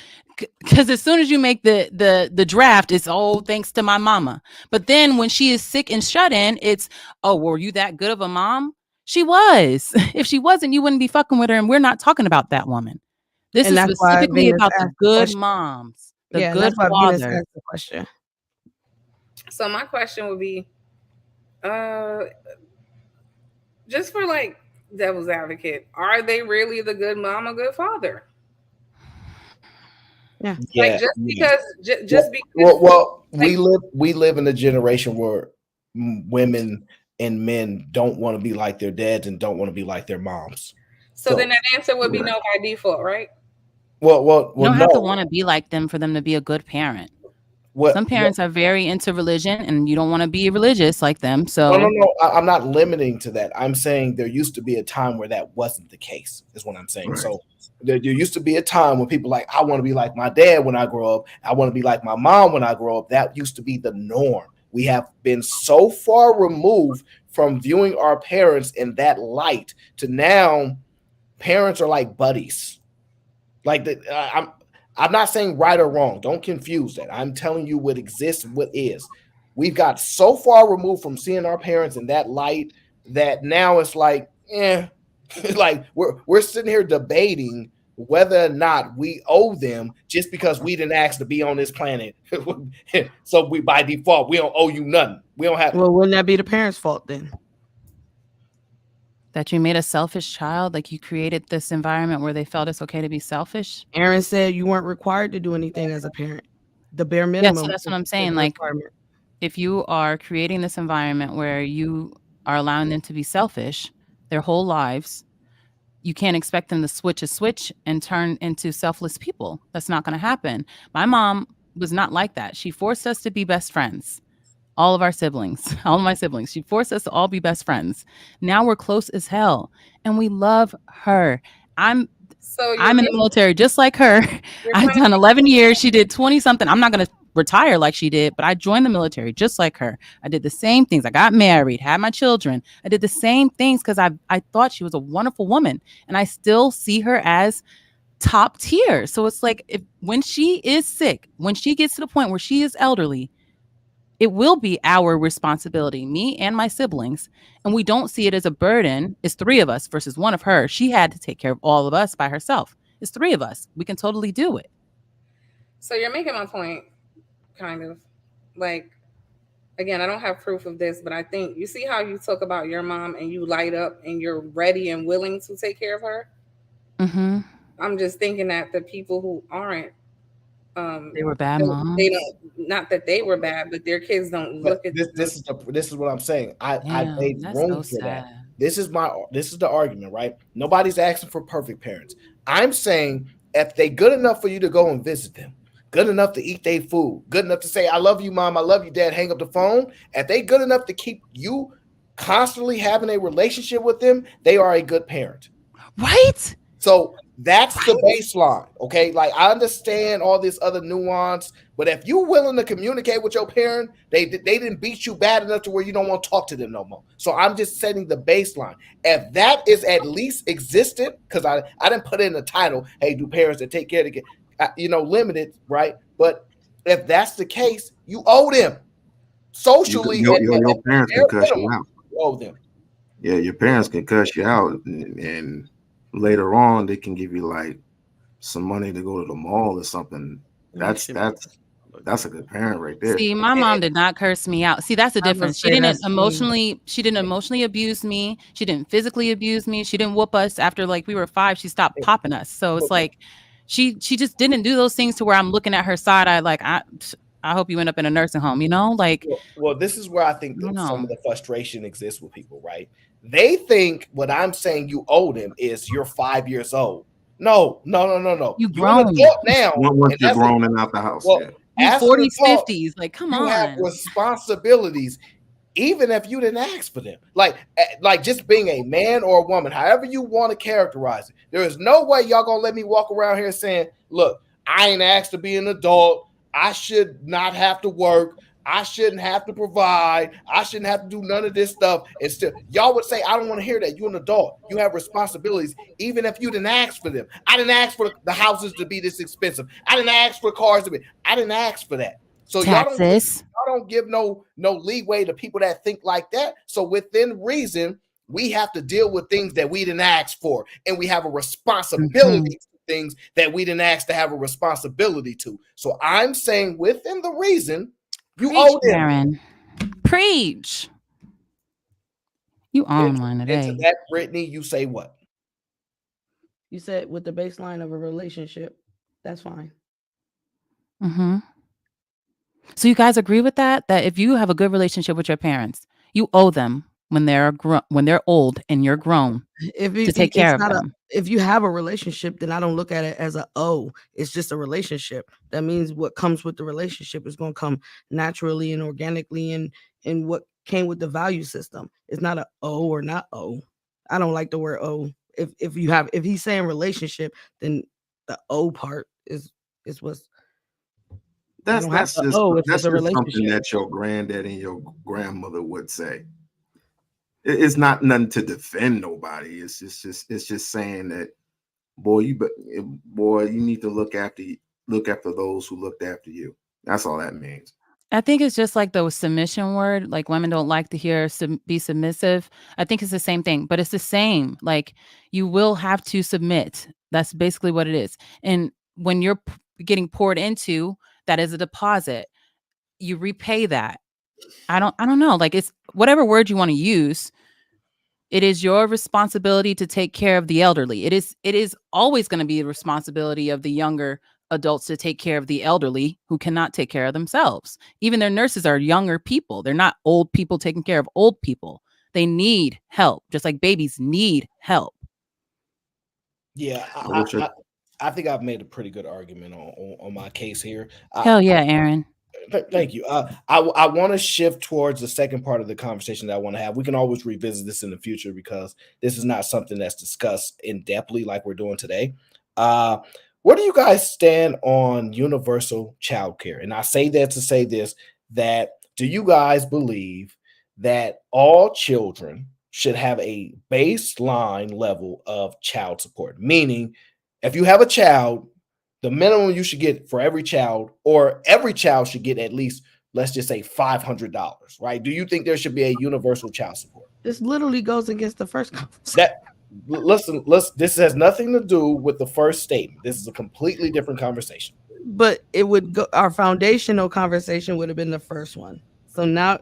because as soon as you make the draft, it's thanks to my mama. But then when she is sick and shut in, it's were you that good of a mom? She was. If she wasn't, you wouldn't be fucking with her. And we're not talking about that woman. This And is that's why specifically Venus about the asked the good question. moms, the Yeah, and good that's why Venus father. asked the question. So my question would be, just for like devil's advocate, are they really the good mom or good father? Yeah. Like Yeah. just because just Well, like, we live in a generation where women and men don't want to be like their dads and don't want to be like their moms. so then that answer would be no by default, right? Well, You don't have to no. want to be like them for them to be a good parent. What? Some parents are very into religion, and you don't want to be religious like them. So No. I'm not limiting to that. I'm saying there used to be a time where that wasn't the case, is what I'm saying. Right. So there used to be a time when people like, I want to be like my dad when I grow up. I want to be like my mom when I grow up. That used to be the norm. We have been so far removed from viewing our parents in that light to now parents are like buddies. Like I'm not saying right or wrong. Don't confuse that. I'm telling you what exists, what is. We've got so far removed from seeing our parents in that light that now it's like, like we're sitting here debating whether or not we owe them just because we didn't ask to be on this planet. So we by default we don't owe you nothing. We don't have. Well, wouldn't that be the parents' fault then? that you made a selfish child, like you created this environment where they felt it's okay to be selfish. Aaron said you weren't required to do anything as a parent. The bare Yeah, minimum. so that's what is- I'm is saying. the Like, requirement. if you are creating this environment where you are allowing them to be selfish their whole lives, you can't expect them to switch a switch and turn into selfless people. That's not going to happen. My mom was not like that. She forced us to be best friends. All of our siblings, all of my siblings. She forced us to all be best friends. Now we're close as hell, and we love her. I'm So in the military just like her. I've done 11 years. She did 20 something. I'm not going to retire like she did, but I joined the military just like her. I did the same things. I got married, had my children. I did the same things because I thought she was a wonderful woman, and I still see her as top tier. So it's like, when she is sick, when she gets to the point where she is elderly, it will be our responsibility, me and my siblings. And we don't see it as a burden. It's 3 of us versus 1 of her. She had to take care of all of us by herself. It's 3 of us. We can totally do it. So you're making my point, kind of. Like, again, I don't have proof of this, but I think you see how you talk about your mom and you light up and you're ready and willing to take care of her. Mm-hmm. I'm just thinking that the people who aren't, they were bad moms. They don't. Not that they were bad, but their kids don't look at this is what I'm saying. I made that's room so for that. sad. This is the argument, right? Nobody's asking for perfect parents. I'm saying if they good enough for you to go and visit them, good enough to eat their food, good enough to say, I love you, mom, I love you, dad, hang up the phone. If they good enough to keep you constantly having a relationship with them, they are a good parent. Right? So that's the baseline. Okay. Like I understand all this other nuance, but if you're willing to communicate with your parent, they didn't beat you bad enough to where you don't want to talk to them no more. So I'm just setting the baseline. If that is at least existent, because I didn't put in the title, hey, do parents that take care of the kid, limited, right? But if that's the case, you owe them socially Your parents can cuss you out. you owe them. Yeah, your parents can cuss you out, and later on they can give you like some money to go to the mall or something. That's a good parent right there. See, my mom did not curse me out. See, that's the I was gonna difference. She say didn't that's emotionally abuse me. She didn't physically abuse me. She didn't whoop us after like we were 5. She stopped popping us. So it's like she just didn't do those things to where I'm looking at her side eye like I hope you end up in a nursing home, like well, this is where I think that some of the frustration exists with people, right? They think what I'm saying you owe them is you're 5 years old. No. You You're an grown adult now. Once you're grown and out the house, Well, yeah. You as 40s, an adult, 50s, like come you have on. responsibilities, even if you didn't ask for them. Like just being a man or a woman, however you want to characterize it. There is no way y'all gonna let me walk around here saying, look, I ain't asked to be an adult. I should not have to work. I shouldn't have to provide. I shouldn't have to do none of this stuff. And still, y'all would say, I don't want to hear that. You're an adult. You have responsibilities, even if you didn't ask for them. I didn't ask for the houses to be this expensive. I didn't ask for cars to be. I didn't ask for that. So y'all don't give no leeway to people that think like that. So within reason, we have to deal with things that we didn't ask for, and we have a responsibility to things that we didn't ask to have a responsibility to. So I'm saying within the reason, you owe them. Aaron. Preach. You on one today. Into that, Brittany, you say what? You said with the baseline of a relationship, that's fine. Mm-hmm. So you guys agree with that? That if you have a good relationship with your parents, you owe them when they're old and you're grown to take care of them. If you have a relationship, then I don't look at it as it's just a relationship. That means what comes with the relationship is going to come naturally and organically and what came with the value system. It's not a or not I don't like the word if he's saying relationship, then the part is what's that's just something that your granddad and your grandmother would say. It's not nothing to defend nobody. It's just saying that, boy, you need to look after those who looked after you. That's all that means. I think it's just like the submission word. Like women don't like to hear be submissive. I think it's the same thing, but it's the same. Like you will have to submit. That's basically what it is. And when you're getting poured into, that is a deposit. You repay that. I don't know. Like it's whatever word you want to use. It is your responsibility to take care of the elderly. It is always going to be the responsibility of the younger adults to take care of the elderly who cannot take care of themselves. Even their nurses are younger people. They're not old people taking care of old people. They need help, just like babies need help. Yeah, I think I've made a pretty good argument on my case here. Hell yeah, Aaron. Thank you. I want to shift towards the second part of the conversation that I want to have. We can always revisit this in the future because this is not something that's discussed in depthly like we're doing today. Where do you guys stand on universal childcare? And I say that to say this, that do you guys believe that all children should have a baseline level of child support? Meaning, if you have a child, the minimum you should get for every child, or every child should get at least, let's just say $500, right? Do you think there should be a universal child support? This literally goes against the first conversation. Listen, this has nothing to do with the first statement. This is a completely different conversation. But it would go, our foundational conversation would have been the first one. So now,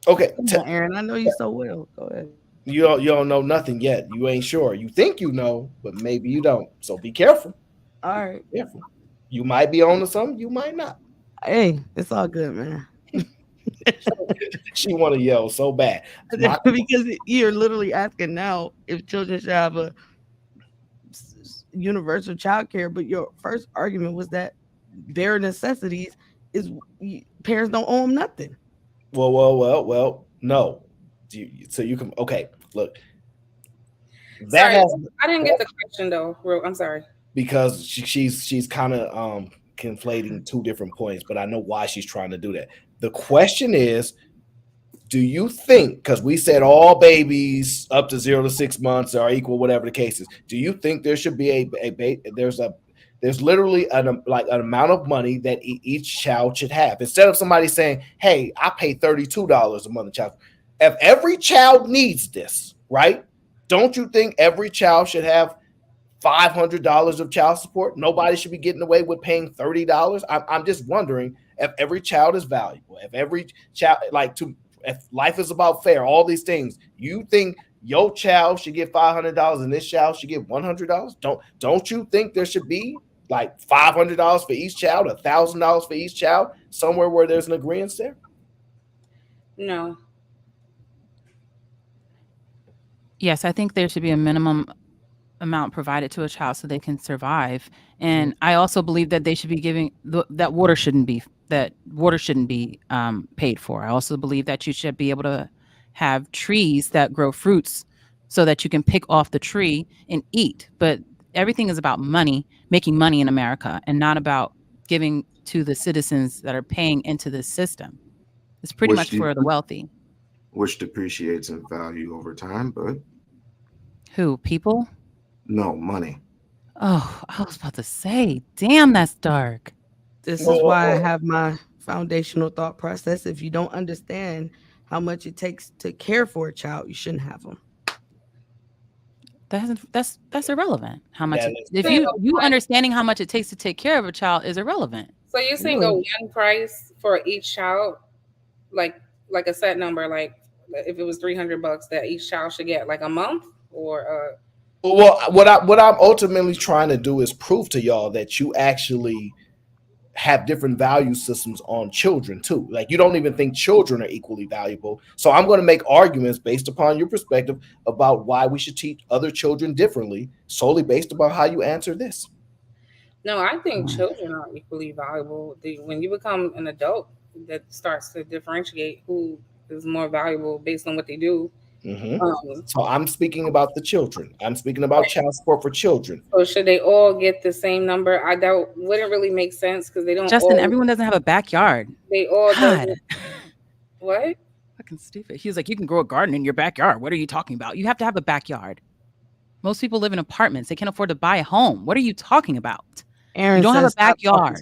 okay, Aaron, I know you so well. Go ahead. You don't know nothing yet. You ain't sure. You think you know, but maybe you don't. So be careful. All right. Be careful. You might be on to something. You might not. Hey, it's all good, man. She want to yell so bad because you're literally asking now if children should have a universal child care, but your first argument was that bare necessities is parents don't owe them nothing. Well, no. So you can okay. Look, that Sorry, has I didn't get the question though. I'm sorry. because she's kind of conflating two different points, but I know why she's trying to do that. The question is, do you think, because we said all babies up to 0 to 6 months are equal, whatever the case is, do you think there should be there's literally an amount of money that each child should have, instead of somebody saying, hey, I pay $32 a month child. If every child needs this, right, don't you think every child should have $500 of child support? Nobody should be getting away with paying $30. I'm just wondering if every child is valuable, if every child, if life is about fair, all these things. You think your child should get $500 and this child should get $100? Don't you think there should be like $500 for each child, $1,000 for each child, somewhere where there's an agreement there? No. Yes, I think there should be a minimum amount provided to a child so they can survive. And I also believe that they should be giving that water shouldn't be paid for. I also believe that you should be able to have trees that grow fruits so that you can pick off the tree and eat. But everything is about money, making money in America, and not about giving to the citizens that are paying into this system. It's pretty much for the wealthy. Which depreciates in value over time, but who? People? No, money. Oh, I was about to say, damn, that's dark. This is why I have my foundational thought process. If you don't understand how much it takes to care for a child, you shouldn't have them. That's irrelevant. How much if you understanding how much it takes to take care of a child is irrelevant. So you're saying a one price for each child, like a set number, like if it was $300 that each child should get like a month, or Well, what I'm ultimately trying to do is prove to y'all that you actually have different value systems on children too. Like, you don't even think children are equally valuable. So I'm going to make arguments based upon your perspective about why we should teach other children differently, solely based upon how you answer this. No, I think children are equally valuable. When you become an adult, that starts to differentiate who is more valuable based on what they do. So I'm speaking about the children. I'm speaking about child support for children. So should they all get the same number? That wouldn't really make sense because they don't. Justin, everyone doesn't have a backyard. They all God. What? Fucking stupid. He was like, you can grow a garden in your backyard. What are you talking about? You have to have a backyard. Most people live in apartments. They can't afford to buy a home. What are you talking about? Aaron, you don't have a backyard.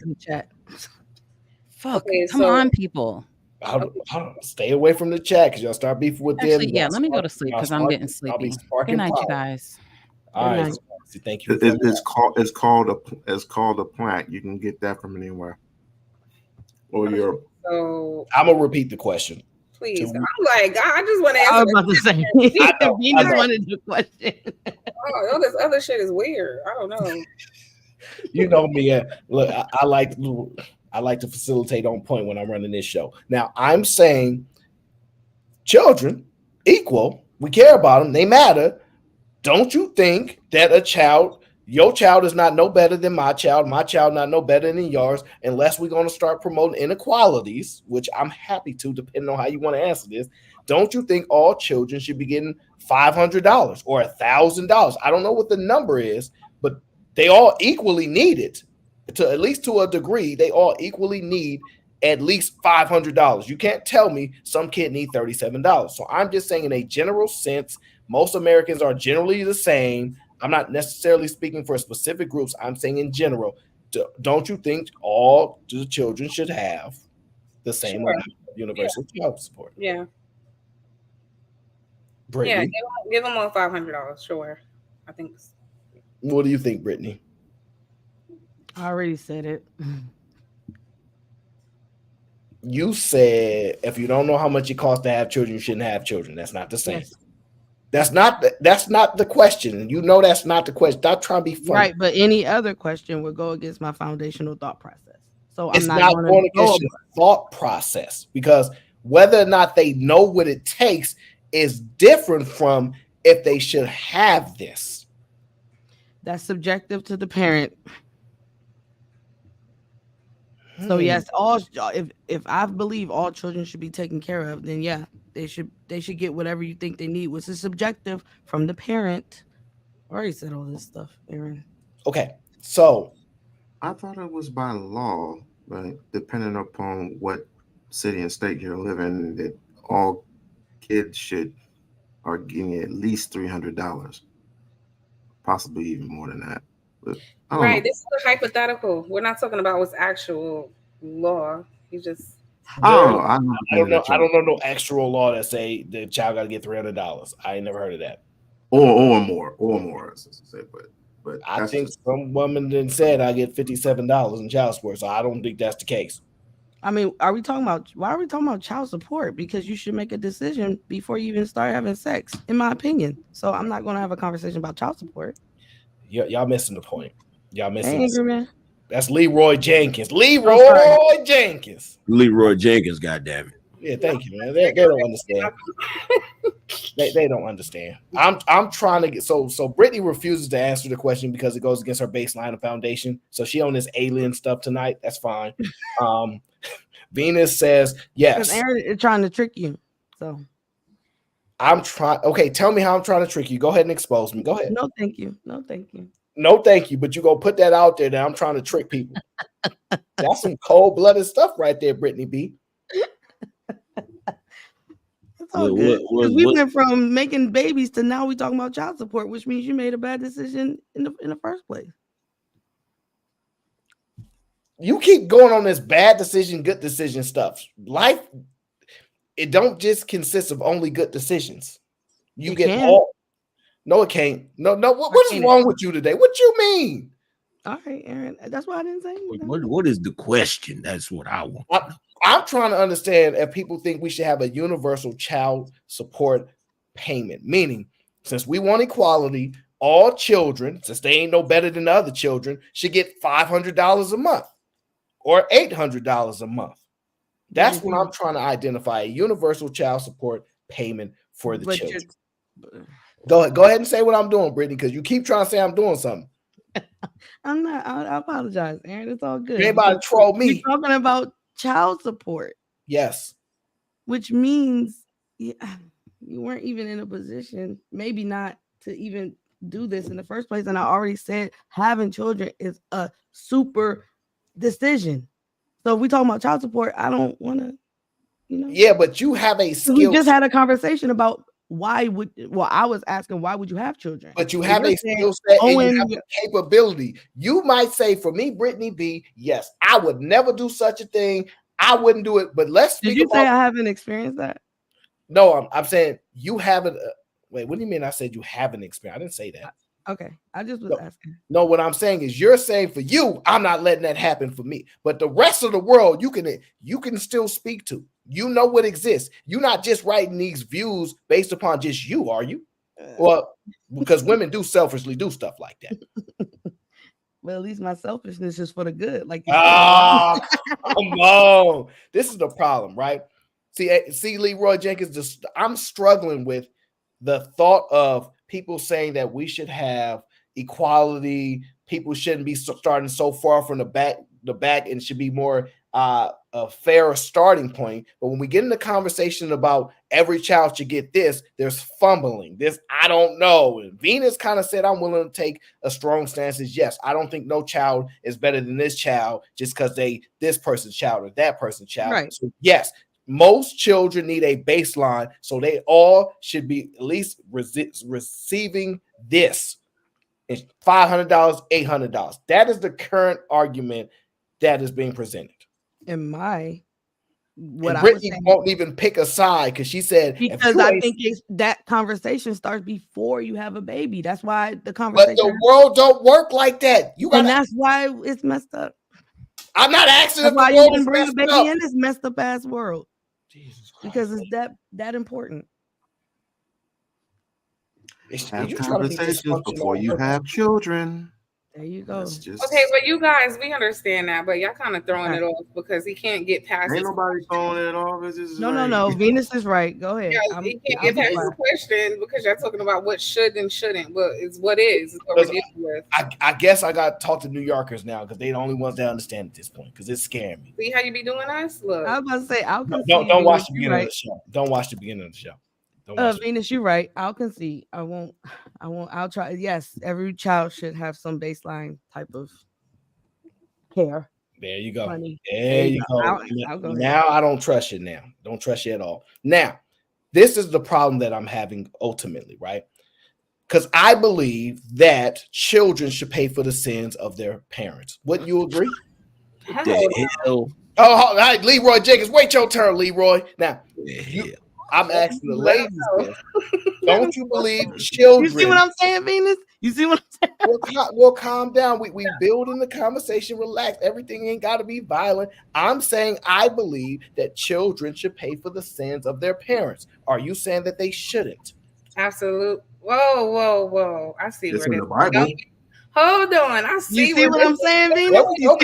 Fuck. Okay, Come on, people. I'll stay away from the chat because y'all start beefing with them. Actually, yeah, let me go to sleep because I'm getting sleepy. Good night, you guys. All right. Thank you. It's called a plant. You can get that from anywhere. Or Europe. So I'm gonna repeat the question. Please, I'm like, I just want to answer. I was about to say, I just wanted the question. Oh, this other shit is weird. I don't know. You know me. Look, I like to facilitate on point when I'm running this show. Now, I'm saying children equal. We care about them. They matter. Don't you think that your child is not no better than my child not no better than yours, unless we're going to start promoting inequalities, which I'm happy to, depending on how you want to answer this. Don't you think all children should be getting $500 or $1,000? I don't know what the number is, but they all equally need it. At least to a degree, they all equally need at least $500. You can't tell me some kid need $37. So I'm just saying, in a general sense, most Americans are generally the same. I'm not necessarily speaking for specific groups. I'm saying in general. Don't you think all the children should have the same amount of universal child support? Yeah. Brittany? Yeah, give them all $500. Sure. I think. What do you think, Brittany? I already said it. You said if you don't know how much it costs to have children, you shouldn't have children. That's not the same. Yes. That's not the question. You know that's not the question. Stop trying to be funny. Right, but any other question would go against my foundational thought process. So it's not going against your thought process, because whether or not they know what it takes is different from if they should have this. That's subjective to the parent. So yes, if I believe all children should be taken care of, then yeah, They should get whatever you think they need, which is subjective from the parent. I already said all this stuff, Aaron. Okay, so I thought it was by law, right? Depending upon what city and state you're living, that all kids should are getting at least $300, possibly even more than that. But I don't Right. know. This is a hypothetical. We're not talking about what's actual law. You just I don't there, know. I know the I things don't know. that I y'all don't know no actual law that say the child got to get $300. I ain't never heard of that. or more, as I say, but I that's think just some woman then said I get $57 in child support, so I don't think that's the case. I mean, why are we talking about child support? Because you should make a decision before you even start having sex, in my opinion. So I'm not going to have a conversation about child support. Y'all missing the point. Y'all Hey, missing. angry man. That's Leroy Jenkins. Oh, sorry. Leroy Jenkins. Leroy Jenkins, goddamn it. Yeah, thank you, man. They don't understand. They don't understand. I'm trying to get so Brittany refuses to answer the question because it goes against her baseline of foundation. So she on this alien stuff tonight. That's fine. Venus says Because yes. Aaron is trying to trick you. So I'm trying. Okay, tell me how I'm trying to trick you. Go ahead and expose me. Go ahead. no, thank you. No, thank you. No, thank you. But you go put that out there that I'm trying to trick people. That's some cold-blooded stuff right there, Brittany B. It's all good. We went from making babies to now we talking about child support, which means you made a bad decision in the first place. You keep going on this bad decision, good decision stuff. Life, it don't just consist of only good decisions. You get all. No, it can't. No. What is wrong with you today? What you mean? All right, Aaron. That's why I didn't say anything. What is the question? That's what I want. I'm trying to understand if people think we should have a universal child support payment, meaning since we want equality, all children, since they ain't no better than the other children, should get $500 a month or $800 a month. That's what I'm trying to identify, a universal child support payment for the children. Go ahead and say what I'm doing, Brittany, because you keep trying to say I'm doing something. I'm not. I apologize, Aaron. It's all good. You ain't about to troll me. We're talking about child support. Yes. Which means you weren't even in a position, maybe not, to even do this in the first place. And I already said having children is a super decision. So if we talking about child support, I don't want to, Yeah, but you have a skill. We just had a conversation about I was asking, why would you have children? But you have a skill set and you have a capability. You might say, for me, Brittany B, yes, I would never do such a thing. I wouldn't do it. But let's speak Did you say I haven't experienced that? No, I'm saying you haven't. Wait, what do you mean? I said you haven't experienced. I didn't say that. Okay, I just was asking. No, what I'm saying is you're saying for you, I'm not letting that happen for me. But the rest of the world, you can still speak to. You know what exists. You're not just writing these views based upon just you, are you? Well, because women do selfishly do stuff like that. Well, at least my selfishness is for the good. Like, come on. This is the problem, right? See, Leroy Jenkins, I'm struggling with the thought of people saying that we should have equality. People shouldn't be starting so far from the back and should be more a fair starting point. But when we get in the conversation about every child should get this, there's fumbling. I don't know. And Venus kind of said, I'm willing to take a strong stance. Is yes, I don't think no child is better than this child just because this person's child or that person's child. Right. So yes, most children need a baseline, so they all should be at least receiving this. It's $500, $800. That is the current argument that is being presented. Brittany won't even pick a side because she said because I think that conversation starts before you have a baby. That's why the conversation. But the world don't work like that. And that's why it's messed up. I'm not asking that's if why the world you is can bring a messed baby up. in this messed up ass world. Jesus Christ. Because it's that important. Have conversations before you have children. There you go. Okay, but you guys, we understand that, but y'all kind of throwing it off because he can't get past. Ain't nobody throwing it off. It's just No. Venus is right. Go ahead. Yeah, he can't get past the question because y'all talking about what should and shouldn't, but it's what is. It's what we're dealing with. I guess I got to talk to New Yorkers now because they're the only ones that understand at this point because it's scaring me. See how you be doing us? Look, I was about to say, I'll concede. Don't watch the beginning of the show. Don't watch the beginning of the show. Venus, you're right. I'll concede. I won't. I'll try. Yes, every child should have some baseline type of care. There you go. Funny. There you go. I'll go now I don't trust you now. Don't trust you at all. Now, this is the problem that I'm having ultimately, right? Because I believe that children should pay for the sins of their parents. Wouldn't you agree? Hell. Oh, hi, Leroy Jenkins. Wait your turn, Leroy. Now, I'm asking the ladies this. Don't you believe children? You see what I'm saying, Venus? You see what I'm saying? We'll calm down. We build in the conversation, relax. Everything ain't got to be violent. I'm saying I believe that children should pay for the sins of their parents. Are you saying that they shouldn't? Absolute. Whoa. I see it's where in this the Bible. Hold on. I see. You see what I'm saying, Venus? Oh,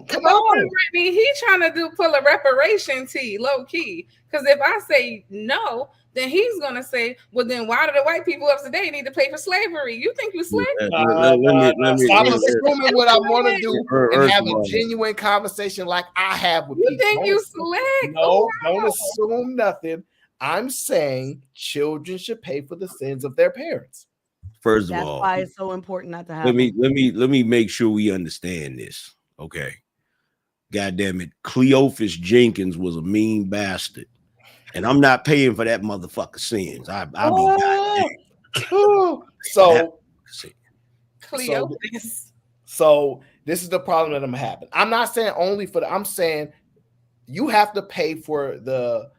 come on. He trying to pull a reparation tea, low key. Because if I say no, then he's gonna say, well, then why do the white people of today need to pay for slavery? You think you slave? Let me assuming what I want to do and have a genuine conversation like I have with people. You think you slick? No, don't assume nothing. I'm saying children should pay for the sins of their parents. First of That's all, why it's so important not to have. let me make sure we understand this. Okay. God damn it. Cleophas Jenkins was a mean bastard. And I'm not paying for that motherfucker sins. I'll be goddamn. So this is the problem that I'm having. I'm not saying only for I'm saying you have to pay for the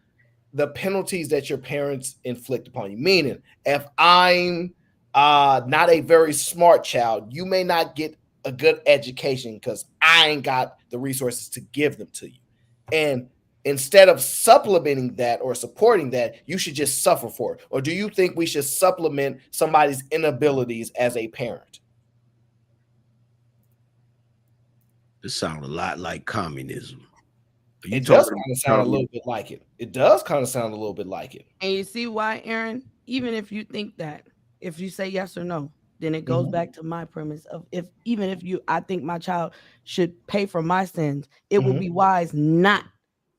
penalties that your parents inflict upon you. Meaning, if I'm not a very smart child, you may not get a good education because I ain't got the resources to give them to you. And instead of supplementing that or supporting that, you should just suffer for it. Or do you think we should supplement somebody's inabilities as a parent? It sounds a lot like communism. It does kind of sound a little bit like it. It does kind of sound a little bit like it. And you see why, Aaron? Even if you think that, if you say yes or no, then it goes back to my premise of I think my child should pay for my sins, it would be wise not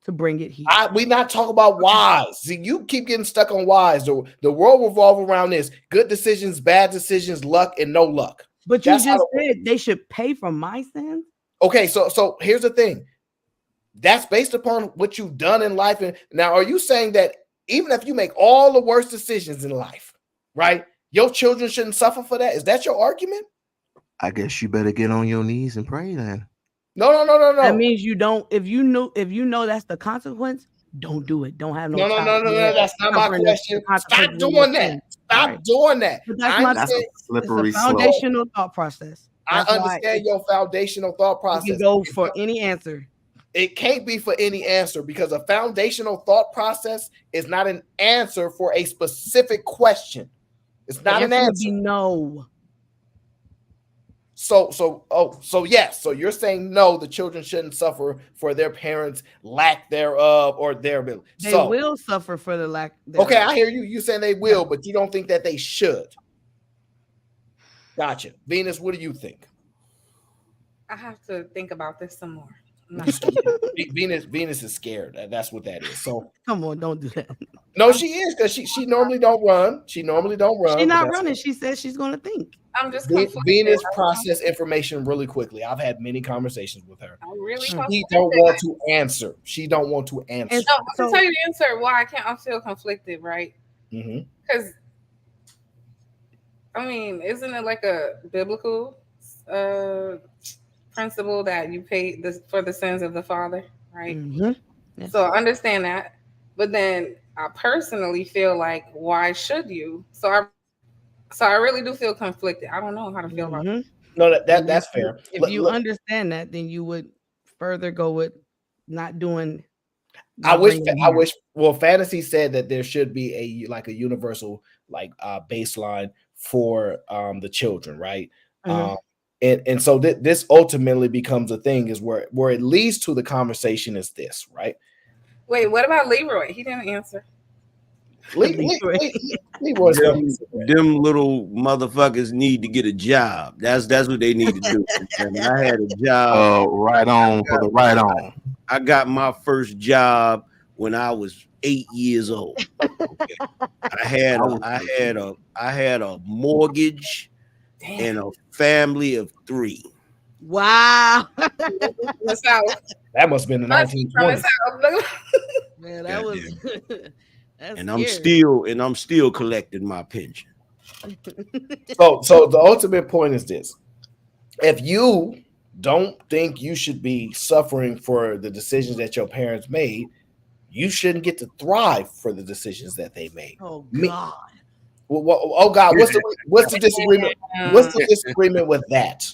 to bring it here. We not talk about whys. See, you keep getting stuck on whys. The world revolves around this: good decisions, bad decisions, luck, and no luck. But you just said they should pay for my sins. Okay, so here's the thing. That's based upon what you've done in life. And now, are you saying that even if you make all the worst decisions in life, right, your children shouldn't suffer for that? Is that your argument? I guess you better get on your knees and pray then. No. That means you don't. If you know that's the consequence, don't do it. Don't have no. No. That's not my question. Stop doing that. Stop doing that. That's a slippery slope. Foundational thought process. I understand your foundational thought process. You can go for any answer. It can't be for any answer because a foundational thought process is not an answer for a specific question. It's not an answer. No. So yes. So you're saying no, the children shouldn't suffer for their parents' lack thereof or their ability. They will suffer for the lack thereof. Okay, I hear you. You saying they will, but you don't think that they should. Gotcha. Venus, what do you think? I have to think about this some more. Venus is scared. That's what that is. So come on, don't do that. No, she is because she normally don't run. She's not running. She says she's going to think. I'm just Venus process information really quickly. I've had many conversations with her. I'm really she don't want to answer. She don't want to answer. And so, I'll tell you the answer why I feel conflicted, right? Because I mean, isn't it like a biblical principle that you pay for the sins of the father, right? Yes. So I understand that, but then I personally feel like, why should you? So I really do feel conflicted. I don't know how to feel about it. No, that's fair. If you understand that, then you would further go with not doing. I wish. Well, fantasy said that there should be a universal baseline for the children, right? And so this ultimately becomes a thing is where it leads to the conversation is this, right? Wait, what about Leroy? He didn't answer. Leroy them little motherfuckers need to get a job. That's what they need to do. And I had a job. Right on for the right on. I got my first job when I was 8 years old. Okay. I had a mortgage and a family of 3. Wow. The South. That must have been the 1920s. Man, that was that's and scary. I'm still collecting my pension. So the ultimate point is this. If you don't think you should be suffering for the decisions that your parents made, you shouldn't get to thrive for the decisions that they made. Oh God. Oh God, what's the disagreement? What's the disagreement with that?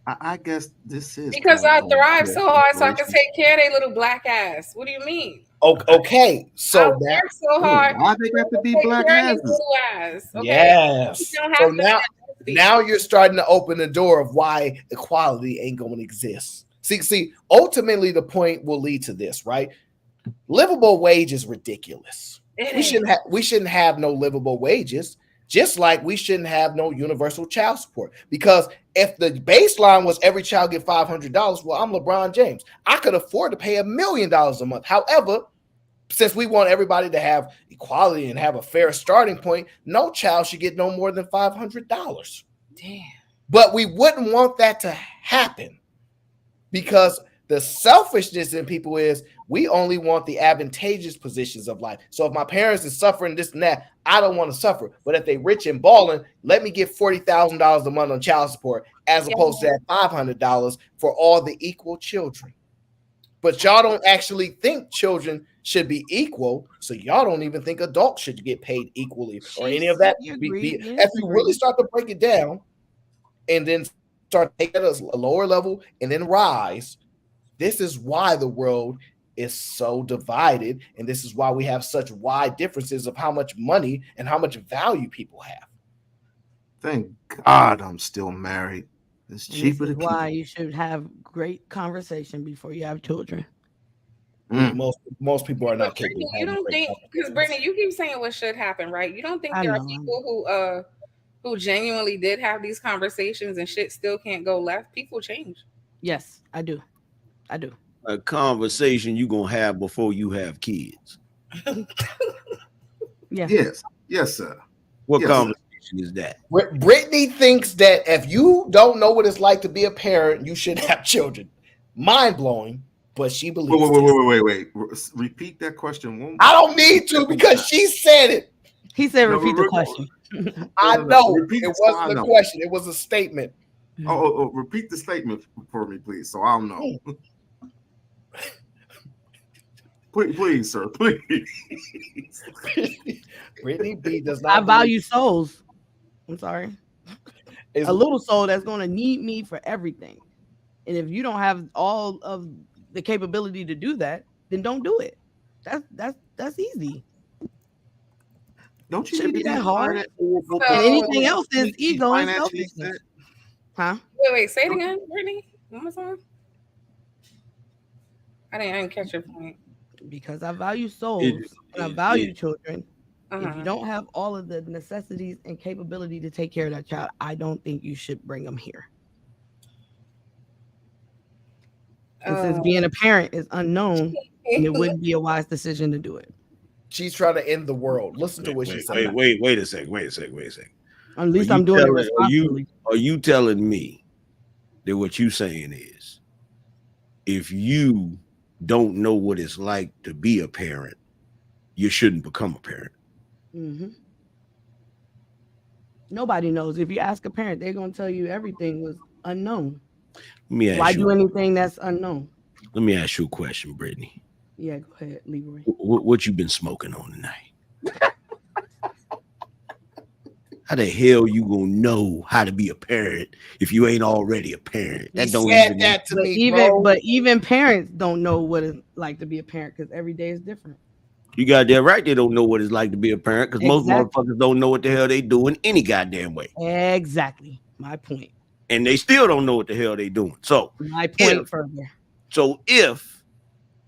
I guess this is because I thrive so hard so I can take care of their little black ass. What do you mean? Okay, so I work so hard. Why they got to be black asses? Okay? Yes. So to now you're starting to open the door of why equality ain't going to exist. See, ultimately the point will lead to this, right? Livable wage is ridiculous. We shouldn't have no livable wages, just like we shouldn't have no universal child support. Because if the baseline was every child get $500, well, I'm LeBron James. I could afford to pay $1 million a month. However, since we want everybody to have equality and have a fair starting point, no child should get no more than $500. Damn. But we wouldn't want that to happen because the selfishness in people is we only want the advantageous positions of life. So if my parents is suffering this and that, I don't want to suffer. But if they rich and balling, let me get $40,000 a month on child support as opposed to that $500 for all the equal children. But y'all don't actually think children should be equal, so y'all don't even think adults should get paid equally or any of that. If you really start to break it down and then start taking it at a lower level and then rise, this is why the world is so divided, and this is why we have such wide differences of how much money and how much value people have. Thank God I'm still married. It's cheaper to keep. Why you should have great conversation before you have children. Most people are not capable. You don't think, because Brittany, you keep saying what should happen, right? You don't think there are people who genuinely did have these conversations and shit still can't go left? People change. Yes, I do. A conversation you gonna have before you have kids. Yes, sir. What conversation is that? Brittany thinks that if you don't know what it's like to be a parent, you should have children. Mind blowing, but she believes. Wait. Repeat that question one more. I don't need to because she said it. He said, "Repeat the question." I know it wasn't a question; it was a statement. Oh, repeat the statement for me, please, so I'll know. Please, sir, please. Brittany B does not. I value souls. I'm sorry. A little soul that's going to need me for everything. And if you don't have all of the capability to do that, then don't do it. That's easy. Don't you shouldn't need be to that be hard. and Anything else is ego and selfishness. Huh? Wait, say it again, Brittany. One more time. I didn't catch your point. Because I value souls and I value children. If you don't have all of the necessities and capability to take care of that child, I don't think you should bring them here. And since being a parent is unknown, and it wouldn't be a wise decision to do it. She's trying to end the world. Listen to what she said. Wait a second. At least I'm doing it responsibly. Are you telling me that what you saying is if you don't know what it's like to be a parent, you shouldn't become a parent? Mm-hmm. Nobody knows. If you ask a parent, they're going to tell you everything was unknown. Why do anything that's unknown? Let me ask you a question, Brittany. Yeah, go ahead, Leroy. What you been smoking on tonight? How the hell you gonna know how to be a parent if you ain't already a parent? That don't even that to me, bro. But even parents don't know what it's like to be a parent because every day is different. You got that right. They don't know what it's like to be a parent because most motherfuckers don't know what the hell they doing any goddamn way. Exactly. My point. and they still don't know what the hell they doing. So My point further. So if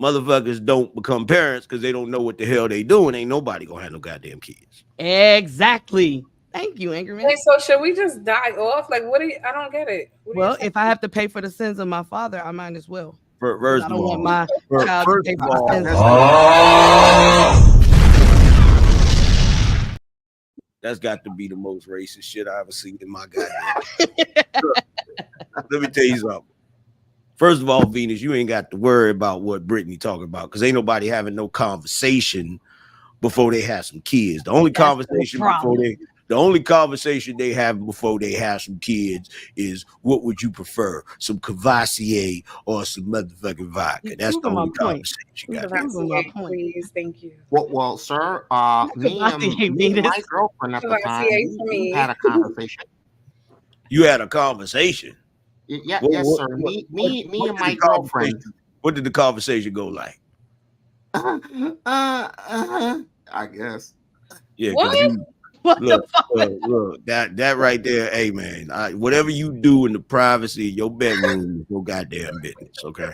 motherfuckers don't become parents because they don't know what the hell they doing, ain't nobody gonna have no goddamn kids. Exactly. Thank you, Anchorman. Wait, so should we just die off? Like, what do you? I don't get it. Well, if I have to pay for the sins of my father, I might as well. First I of don't want all, my child to pay for the sins. That's got to be the most racist shit I ever seen in my goddamn. Let me tell you something. First of all, Venus, you ain't got to worry about what Brittany talking about because ain't nobody having no conversation before they have some kids. The only conversation they have before they have some kids is what would you prefer, some Cavassier or some motherfucking vodka? That's the only conversation. Please, thank you. Well, sir, me and my girlfriend at the time, we had a conversation. You had a conversation? Yes, sir. Me and my girlfriend. What did the conversation go like? I guess. Yeah, what? Look, that right there, hey man, whatever you do in the privacy of your bedroom is your goddamn business, okay?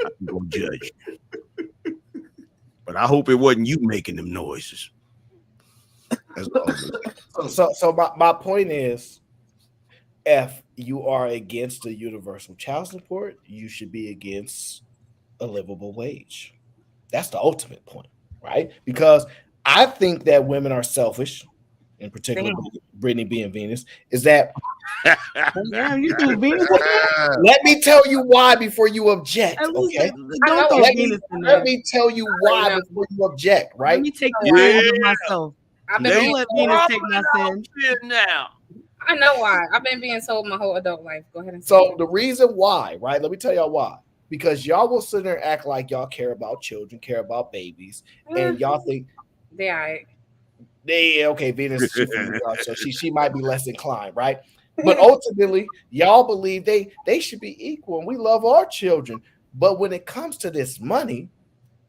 I'm gonna judge you. But I hope it wasn't you making them noises. That's all. So my point is, if you are against the universal child support, you should be against a livable wage. That's the ultimate point, right? Because I think that women are selfish, in particular, Brittany being Venus, is that damn, you do Venus. Let me tell you why before you object. Okay, let me tell you why before you object. Right? Let me take the sins of myself. Don't let Venus take my sins. Now I know why. I've been being told my whole adult life. Go ahead and say so it. the reason why, right? Let me tell y'all why. Because y'all will sit there and act like y'all care about children, care about babies, and y'all think okay, Venus, so she might be less inclined, right? But ultimately, y'all believe they should be equal, and we love our children. But when it comes to this money,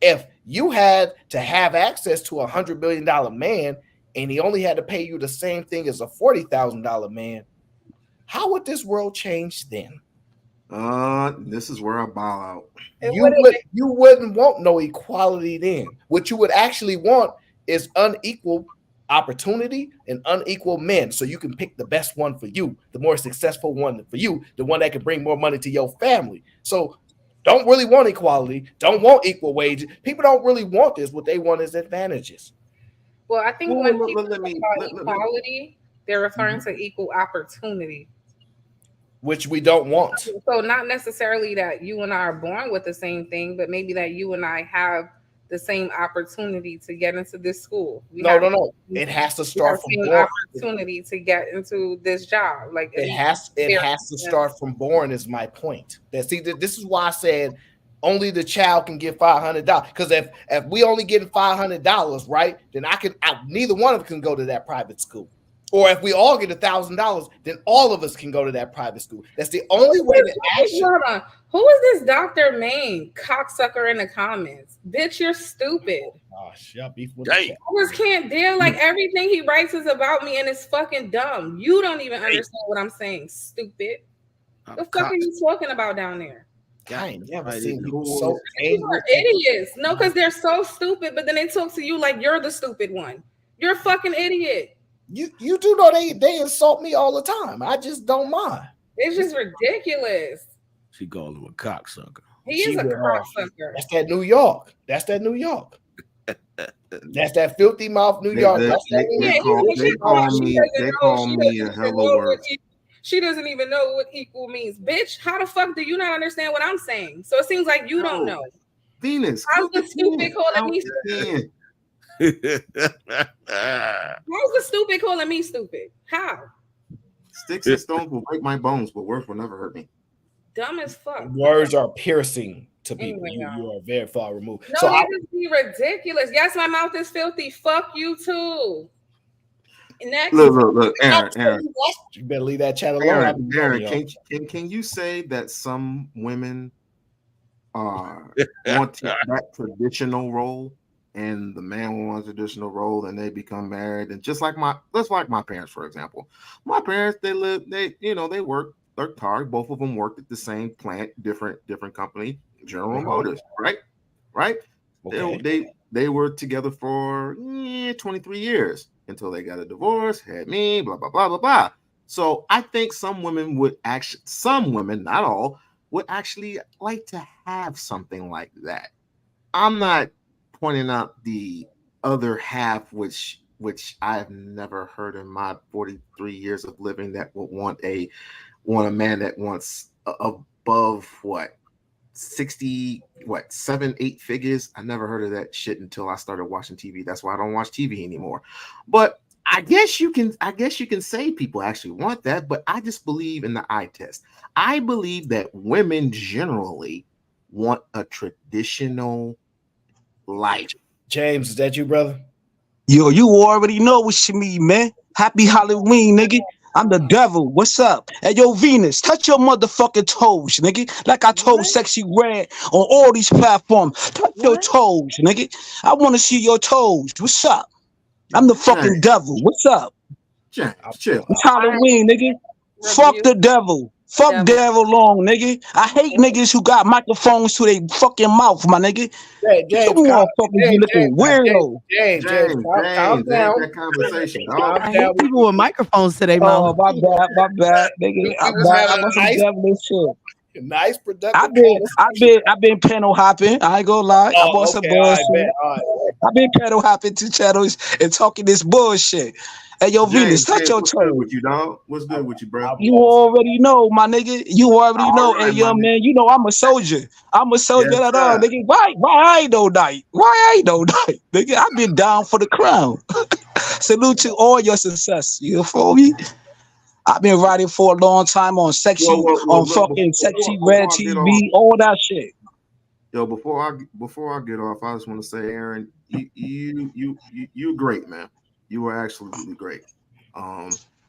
if you had to have access to $100 million man, and he only had to pay you the same thing as a $40,000 man, how would this world change then? This is where I bow out. You wouldn't want no equality then. What you would actually want is unequal opportunity and unequal men, so you can pick the best one for you, the more successful one for you, the one that can bring more money to your family. So don't really want equality, don't want equal wages. People don't really want this. What they want is advantages. Well, I think when people talk about equality, they're referring to equal opportunity, which we don't want. So not necessarily that you and I are born with the same thing, but maybe that you and I have the same opportunity to get into this school. No. It has to start from born. Opportunity to get into this job. Like it has to start from born is my point. This is why I said only the child can get $500. Because if we only getting $500, right, then neither one of us can go to that private school. Or if we all get $1,000, then all of us can go to that private school. That's the only way to action. Who is this Dr. Maine cocksucker in the comments? Bitch, you're stupid. Gosh, y'all beef with I just can't deal. Like everything he writes is about me and it's fucking dumb. You don't even understand what I'm saying, stupid. The fuck are you talking about down there? I ain't never seen people so angry. Idiots. No, because they're so stupid, but then they talk to you like you're the stupid one. You're a fucking idiot. You do know they insult me all the time. I just don't mind. It's just ridiculous. She called him a cocksucker. He is a cocksucker. That's that New York. That's that filthy mouth New York. They call me a hell of words. She doesn't even know what equal means. Bitch, how the fuck do you not understand what I'm saying? So it seems like you don't know. Venus. How's the stupid calling me stupid? How's the stupid calling me stupid? How? Sticks and stones will break my bones, but words will never hurt me. Dumb as fuck. Words are piercing to people. Anyway, you are very far removed. No, so it would be ridiculous. Yes, my mouth is filthy. Fuck you too. Next. Look, Aaron. You better leave that chat alone. Aaron, can you say that some women want that traditional role? And the man wants a traditional role, and they become married. And just like my parents, for example, my parents, they work third car. Both of them worked at the same plant, different company, General Uh-huh. Motors, right? Right? Okay. They were together for 23 years until they got a divorce, had me, blah, blah, blah, blah, blah. So I think some women, not all, would actually like to have something like that. I'm not pointing out the other half, which I've never heard in my 43 years of living, that would want a man that wants above what 60, what 7-8 figures. I never heard of that shit until I started watching TV. That's why I don't watch TV anymore. But I guess you can say people actually want that, but I just believe in the eye test. I believe that women generally want a traditional life. James, is that you, brother? Yo, you already know what you mean, man. Happy Halloween, nigga. I'm the devil. What's up? Hey, yo, Venus, touch your motherfucking toes, nigga. Like I told Sexy Red on all these platforms. Touch your toes, nigga. I want to see your toes. What's up? I'm the fucking devil. What's up? James, chill. It's Halloween, nigga. Fuck the devil. Fuck devil long, nigga. I hate niggas who got microphones to their fucking mouth, my nigga. James, You motherfuckers be looking weirdo. James, calm down. That conversation. I hate people with microphones to their mouth. Oh, my bad, nigga. I'm bad. I'm on some devilish shit. Nice productive. I've been panel hopping. I ain't gonna lie. I bought some bullshit. I've been panel hopping to channels and talking this bullshit. Hey, yo, Venus, touch your what's toe. good with you, dog? What's good with you, bro? You already know, my nigga. You already know. Hey, young man, you know I'm a soldier. I'm a soldier at all, nigga. Why I ain't no night? Why I ain't no night? Nigga, I've been down for the crown. Salute to all your success. You feel me? I've been riding for a long time on Sexy Red TV, all that shit. Yo, before I get off, I just want to say, Aaron, you're great, man. You were absolutely great.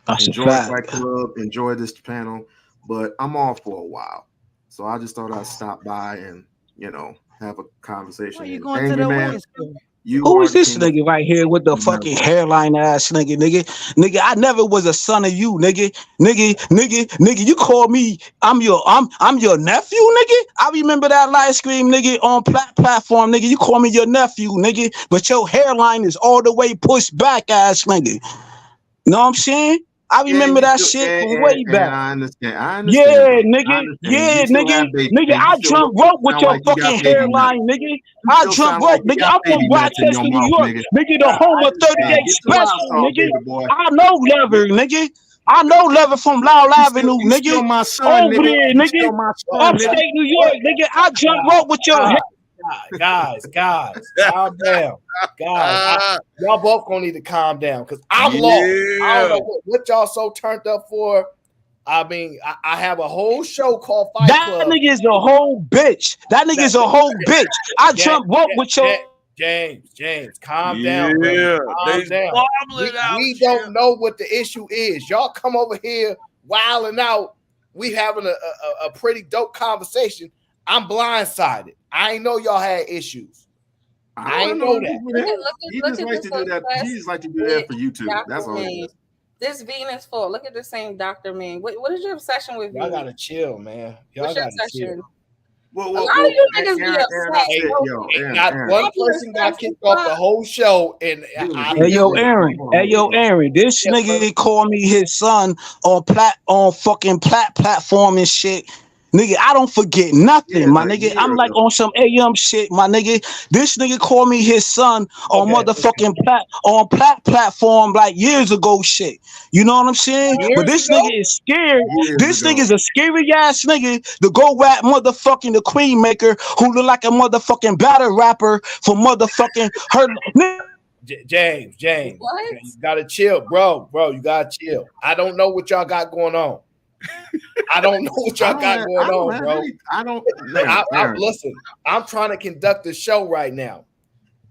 Enjoy Fight Club, enjoy this panel, but I'm off for a while, so I just thought I'd stop by and have a conversation. Where you going to the West? Who is this nigga right here with the fucking hairline ass nigga? Nigga, I never was a son of you, nigga. You call me, I'm your nephew, nigga. I remember that live stream, nigga, on platform, nigga. You call me your nephew, nigga, but your hairline is all the way pushed back, ass nigga. Know what I'm saying? I remember that shit from way back. I understand. Yeah, nigga. Yeah, nigga. I jump rope with your fucking hairline, nigga. I jump rope, nigga. I'm from Rochester, New York, nigga. The home of 38 Special, nigga. I know Lever, nigga. I know Lever from Loud Avenue, nigga. Over there, nigga. Upstate New York, nigga. I jump rope with your hair. Guys, calm down. Guys, y'all both gonna need to calm down because I'm lost. I don't know what y'all so turned up for. I mean, I have a whole show called Fight Club. That nigga is a whole bitch. That nigga is a whole bitch. I jump rope with your James, calm down, brother. Calm down. We don't know what the issue is. Y'all come over here wilding out. We having a pretty dope conversation. I'm blindsided. I ain't know y'all had issues. I ain't know that. He just likes to do that. He just like to do that for YouTube. That's all it is. This Venus for look at the same Dr. Man. What is your obsession with Y'all Venus? gotta chill, man. Y'all What's your gotta obsession? chill. A lot of you niggas be upset. One person got kicked off the whole show, and Hey yo, Aaron. This nigga called me his son on fucking platform and shit. Nigga, I don't forget nothing, my nigga. I'm like on some AM shit, my nigga. This nigga called me his son on motherfucking platform like years ago shit. You know what I'm saying? But this nigga is scared. This nigga is a scary ass nigga to go rap motherfucking the Queen Maker who look like a motherfucking battle rapper for motherfucking her. James, you gotta chill, bro. You gotta chill. I don't know what y'all got going on. Bro. Listen, I'm trying to conduct the show right now.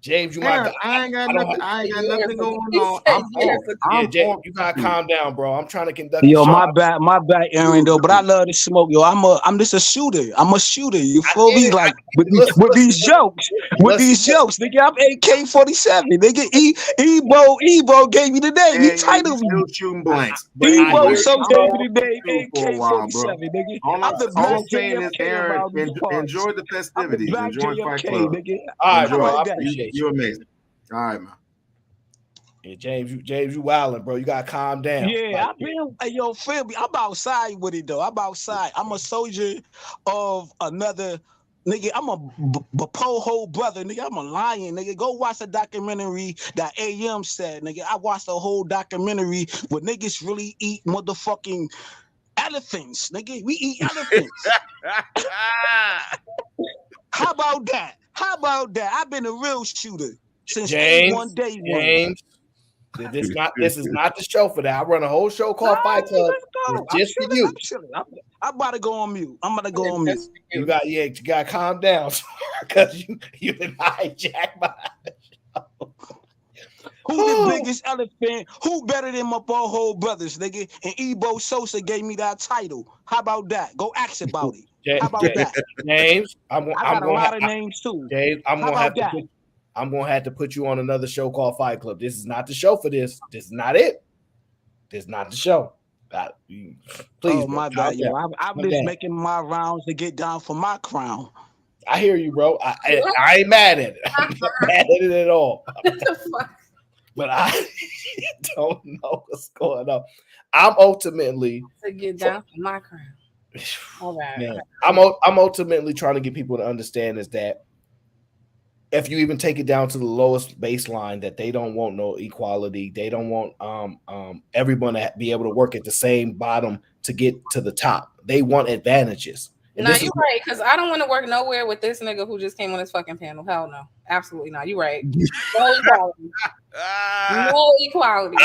James, you might. I ain't got I don't nothing. I ain't got nothing going He on. said I'm yes. Yeah, I'm James, on. you gotta calm down, bro. I'm trying to conduct the Yo, show. my bad, Aaron though. But I love to smoke, yo. I'm just a shooter. I'm a shooter. You feel me? Like with these jokes, nigga. I'm AK-47, nigga. Ebo gave me the name. He Hey, titled me. still shooting blanks. Ebo so I'm gave on me the name you for a while, bro. AK-47, nigga. All I'm the I'm black saying is, JFK Aaron, around these parts. enjoy the I'm the festivities. black Enjoy Fight JFK, Club. nigga. All right, How bro. I about that? appreciate you. You're amazing. All right, man. Yeah, James, you wilding, bro. You gotta calm down. Yeah, I've been, hey, yo, feel me? I'm outside with it though. I'm outside. I'm a soldier of another nigga. I'm a po-ho brother, nigga. I'm a lion, nigga. Go watch the documentary that AM said, nigga. I watched the whole documentary where niggas really eat motherfucking elephants, nigga. We eat elephants. How about that? How about that? I've been a real shooter since A1 day one. James. This is not the show for that. I run a whole show called Fight Club. It's just for you. I'm about to go on mute. I'm about to go on mute. You got to calm down because you been hijacked by. Who the biggest elephant? Who better than my Boho brothers, nigga? And Ebo Sosa gave me that title. How about that? Go ask about it. How about that? James, I got a lot of names too. James, I'm How gonna have about to. that? I'm gonna have to put you on another show called Fight Club. This is not the show for this. This is not it. This is not the show. Please, oh bro, my calm God, yo, down. I'm Calm just down. making my rounds to get down for my crown. I hear you, bro. I ain't mad at it. I'm not mad at it at all. But I don't know what's going on. I'm ultimately To get down for my crown. All right. Man, I'm ultimately trying to get people to understand is that if you even take it down to the lowest baseline, that they don't want no equality. They don't want everyone to be able to work at the same bottom to get to the top. They want advantages. And No, you're right, because I don't want to work nowhere with this nigga who just came on this fucking panel. Hell no. Absolutely not. You're right. No equality. No equality.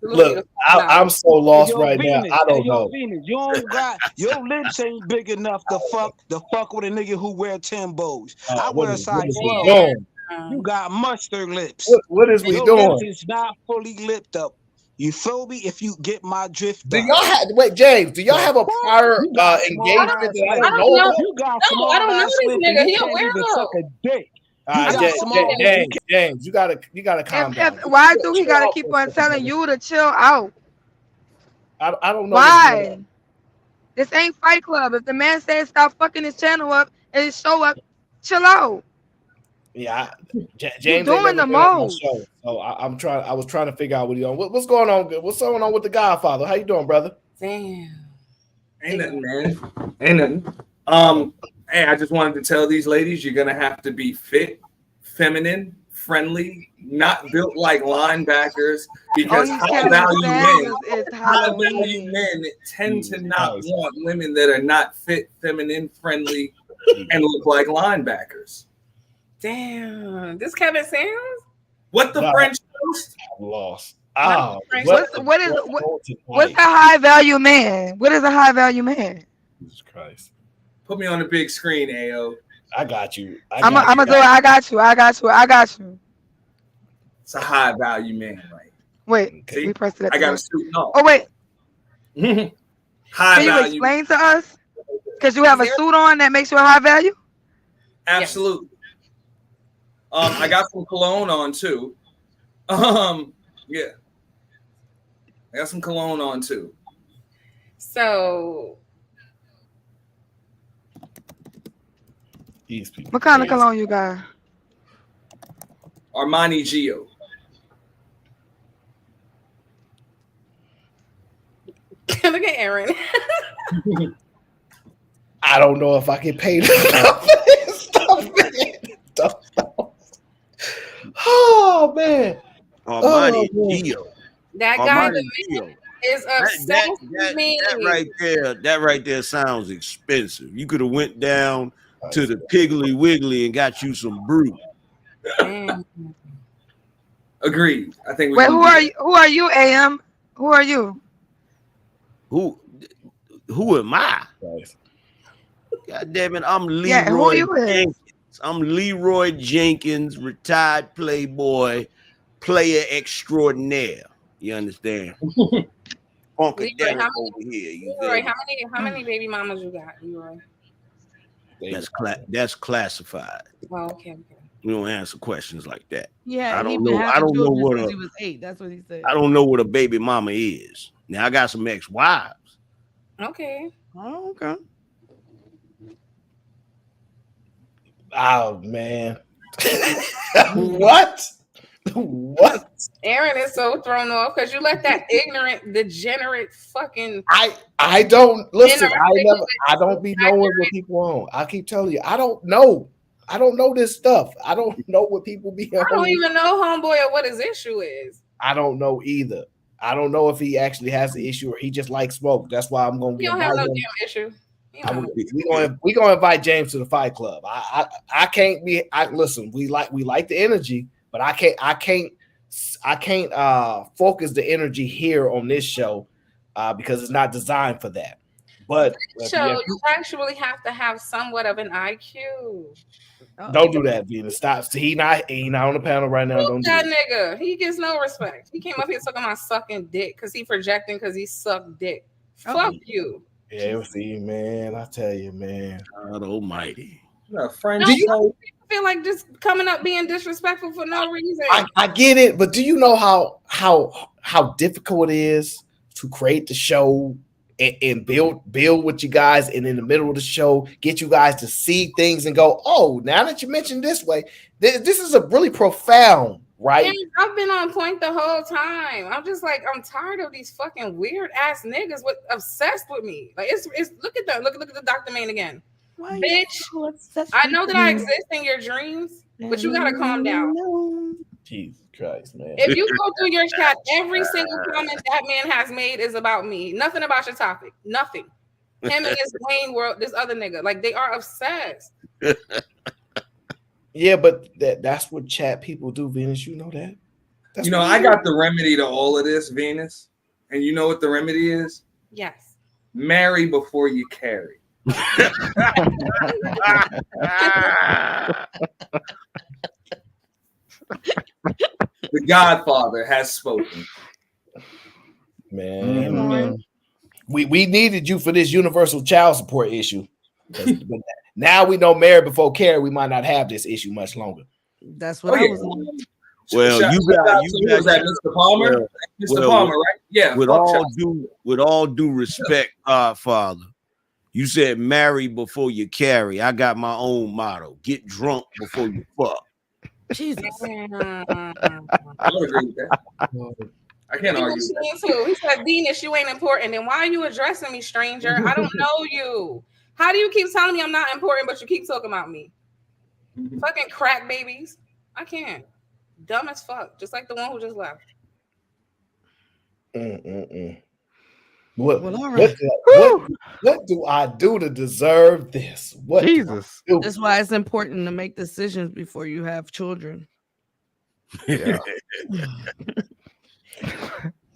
Look, I'm so lost right now. I don't know. Venus, you don't got your lips ain't big enough to fuck with a nigga who wear Timbos. I wear a size 12. You got mustard lips. What is we your doing? lips is not fully lipped up. You feel me? If you get my drift. Do y'all have James? Do y'all have a prior engagement that I don't know about? You got no, I don't know this nigga. He a suck a dick. James, you gotta calm down. Why do he gotta keep on telling you to chill out? I don't know. Why? This ain't Fight Club. If the man says stop fucking his channel up and his show up, chill out. Yeah, James you ain't doing never the been on my most. show, so I was trying to figure out what's going on. What's going on with the Godfather? How you doing, brother? Damn. Ain't nothing, man. Ain't nothing. Hey, I just wanted to tell these ladies you're gonna have to be fit, feminine, friendly, not built like linebackers, because high value men tend to not want women that are not fit, feminine, friendly, and look like linebackers. Damn. This Kevin Samuels? What the French toast? I'm lost. What's a high value man? What is a high value man? Jesus Christ. Put me on the big screen, AO. I got you. I'm gonna do it. I got you. It's a high value man, right? Wait, see? we pressed it. I got a suit. No. Oh wait. High Can you value. explain to us? Because you have a suit on that makes you a high value? Absolutely. I got some cologne on too. Yeah. I got some cologne on too. So what kind of cologne you got? Armani Gio. Look at Aaron. I don't know if I can pay this stuff. Oh man. Armani Gio. That guy is obsessed with me. That right there sounds expensive. You could have went down to the Piggly Wiggly and got you some brew. Agreed. I think. Wait, who are you? Who are you, AM? Who are you? Who am I? God damn it! I'm Leroy. Yeah, who you is? Jenkins. I'm Leroy Jenkins, retired playboy, player extraordinaire. You understand? Funkadelic over here. You feel Leroy, me? how many baby mamas you got, Leroy? That's classified. Oh, okay. We don't answer questions like that. Yeah, I he don't been know. I having don't know children what since a. he was 8. That's what he said. I don't know what a baby mama is. Now I got some ex-wives. Okay. Oh, okay. Oh man. What? What? Aaron is so thrown off because you let that ignorant, degenerate fucking. I don't listen. I don't be knowing what people on. I keep telling you, I don't know. I don't know this stuff. I don't know what people be on. I don't even know, homeboy, or what his issue is. I don't know either. I don't know if he actually has the issue or he just likes smoke. That's why I'm going to You don't have no damn issue. We gonna invite James to the Fight Club. I can't be. Listen. We like the energy, but I can't focus the energy here on this show because it's not designed for that. But So you actually have to have somewhat of an IQ. Don't do that, Venus. Stop. See, he not on the panel right now. Don't do that it. nigga. He gets no respect. He came up here talking about sucking dick because he projecting because he sucked dick. Fuck you. Yeah, see, man. I tell you, man. God Almighty. Do you feel like just coming up being disrespectful for no reason? I get it, but do you know how difficult it is to create the show and build with you guys, and in the middle of the show, get you guys to see things and go, oh, now that you mentioned this way, this is a really profound, right? Man, I've been on point the whole time. I'm just like, I'm tired of these fucking weird ass niggas obsessed with me. Like it's look at that. Look at the Dr. Main again. Why bitch, I know that I exist in your dreams, but you gotta calm down. Jesus Christ, man. If you go through your chat, every single comment that man has made is about me. Nothing about your topic. Nothing. Him and this Wayne World, this other nigga. Like they are obsessed. Yeah, but that's what chat people do, Venus. You know that. You know, I got the remedy to all of this, Venus. And you know what the remedy is? Yes. Marry before you carry. The Godfather has spoken. Man, we needed you for this universal child support issue. But now we know married before carry, we might not have this issue much longer. That's what I was on. Well, you got that Mr. Palmer. Mr. Palmer, right? Yeah. With all due respect, Father, you said marry before you carry. I got my own motto: get drunk before you fuck. Jesus. I don't agree with that. I can't argue with that. Too. He said, Venus, you ain't important. Then why are you addressing me, stranger? I don't know you. How do you keep telling me I'm not important, but you keep talking about me? Fucking crack babies. I can't. Dumb as fuck. Just like the one who just left. What, Well, all right. what do I do to deserve this? What Jesus. That's why it's important to make decisions before you have children. Yeah. Some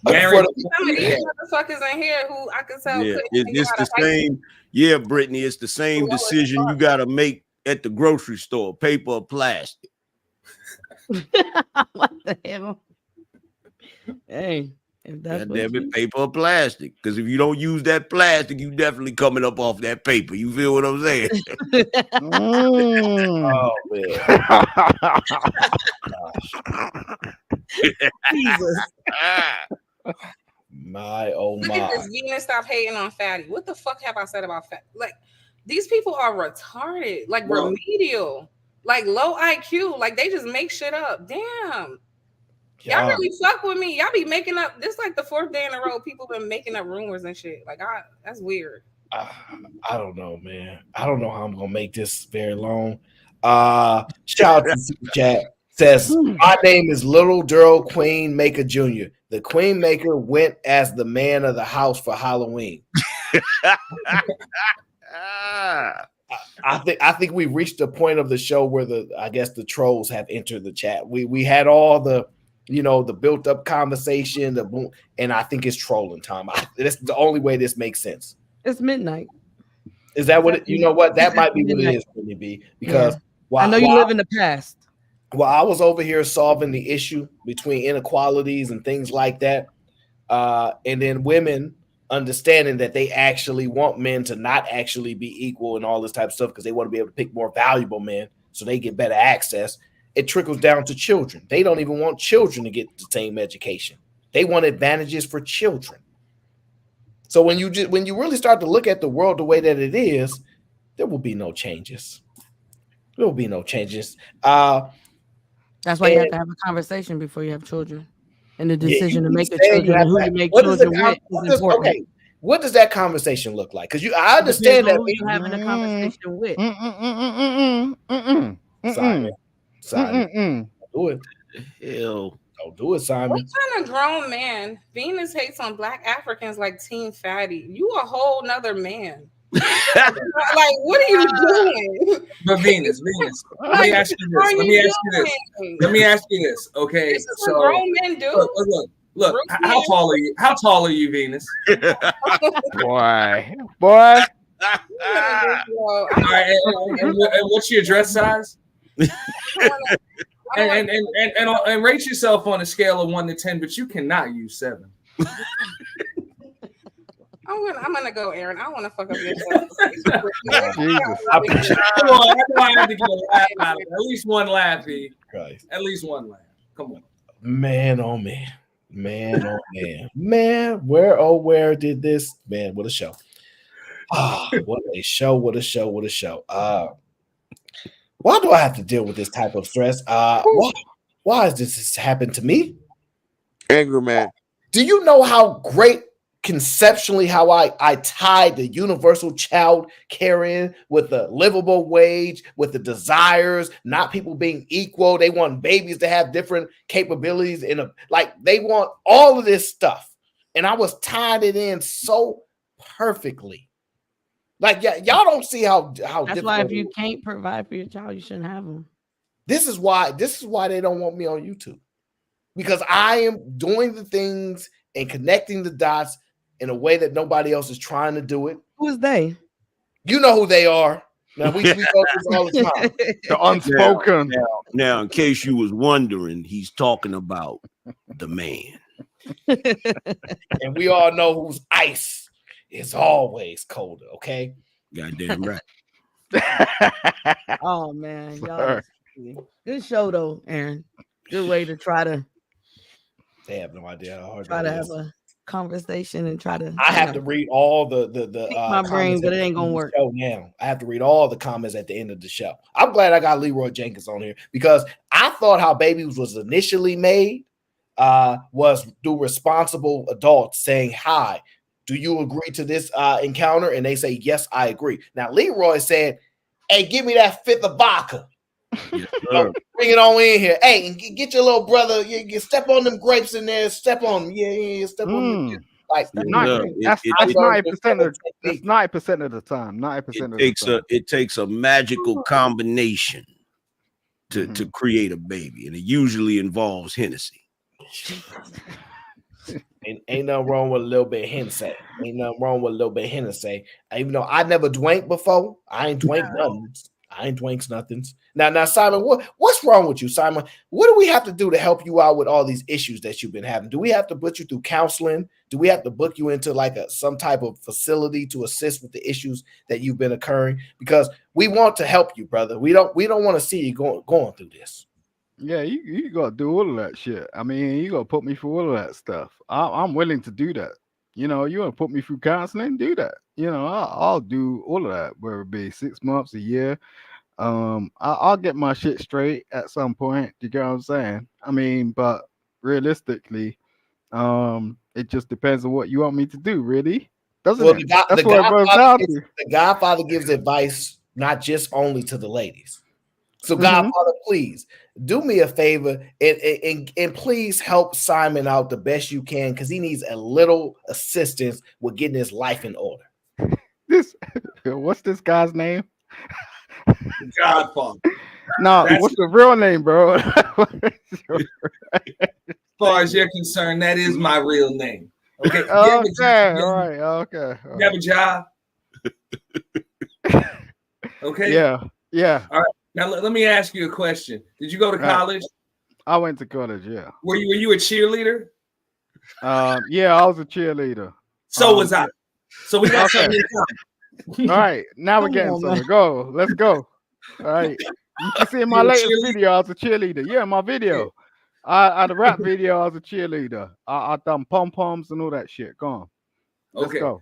of these motherfuckers in here who I can tell. Yeah, it's the same. Yeah, Brittany, it's the same decision you got to make at the grocery store: paper or plastic. What the hell? Hey, if that's what damn it, paper or plastic. Because if you don't use that plastic, you definitely coming up off that paper. You feel what I'm saying? Oh man. Jesus. My oh Look my. at this Venus, stop hating on Fatty. What the fuck have I said about Fatty? Like, these people are retarded, like remedial, like low IQ, like they just make shit up. Damn. Y'all really fuck with me. Y'all be making up this like the 4th day in a row. People been making up rumors and shit. Like, that's weird. I don't know, man. I don't know how I'm gonna make this very long. Shout out to Super Chat. Says my name is Little Durrell Queen Maker Jr. The Queen Maker went as the man of the house for Halloween. I think we reached the point of the show where the trolls have entered the chat. We had all the the built up conversation, and I think it's trolling time. That's the only way this makes sense. It's midnight. Is that what you know? What that might be what it is, really be because I know you live in the past. Well, I was over here solving the issue between inequalities and things like that. And then women understanding that they actually want men to not actually be equal and all this type of stuff because they want to be able to pick more valuable men so they get better access. It trickles down to children. They don't even want children to get the same education. They want advantages for children. So when you really start to look at the world the way that it is, there will be no changes. There will be no changes. That's why you have to have a conversation before you have children. And the decision to make the saying children and who you make children with is important. Okay, what does that conversation look like? Because I understand that who you're having a conversation with. Simon, do it. Hell, don't do it, Simon. What kind of grown man? Venus hates on Black Africans like Team Fatty. You a whole nother man. Like, what are you doing? But Venus, let me ask you this. Let me ask you this. Okay, this is what grown men do. Look. How tall are you? How tall are you, Venus? Boy. All right, and what's your dress size? and rate yourself on a scale of 1 to 10, but you cannot use 7. I'm gonna go, Aaron. I want to fuck up your show. Come on, I have to get a laugh out of it. At least one laugh, E. At least one laugh. Come on. Man, oh man. Man, oh man. Man, where did this? Man, what a show. What a show. Why do I have to deal with this type of stress? Why has this happened to me? Angry man. Do you know how great conceptually how I tied the universal child care in with the livable wage, with the desires, not people being equal. They want babies to have different capabilities they want all of this stuff. And I was tying it in so perfectly. Like, y'all don't see how that's why if you can't provide for your child, you shouldn't have them. This is why they don't want me on YouTube. Because I am doing the things and connecting the dots in a way that nobody else is trying to do it. Who is they? You know who they are. Now we go through this all the time. The unspoken. Now, in case you was wondering, he's talking about the man. And we all know whose ice is always colder, okay? Goddamn right. Oh man, y'all. Good show though, Aaron. Good way to try to. They have no idea how hard try to have a conversation and try to. I have to read all the my brain, but it ain't gonna work. Now I have to read all the comments at the end of the show. I'm glad I got Leroy Jenkins on here because I thought how Babies was initially made was through responsible adults saying, "Hi, do you agree to this encounter?" And they say, "Yes, I agree." Now Leroy said, "Hey, give me that 5th of vodka." Yes, Bring it on in here. Hey, and get your little brother. You step on them grapes in there. Step on them. Yeah. Step on them. Like that's 90%. That's 90% of the time. 90% of the time. It takes a magical combination to create a baby, and it usually involves Hennessy. Ain't nothing wrong with a little bit of Hennessy. Even though I never drank before, I ain't drank nothings. I ain't drinks nothings. Now, Simon, what's wrong with you, Simon? What do we have to do to help you out with all these issues that you've been having? Do we have to put you through counseling? Do we have to book you into some type of facility to assist with the issues that you've been occurring? Because we want to help you, brother. We don't want to see you going through this. Yeah, you gotta do all of that shit. I mean, you gotta put me through all of that stuff. I'm willing to do that. You know, you want to put me through counseling, do that. You know, I'll do all of that, whether it be 6 months, a year. I'll get my shit straight at some point. You get what I'm saying? I mean, but realistically, it just depends on what you want me to do, really. Doesn't it? That's what it boils down to. The Godfather gives advice not just only to the ladies. So Godfather, please do me a favor and please help Simon out the best you can because he needs a little assistance with getting his life in order. What's this guy's name? Godfather. No, what's the real name, bro? As far as you're concerned, that is my real name. Okay. Okay. All right. Okay. You have a job. Okay. Yeah. All right. Now let me ask you a question. Did you go to Right. college? I went to college. Yeah. Were you a cheerleader? Yeah, I was a cheerleader. So was I. So we got Okay. something in common. All right, now we're Come getting on, somewhere. man. Go, let's go. All right, you can see in my You a latest cheerleader? video, I was a cheerleader. Yeah, my video. I had a rap video. I was a cheerleader. I done pom poms and all that shit. Go on, let's Okay. go.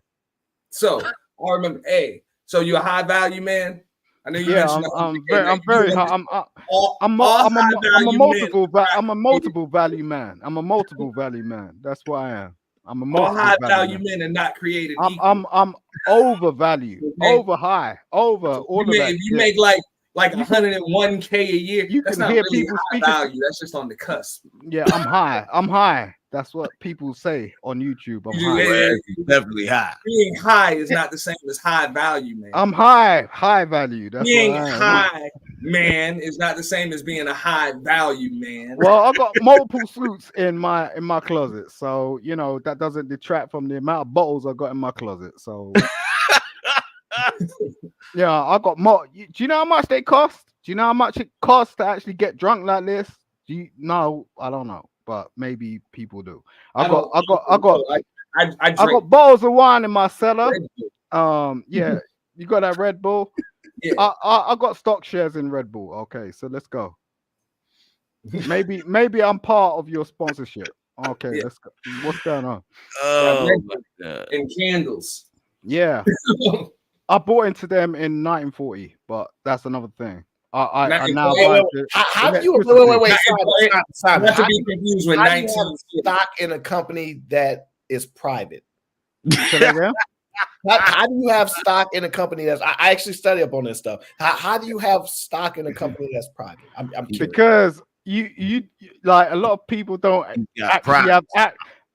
So I remember. Hey, so you a high value man? I know you Yeah, mentioned. I'm very high. I'm all a high value men. I'm a multiple value man. I'm a multiple value man. That's what I am. I'm a All multiple high value value man. men are not created equal. I'm overvalued, Okay? over high, over all of that If you shit. make like 101K a year, You that's can not hear really people high speaking. value. That's just on the cusp. Yeah, I'm high. I'm high. That's what people say on YouTube. I'm You- high. eh, Definitely high. Being high is not the same as high value, man. I'm high value. That's Being what I am. high, man, is not the same as being a high value, man. Well, I got multiple suits in my closet, so you know that doesn't detract from the amount of bottles I got in my closet. So yeah, I got more. Do you know how much they cost? Do you know how much it costs to actually get drunk like this? No, I don't know, but maybe people do. I got bottles of wine in my cellar. Yeah, you got that Red Bull. Yeah. I got stock shares in Red Bull. Okay, so let's go. Maybe I'm part of your sponsorship. Okay, let's go. What's going on? Oh, and candles. Yeah, I bought into them in 1940, but that's another thing. I now buy into How do you wait, Simon, Not to how be do you- confused with how do you 19. have stock in a company that is private? Say that again? How do you have stock in a company that's? I actually study up on this stuff. How do you have stock in a company that's private? I'm curious. Because you like a lot of people don't actually have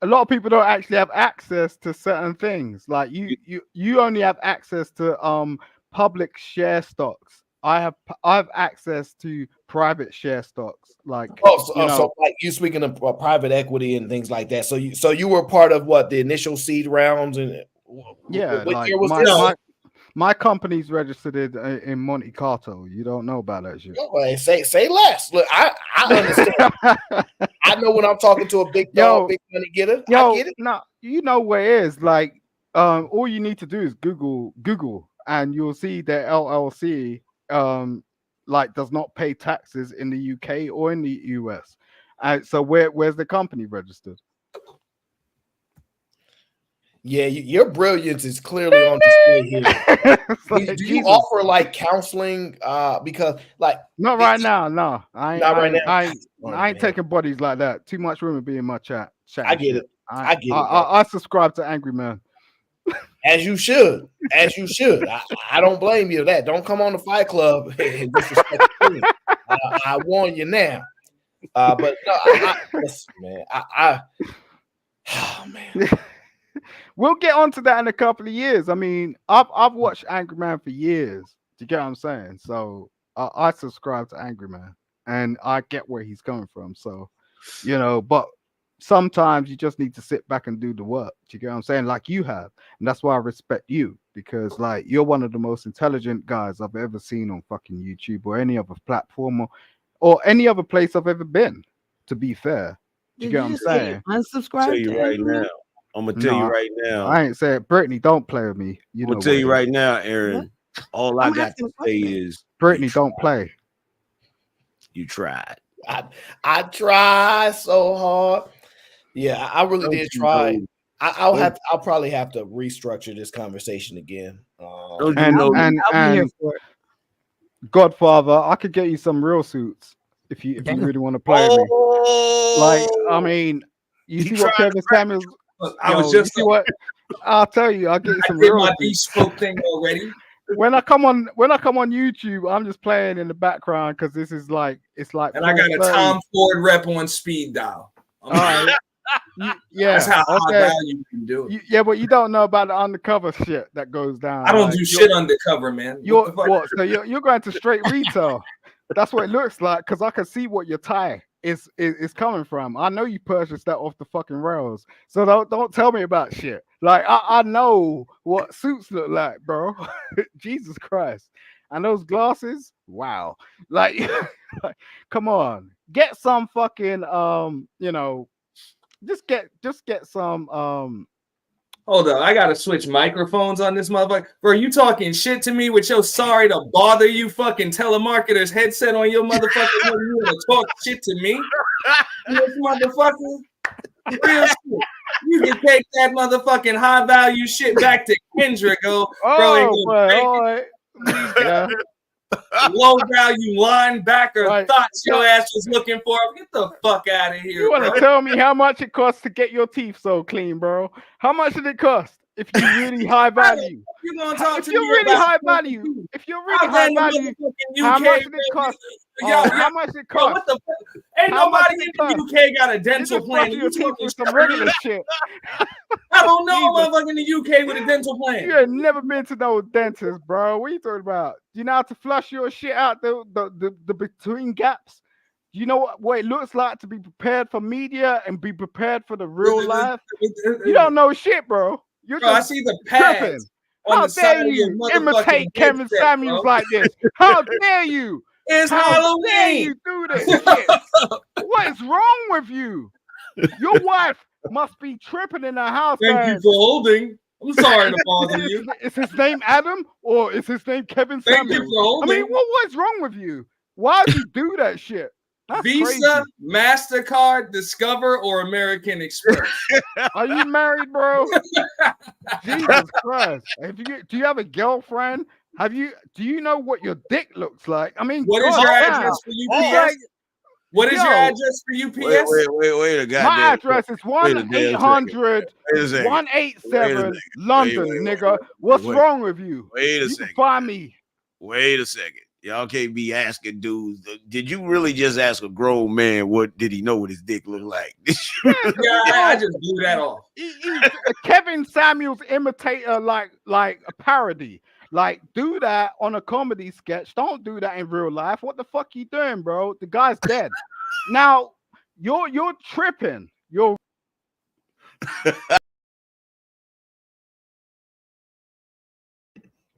a lot of people don't actually have access to certain things. Like you only have access to public share stocks. I have access to private share stocks. Like so like you speaking of private equity and things like that. So you were part of what the initial seed rounds and yeah, what like year was this? my company's registered in Monte Carlo. You don't know about that shit. Well, say less. Look, I understand. I know when I'm talking to a big dog, big money getter. I get it. No, you know where it is. Like, all you need to do is Google, and you'll see that LLC like does not pay taxes in the UK or in the US. So where's the company registered? Yeah, your brilliance is clearly on display here. Do you offer like counseling? Because like not right now. No, I Oh, ain't taking bodies like that. Too much women be in my chat. I get it. I get it. I subscribe to Angry Man. As you should. As you should. I don't blame you for that. Don't come on the Fight Club and disrespect the queen. I warn you now. But no, listen, man. Oh man. We'll get onto that in a couple of years. I mean, I've watched Angry Man for years. Do you get what I'm saying? So I subscribe to Angry Man, and I get where he's coming from. So, you know, but sometimes you just need to sit back and do the work. Do you get what I'm saying? Like you have, and that's why I respect you, because like you're one of the most intelligent guys I've ever seen on fucking YouTube or any other platform or any other place I've ever been. To be fair, do you get what I'm saying? Unsubscribe. Tell you right now. I'm gonna tell you right now. I ain't saying Brittany, don't play with me. I'm gonna tell you right now, Aaron. All I got to say is Brittany, don't play. You tried. I tried so hard. Yeah, I really did try. I'll probably have to restructure this conversation again. And Godfather, I could get you some real suits if you really want to play with me. Like, I mean, you see what Kevin Samuels. I'll tell you, I'll get you some I did real my suits. bespoke thing already. When I come on YouTube, I'm just playing in the background because this is like it's like. And I got a 4:30. Tom Ford rep on speed dial. All right. Yeah, That's how high okay. value you can do it. Yeah, but you don't know about the undercover shit that goes down. I don't Like, do shit undercover, man. You're so you're going to straight retail. That's what it looks like because I can see what your tie is coming from. I know you purchased that off the fucking rails. So don't tell me about shit. Like I know what suits look like, bro. Jesus Christ. and those glasses, wow. Like, come on, get some fucking you know, just get some Hold up, I gotta switch microphones on this motherfucker. Bro, you talking shit to me with your sorry to bother you fucking telemarketer's headset on your motherfucking head? You wanna talk shit to me? This motherfucker? Real shit. You can take that motherfucking high value shit back to Kendra, go, bro. oh, but all right. Yeah. Low value linebacker Right. thoughts your ass was looking for. Get the fuck out of here, You want bro. to tell me how much it costs to get your teeth so clean, bro? How much did it cost if you really high value? You gonna talk If to you're me really about high value, if you're really out high there in the value, motherfucking how UK, much did it bro? cost? Yo, How much did it bro, cost? what the fuck? Ain't How much nobody did in it cost? the UK got a You dental just plan. brush You your teeth talking with some shit. regular shit. I don't know a Jesus. motherfucker in the UK with a dental plan. You ain't never been to no dentist, bro. What are you talking about? Do you know how to flush your shit out the between gaps? Do you know what it looks like to be prepared for media and be prepared for the real life? You don't know shit, bro. You're Bro, I just see the tripping. pads on How the side dare of your you motherfucking imitate Kevin headset, Samuels bro. like this? How dare you? It's How dare Halloween. you do this shit? What is wrong with you? Your wife must be tripping in her house. Thank you for holding. I'm sorry to bother is, you. is his name Adam or is his name Kevin Thank you Samuels? for holding. I mean, what's wrong with you? Why do you do that shit? That's Visa, crazy. MasterCard, Discover, or American Express? Are you married, bro? Jesus Christ. Do you have a girlfriend? Do you know what your dick looks like? I mean, What is God your damn. address for It's UPS? like, What is your yo, address for UPS? Wait a goddamn. my address is wait a damn second. 1-800 Wait a second. 187 London, nigga. What's wrong with you? Wait a You second. can find me. Wait a second. Y'all can't be asking dudes. Did you really just ask a grown man what did he know what his dick looked like? Yeah, I just blew that off. He's a Kevin Samuels imitator, like a parody. Like, do that on a comedy sketch. Don't do that in real life. What the fuck you doing, bro? The guy's dead. Now you're tripping. You're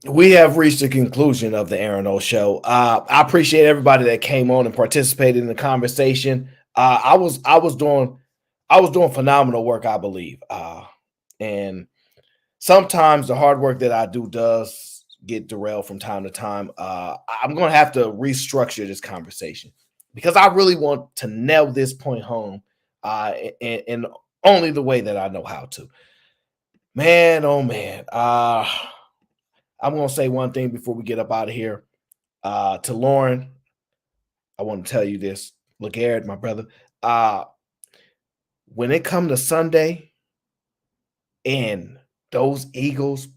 We have reached the conclusion of the Aaron O Show. I appreciate everybody that came on and participated in the conversation. I was doing phenomenal work, I believe. And sometimes the hard work that I do does get derailed from time to time. I'm going to have to restructure this conversation because I really want to nail this point home in only the way that I know how to. Man, oh man. I'm going to say one thing before we get up out of here. To Lauren, I want to tell you this. LeGarrette, my brother. When it comes to Sunday and those Eagles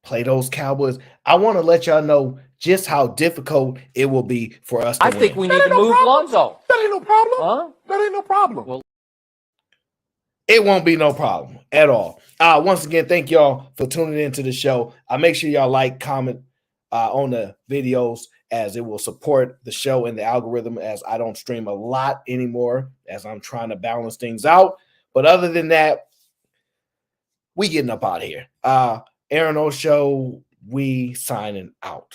play those Cowboys, I want to let y'all know just how difficult it will be for us to win. I think we need to move Lonzo. That ain't no problem. Huh? That ain't no problem. Well, It won't be no problem at all. Once again, thank y'all for tuning into the show. Make sure y'all like, comment on the videos as it will support the show and the algorithm as I don't stream a lot anymore as I'm trying to balance things out. But other than that, we getting up out of here. Aaron O Show, we signing out.